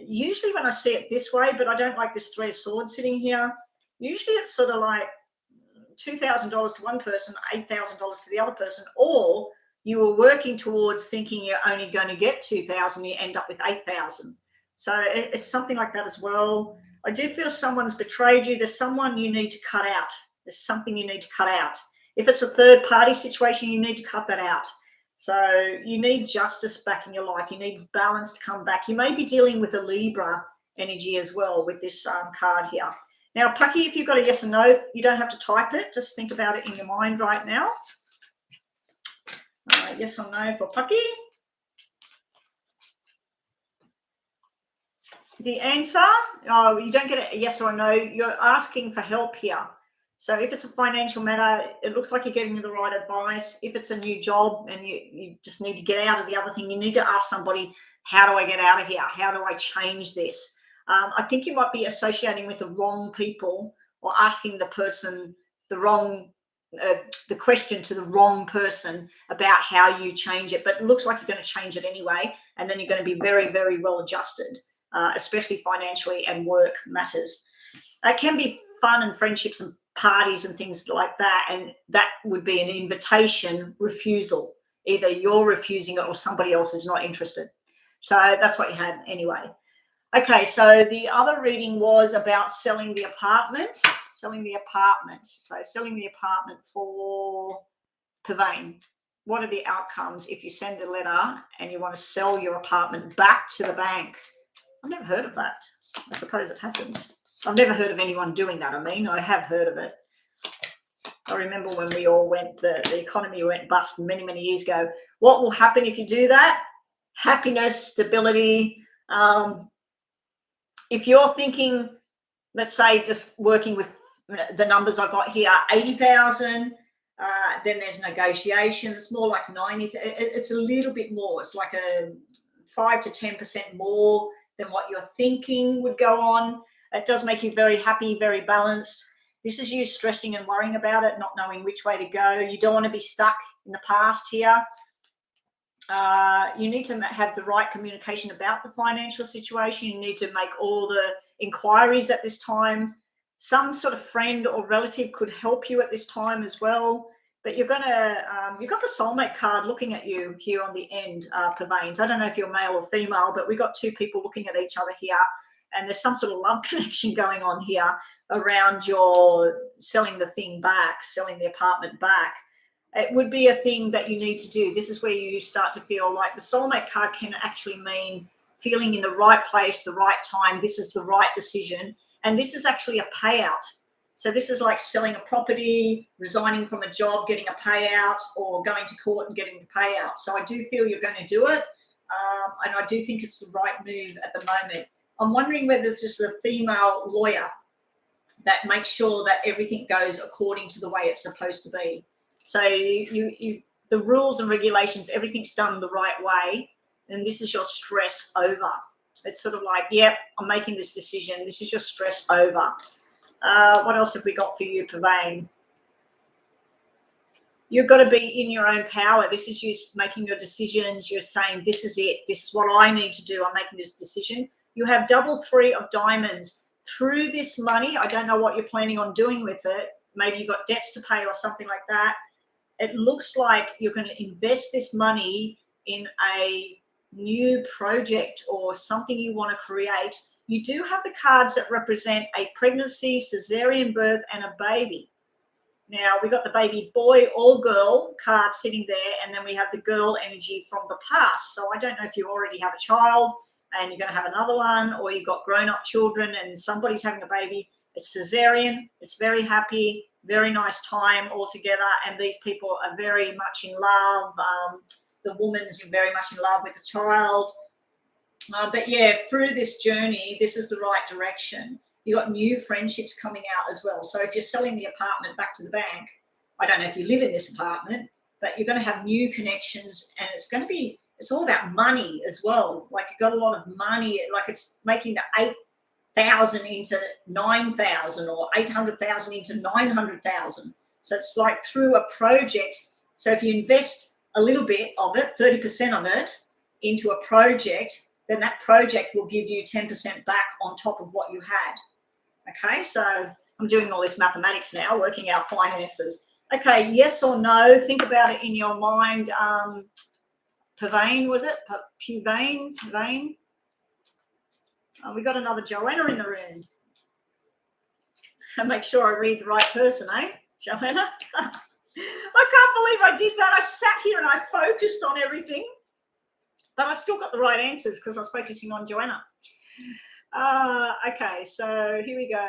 Usually when I see it this way, but I don't like this Three of Swords sitting here. Usually it's sort of like $2,000 to one person, $8,000 to the other person, or you were working towards thinking you're only going to get 2,000, you end up with 8,000. So it's something like that as well. I do feel someone's betrayed you. There's someone you need to cut out. There's something you need to cut out. If it's a third party situation, you need to cut that out. So you need justice back in your life. You need balance to come back. You may be dealing with a Libra energy as well with this card here. Now, Pucky, if you've got a yes or no, you don't have to type it. Just think about it in your mind right now. Yes or no for Pucky. The answer, you don't get a yes or a no. You're asking for help here. So if it's a financial matter, it looks like you're getting the right advice. If it's a new job and you just need to get out of the other thing, you need to ask somebody, how do I get out of here? How do I change this? I think you might be associating with the wrong people or asking the person the question to the wrong person about how you change it. But it looks like you're going to change it anyway, and then you're going to be very, very well adjusted, especially financially and work matters. It can be fun and friendships and parties and things like that, and that would be an invitation refusal. Either you're refusing it or somebody else is not interested. So that's what you had anyway. Okay, so the other reading was about selling the apartment. Selling the apartment. So selling the apartment for Pavane. What are the outcomes if you send a letter and you want to sell your apartment back to the bank? I've never heard of that. I suppose it happens. I've never heard of anyone doing that. I have heard of it. I remember when we all went, the economy went bust many, many years ago. What will happen if you do that? Happiness, stability. If you're thinking, let's say, just working with the numbers I've got here, 80,000, then there's negotiation. It's more like 90. It's a little bit more. It's like a 5 to 10% more than what you're thinking would go on. It does make you very happy, very balanced. This is you stressing and worrying about it, not knowing which way to go. You don't want to be stuck in the past here. You need to have the right communication about the financial situation. You need to make all the inquiries at this time. Some sort of friend or relative could help you at this time as well. But you're going to, you've got the soulmate card looking at you here on the end, Pavanes. I don't know if you're male or female, but we've got two people looking at each other here. And there's some sort of love connection going on here around your selling the thing back, selling the apartment back. It would be a thing that you need to do. This is where you start to feel like the soulmate card can actually mean feeling in the right place, the right time. This is the right decision. And this is actually a payout. So this is like selling a property, resigning from a job, getting a payout, or going to court and getting the payout. So I do feel you're going to do it. And I do think it's the right move at the moment. I'm wondering whether it's just a female lawyer that makes sure that everything goes according to the way it's supposed to be. So the rules and regulations, everything's done the right way, and this is your stress over. It's sort of like, yep, I'm making this decision. This is your stress over. What else have we got for you, Pavane? You've got to be in your own power. This is you making your decisions. You're saying, this is it. This is what I need to do. I'm making this decision. You have double 3 of diamonds. Through this money, I don't know what you're planning on doing with it. Maybe you've got debts to pay or something like that. It looks like you're going to invest this money in a new project or something you want to create. You do have the cards that represent a pregnancy, cesarean birth, and a baby. Now, we got the baby boy or girl card sitting there, and then we have the girl energy from the past. So I don't know if you already have a child and you're going to have another one, or you've got grown-up children and somebody's having a baby. It's cesarean. It's very happy, very nice time all together, and these people are very much in love. The woman's very much in love with the child. But yeah, through this journey, this is the right direction. You've got new friendships coming out as well. So if you're selling the apartment back to the bank, I don't know if you live in this apartment, but you're going to have new connections, and it's all about money as well. Like you've got a lot of money, like it's making the 8,000 into 9,000 or 800,000 into 900,000. So it's like through a project. So if you invest a little bit of it, 30% of it, into a project, then that project will give you 10% back on top of what you had. Okay, so I'm doing all this mathematics now, working out finances. Okay, yes or no? Think about it in your mind. Pavane, was it? Pavane? We got another Joanna in the room. And make sure I read the right person, eh, Joanna? I can't believe I did that. I sat here and I focused on everything, but I still got the right answers because I was focusing on Joanna. Okay, so here we go.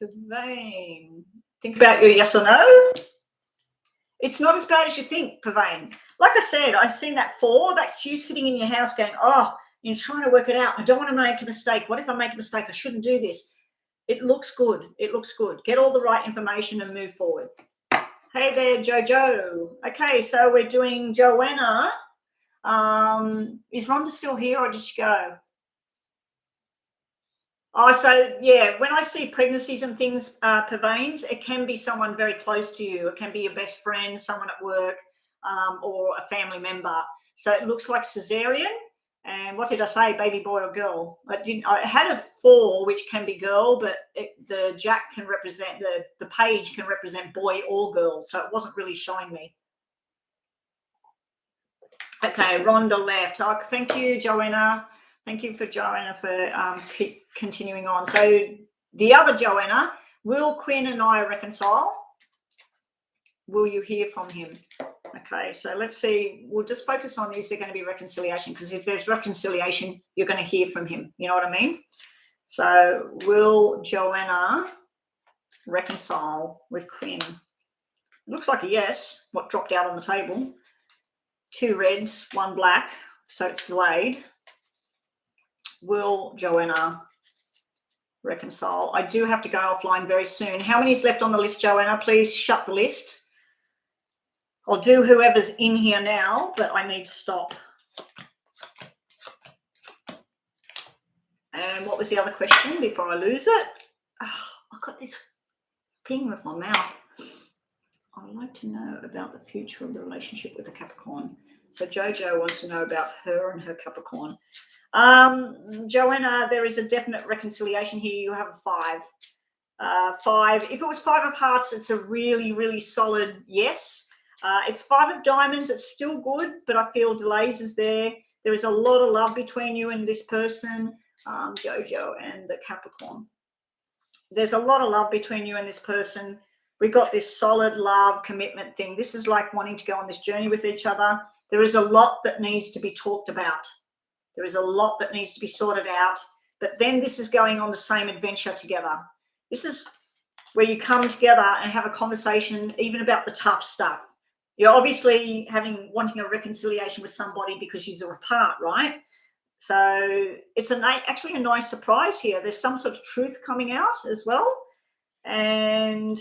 Pavane. Think about your yes or no. It's not as bad as you think, Pavane. Like I said, I've seen that 4. That's you sitting in your house going, oh, you're trying to work it out. I don't want to make a mistake. What if I make a mistake? I shouldn't do this. It looks good. It looks good. Get all the right information and move forward. Hey there, Jojo. Okay, so we're doing Joanna. Is Rhonda still here or did she go? Oh, so yeah, when I see pregnancies and things, Pavanes, it can be someone very close to you. It can be your best friend, someone at work, or a family member. So it looks like cesarean. And what did I say, baby boy or girl? I had a 4, which can be girl, but the jack can represent, the page can represent boy or girl. So it wasn't really showing me. Okay, Rhonda left. Oh, thank you, Joanna. Thank you for Joanna for keep continuing on. So the other Joanna, will Quinn and I reconcile? Will you hear from him? Okay, so let's see. We'll just focus on, is there going to be reconciliation? Because if there's reconciliation, you're going to hear from him. You know what I mean? So will Joanna reconcile with Quinn? Looks like a yes. What dropped out on the table? 2 reds, 1 black. So it's delayed. Will Joanna reconcile? I do have to go offline very soon. How many's left on the list, Joanna? Please shut the list. I'll do whoever's in here now, but I need to stop. And what was the other question before I lose it? Oh, I've got this peeing with my mouth. I'd like to know about the future of the relationship with the Capricorn. So Jojo wants to know about her and her Capricorn. Joanna, there is a definite reconciliation here. You have a 5. 5. If it was 5 of hearts, it's a really, really solid yes. It's 5 of diamonds. It's still good, but I feel delays is there. There is a lot of love between you and this person, Jojo and the Capricorn. There's a lot of love between you and this person. We got this solid love commitment thing. This is like wanting to go on this journey with each other. There is a lot that needs to be talked about. There is a lot that needs to be sorted out. But then this is going on the same adventure together. This is where you come together and have a conversation even about the tough stuff. You're obviously wanting a reconciliation with somebody because you're apart, right? So it's actually a nice surprise here. There's some sort of truth coming out as well. And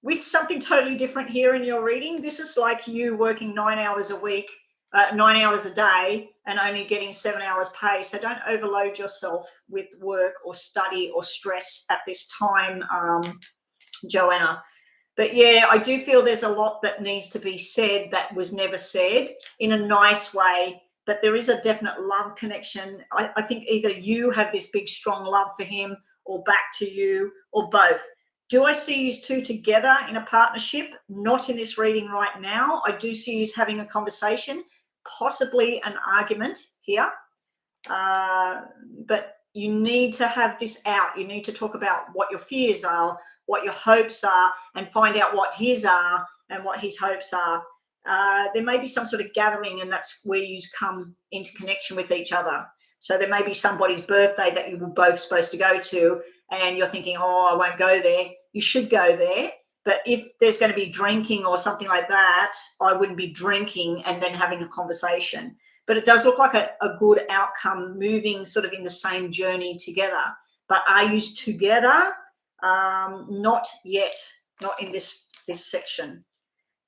with something totally different here in your reading, this is like you working 9 hours a week, 9 hours a day, and only getting 7 hours pay. So don't overload yourself with work or study or stress at this time, Joanna. But yeah, I do feel there's a lot that needs to be said that was never said in a nice way. But there is a definite love connection. I think either you have this big, strong love for him or back to you or both. Do I see you two together in a partnership? Not in this reading right now. I do see you having a conversation, possibly an argument here. But you need to have this out. You need to talk about what your fears are, what your hopes are, and find out what his are and what his hopes are. There may be some sort of gathering, and that's where you come into connection with each other. So there may be somebody's birthday that you were both supposed to go to, and you're thinking, oh, I won't go there. You should go there. But if there's going to be drinking or something like that, I wouldn't be drinking and then having a conversation. But it does look like a good outcome, moving sort of in the same journey together. But are you together? Not yet, not in this section.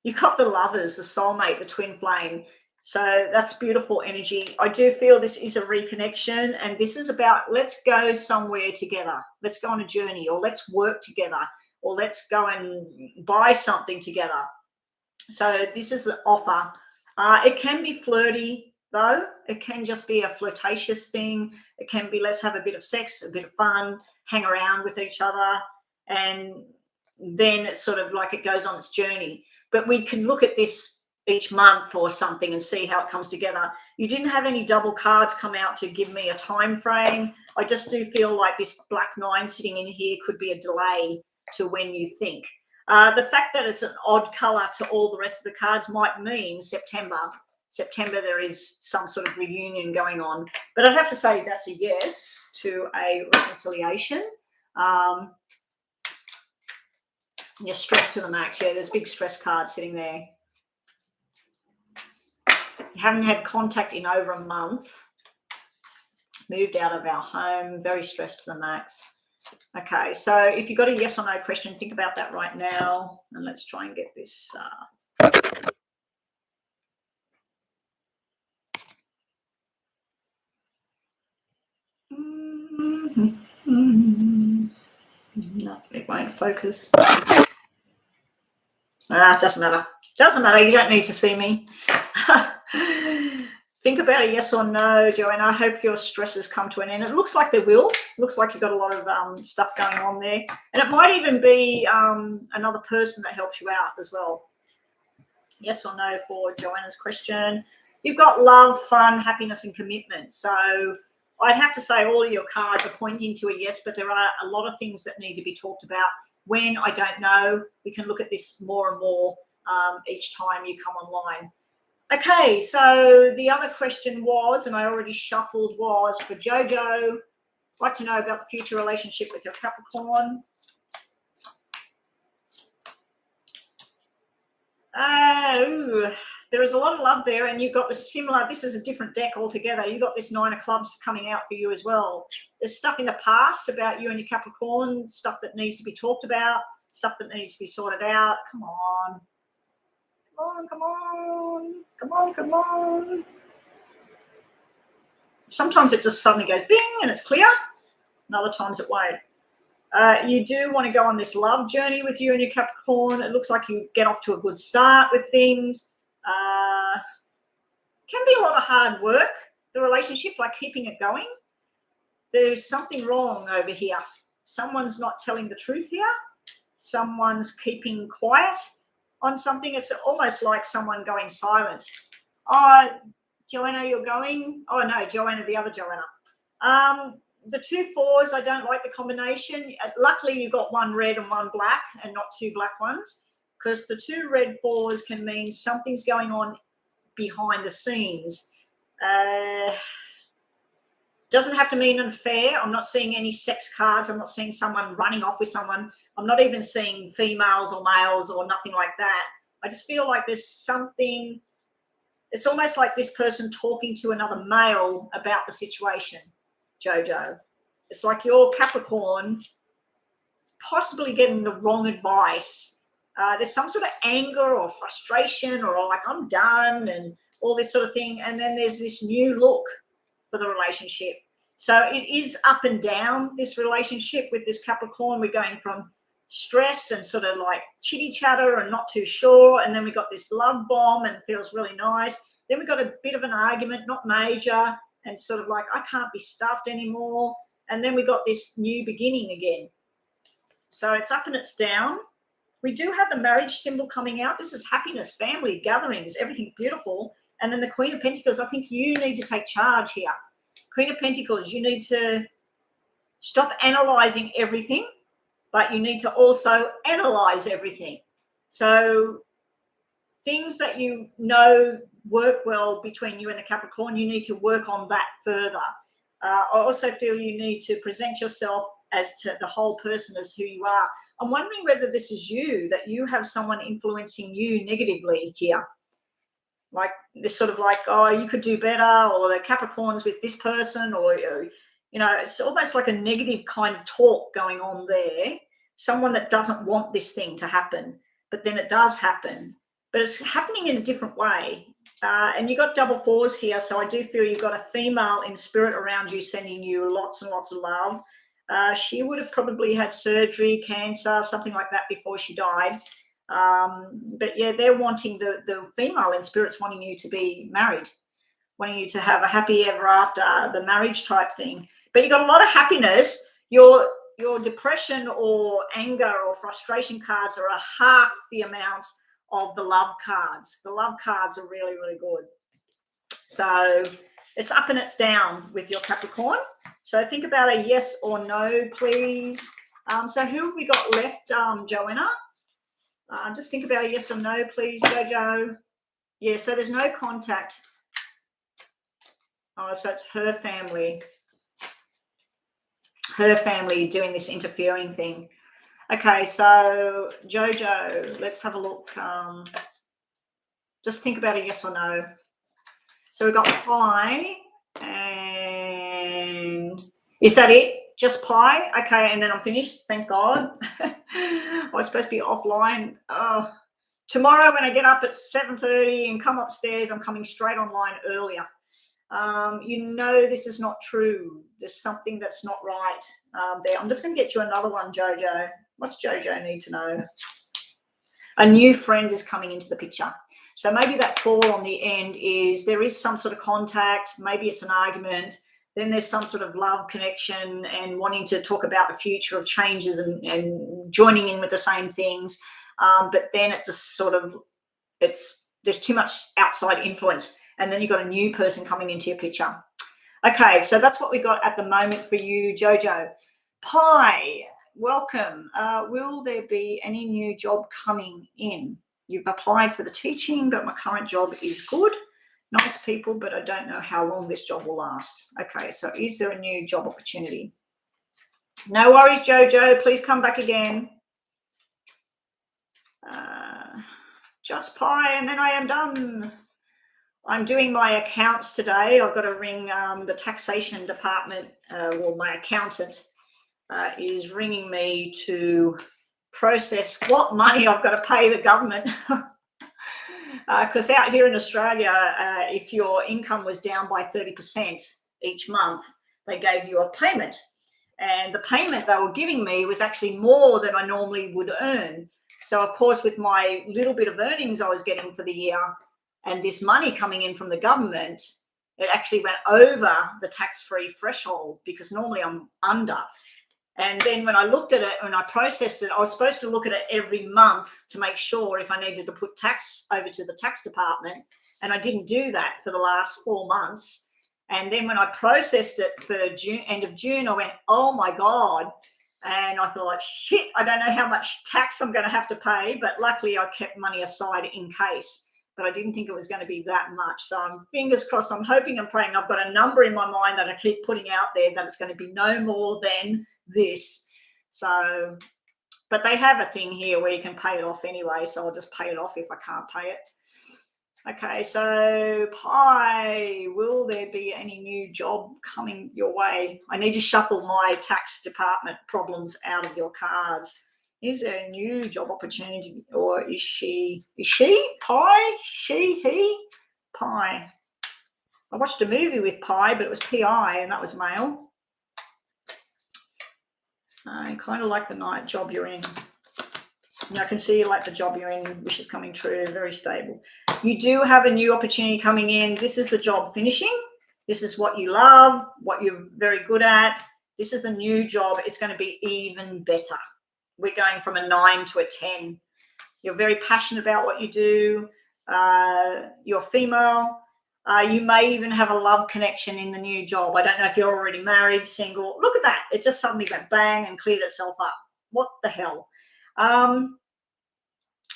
You got the lovers, the soulmate, the twin flame. So that's beautiful energy. I do feel this is a reconnection, and this is about let's go somewhere together. Let's go on a journey, or let's work together, or let's go and buy something together. So this is the offer. It can be flirty, though. It can just be a flirtatious thing. It can be let's have a bit of sex, a bit of fun, hang around with each other, and then it's sort of like it goes on its journey. But we can look at this each month or something and see how it comes together. You didn't have any double cards come out to give me a time frame. I just do feel like this black 9 sitting in here could be a delay to when you think. The fact that it's an odd color to all the rest of the cards might mean September there is some sort of reunion going on. But I'd have to say that's a yes to a reconciliation. You're stressed to the max. Yeah, there's a big stress card sitting there. You haven't had contact in over a month. Moved out of our home. Very stressed to the max. Okay, so if you've got a yes or no question, think about that right now. And let's try and get this. No, it won't focus. Doesn't matter. Doesn't matter. You don't need to see me. Think about a yes or no, Joanna. I hope your stresses come to an end. It looks like they will. It looks like you've got a lot of stuff going on there. And it might even be another person that helps you out as well. Yes or no for Joanna's question. You've got love, fun, happiness, and commitment. So I'd have to say all of your cards are pointing to a yes, but there are a lot of things that need to be talked about. When, I don't know. We can look at this more and more each time you come online. Okay, so the other question was, and I already shuffled, was for Jojo. I'd like to know about the future relationship with your Capricorn. There is a lot of love there, and you've got the similar, this is a different deck altogether. You've got this 9 of clubs coming out for you as well. There's stuff in the past about you and your Capricorn, stuff that needs to be talked about, stuff that needs to be sorted out. Come on. Come on. Sometimes it just suddenly goes bing and it's clear, and other times it won't. You do want to go on this love journey with you and your Capricorn. It looks like you get off to a good start with things. Can be a lot of hard work, the relationship, like keeping it going. There's something wrong over here. Someone's not telling the truth here. Someone's keeping quiet on something. It's almost like someone going silent. Oh, Joanna, you're going? Oh, no, Joanna, the other Joanna. The 2 4s, I don't like the combination. Luckily, you got 1 red and 1 black and not 2 black ones, because the 2 red 4s can mean something's going on behind the scenes. Doesn't have to mean an affair. I'm not seeing any sex cards. I'm not seeing someone running off with someone. I'm not even seeing females or males or nothing like that. I just feel like there's something. It's almost like this person talking to another male about the situation, Jojo. It's like your Capricorn possibly getting the wrong advice. There's some sort of anger or frustration or like, I'm done and all this sort of thing. And then there's this new look for the relationship. So it is up and down, this relationship with this Capricorn. We're going from stress and sort of like chitty chatter and not too sure. And then we got this love bomb and it feels really nice. Then we got a bit of an argument, not major, and sort of like, I can't be stuffed anymore. And then we got this new beginning again. So it's up and it's down. We do have the marriage symbol coming out. This is happiness, family, gatherings, everything beautiful. And then the Queen of Pentacles, I think you need to take charge here. Queen of Pentacles, you need to stop analysing everything, but you need to also analyse everything. So things that you know work well between you and the Capricorn, you need to work on that further. I also feel you need to present yourself as to the whole person as who you are. I'm wondering whether this is you, that you have someone influencing you negatively here. Like this sort of like, oh, you could do better, or the Capricorn's with this person, or, you know, it's almost like a negative kind of talk going on there. Someone that doesn't want this thing to happen, but then it does happen. But it's happening in a different way. And you got double 4s here, so I do feel you've got a female in spirit around you sending you lots and lots of love. She would have probably had surgery, cancer, something like that before she died. But yeah, they're wanting the female in spirit's wanting you to be married, wanting you to have a happy ever after, the marriage type thing. But you got a lot of happiness. Your depression or anger or frustration cards are a half the amount of the love cards. The love cards are really, really good. So it's up and it's down with your Capricorn. So think about a yes or no, please. So who have we got left, Joanna? Just think about a yes or no, please, Jojo. Yeah, so there's no contact. Oh, so it's her family. Her family doing this interfering thing. Okay, so Jojo, let's have a look. Just think about a yes or no. So we've got pie, and is that it? Just pie? Okay, and then I'm finished. Thank God. I was supposed to be offline. Oh, tomorrow when I get up at 7:30 and come upstairs, I'm coming straight online earlier. You know this is not true. There's something that's not right there. I'm just going to get you another one, Jojo. What's Jojo need to know? A new friend is coming into the picture. So maybe that 4 on the end is there is some sort of contact. Maybe it's an argument. Then there's some sort of love connection and wanting to talk about the future of changes and joining in with the same things. But then it just sort of, there's too much outside influence. And then you've got a new person coming into your picture. Okay, so that's what we got at the moment for you, Jojo. Pie, welcome. Will there be any new job coming in? You've applied for the teaching, but my current job is good. Nice people, but I don't know how long this job will last. Okay, so is there a new job opportunity? No worries, Jojo. Please come back again. Just pie, and then I am done. I'm doing my accounts today. I've got to ring the taxation department. Well, my accountant is ringing me to process what money I've got to pay the government. Because out here in Australia, if your income was down by 30% each month, they gave you a payment. and the payment they were giving me was actually more than I normally would earn. So, of course, with my little bit of earnings I was getting for the year and this money coming in from the government, it actually went over the tax-free threshold because normally I'm under. And then when I looked at it and I processed it, I was supposed to look at it every month to make sure if I needed to put tax over to the tax department. And I didn't do that for the last 4 months. And then when I processed it for June, end of June, I went, oh my God. And I thought, shit, I don't know how much tax I'm going to have to pay. But luckily I kept money aside in case. But I didn't think it was going to be that much. So I'm fingers crossed. I'm hoping and praying. I've got a number in my mind that I keep putting out there that it's going to be no more than this. So, but they have a thing here where you can pay it off anyway. So I'll just pay it off if I can't pay it. Okay, so Pi, will there be any new job coming your way? I need to shuffle my tax department problems out of your cards. Is there a new job opportunity, or is she Pi? He? Pi. I watched a movie with Pi, but it was P.I. and that was male. I kind of like the night job you're in. And I can see you like the job you're in, which is coming true, very stable. You do have a new opportunity coming in. This is the job finishing. This is what you love, what you're very good at. This is the new job. It's going to be even better. We're going from a 9 to a 10. You're very passionate about what you do. You're female. You may even have a love connection in the new job. I don't know if you're already married, single. Look at that. It just suddenly went bang and cleared itself up. What the hell?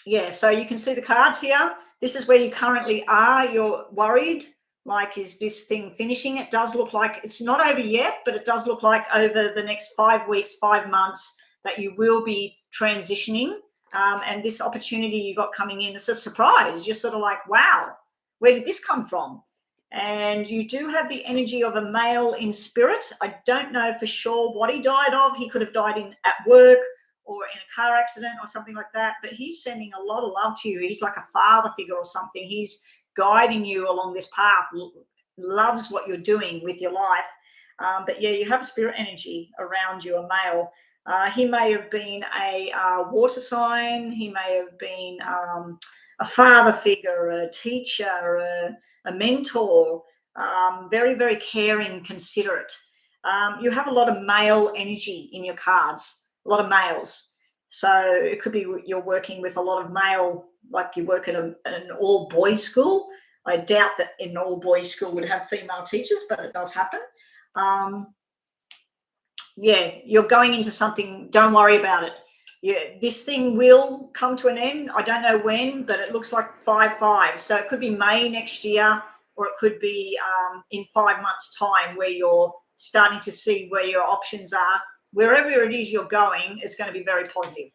Yeah, so you can see the cards here. This is where you currently are. You're worried, like, is this thing finishing? It does look like it's not over yet, but it does look like over the next 5 weeks, 5 months, that you will be transitioning. And this opportunity you got coming in, it's a surprise. You're sort of like, wow, where did this come from? And you do have the energy of a male in spirit. I don't know for sure what he died of. He could have died at work or in a car accident or something like that, but he's sending a lot of love to you. He's like a father figure or something. He's guiding you along this path, loves what you're doing with your life. But yeah, you have a spirit energy around you, a male. He may have been a water sign. He may have been a father figure, a teacher, a mentor, very, very caring, considerate. You have a lot of male energy in your cards, a lot of males. So it could be you're working with a lot of male, like you work at an all-boys school. I doubt that an all-boys school would have female teachers, but it does happen. Yeah, you're going into something, don't worry about it. Yeah, this thing will come to an end. I don't know when, but it looks like 5/5. So it could be May next year, or it could be in 5 months' time, where you're starting to see where your options are. Wherever it is you're going, it's going to be very positive.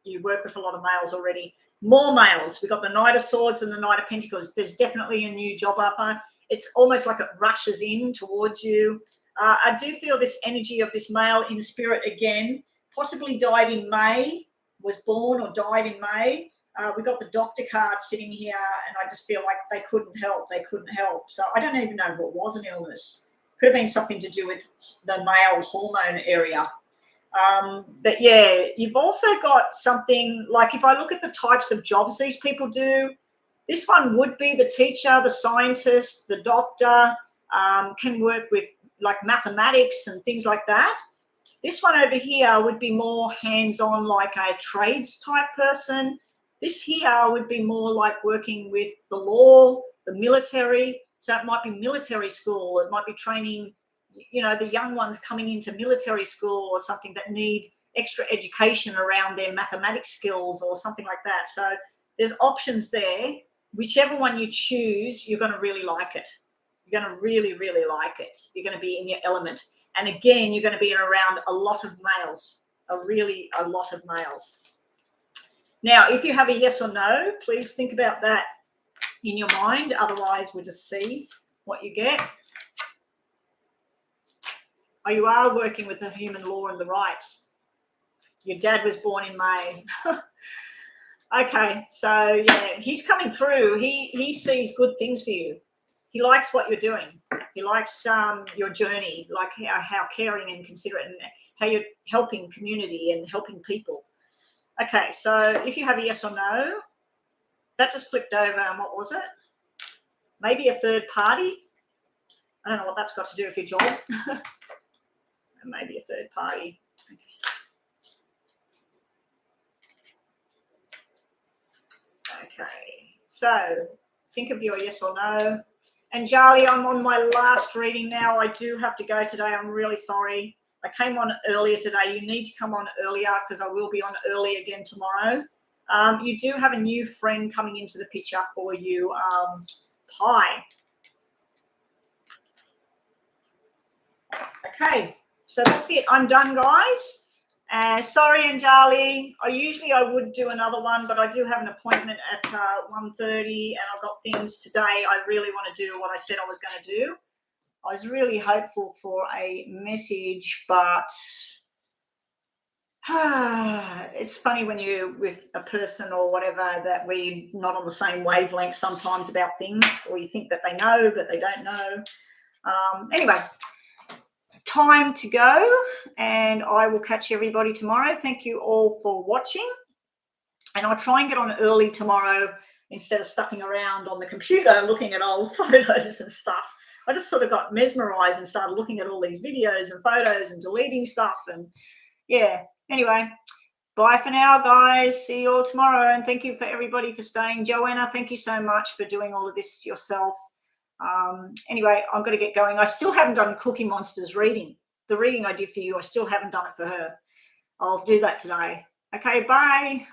You work with a lot of males already. More males. We've got the Knight of Swords and the Knight of Pentacles. There's definitely a new job offer. It's almost like it rushes in towards you. I do feel this energy of this male in spirit again, possibly died in May, was born or died in May. We got the doctor card sitting here, and I just feel like they couldn't help. They couldn't help. So I don't even know if it was an illness. Could have been something to do with the male hormone area. But yeah, you've also got something like, if I look at the types of jobs these people do, this one would be the teacher, the scientist, the doctor, can work with like mathematics and things like that. This one over here would be more hands-on, like a trades type person. This here would be more like working with the law, the military. So it might be military school. It might be training, the young ones coming into military school or something that need extra education around their mathematics skills or something like that. So there's options there. Whichever one you choose, you're going to really like it. You're going to really, really like it. You're going to be in your element. And again, you're going to be around a lot of males, a lot of males. Now, if you have a yes or no, please think about that in your mind. Otherwise, we'll just see what you get. Oh, you are working with the human law and the rights. Your dad was born in May. Okay, so yeah, he's coming through. He sees good things for you. He likes what you're doing. He likes your journey, like how caring and considerate and how you're helping community and helping people. Okay, so if you have a yes or no, that just flipped over, and what was it? Maybe a third party. I don't know what that's got to do with your job. Maybe a third party. Okay, so think of your yes or no. And Charlie, I'm on my last reading now. I do have to go today. I'm really sorry. I came on earlier today. You need to come on earlier because I will be on early again tomorrow. You do have a new friend coming into the picture for you, Pi. Okay, so that's it. I'm done, guys. Sorry, Anjali. I would do another one, but I do have an appointment at 1:30, and I've got things today. I really want to do what I said I was going to do. I was really hopeful for a message, but it's funny when you're with a person or whatever that we're not on the same wavelength sometimes about things, or you think that they know, but they don't know. Anyway, time to go, and I will catch everybody tomorrow. Thank you all for watching, and I'll try and get on early tomorrow instead of stuffing around on the computer looking at old photos and stuff. I just sort of got mesmerized and started looking at all these videos and photos and deleting stuff, and yeah, anyway, bye for now, guys. See you all tomorrow, and thank you for everybody for staying. Joanna, thank you so much for doing all of this yourself. Anyway, I'm going to get going. I still haven't done Cookie Monster's reading. The reading I did for you, I still haven't done it for her. I'll do that today. Okay, bye.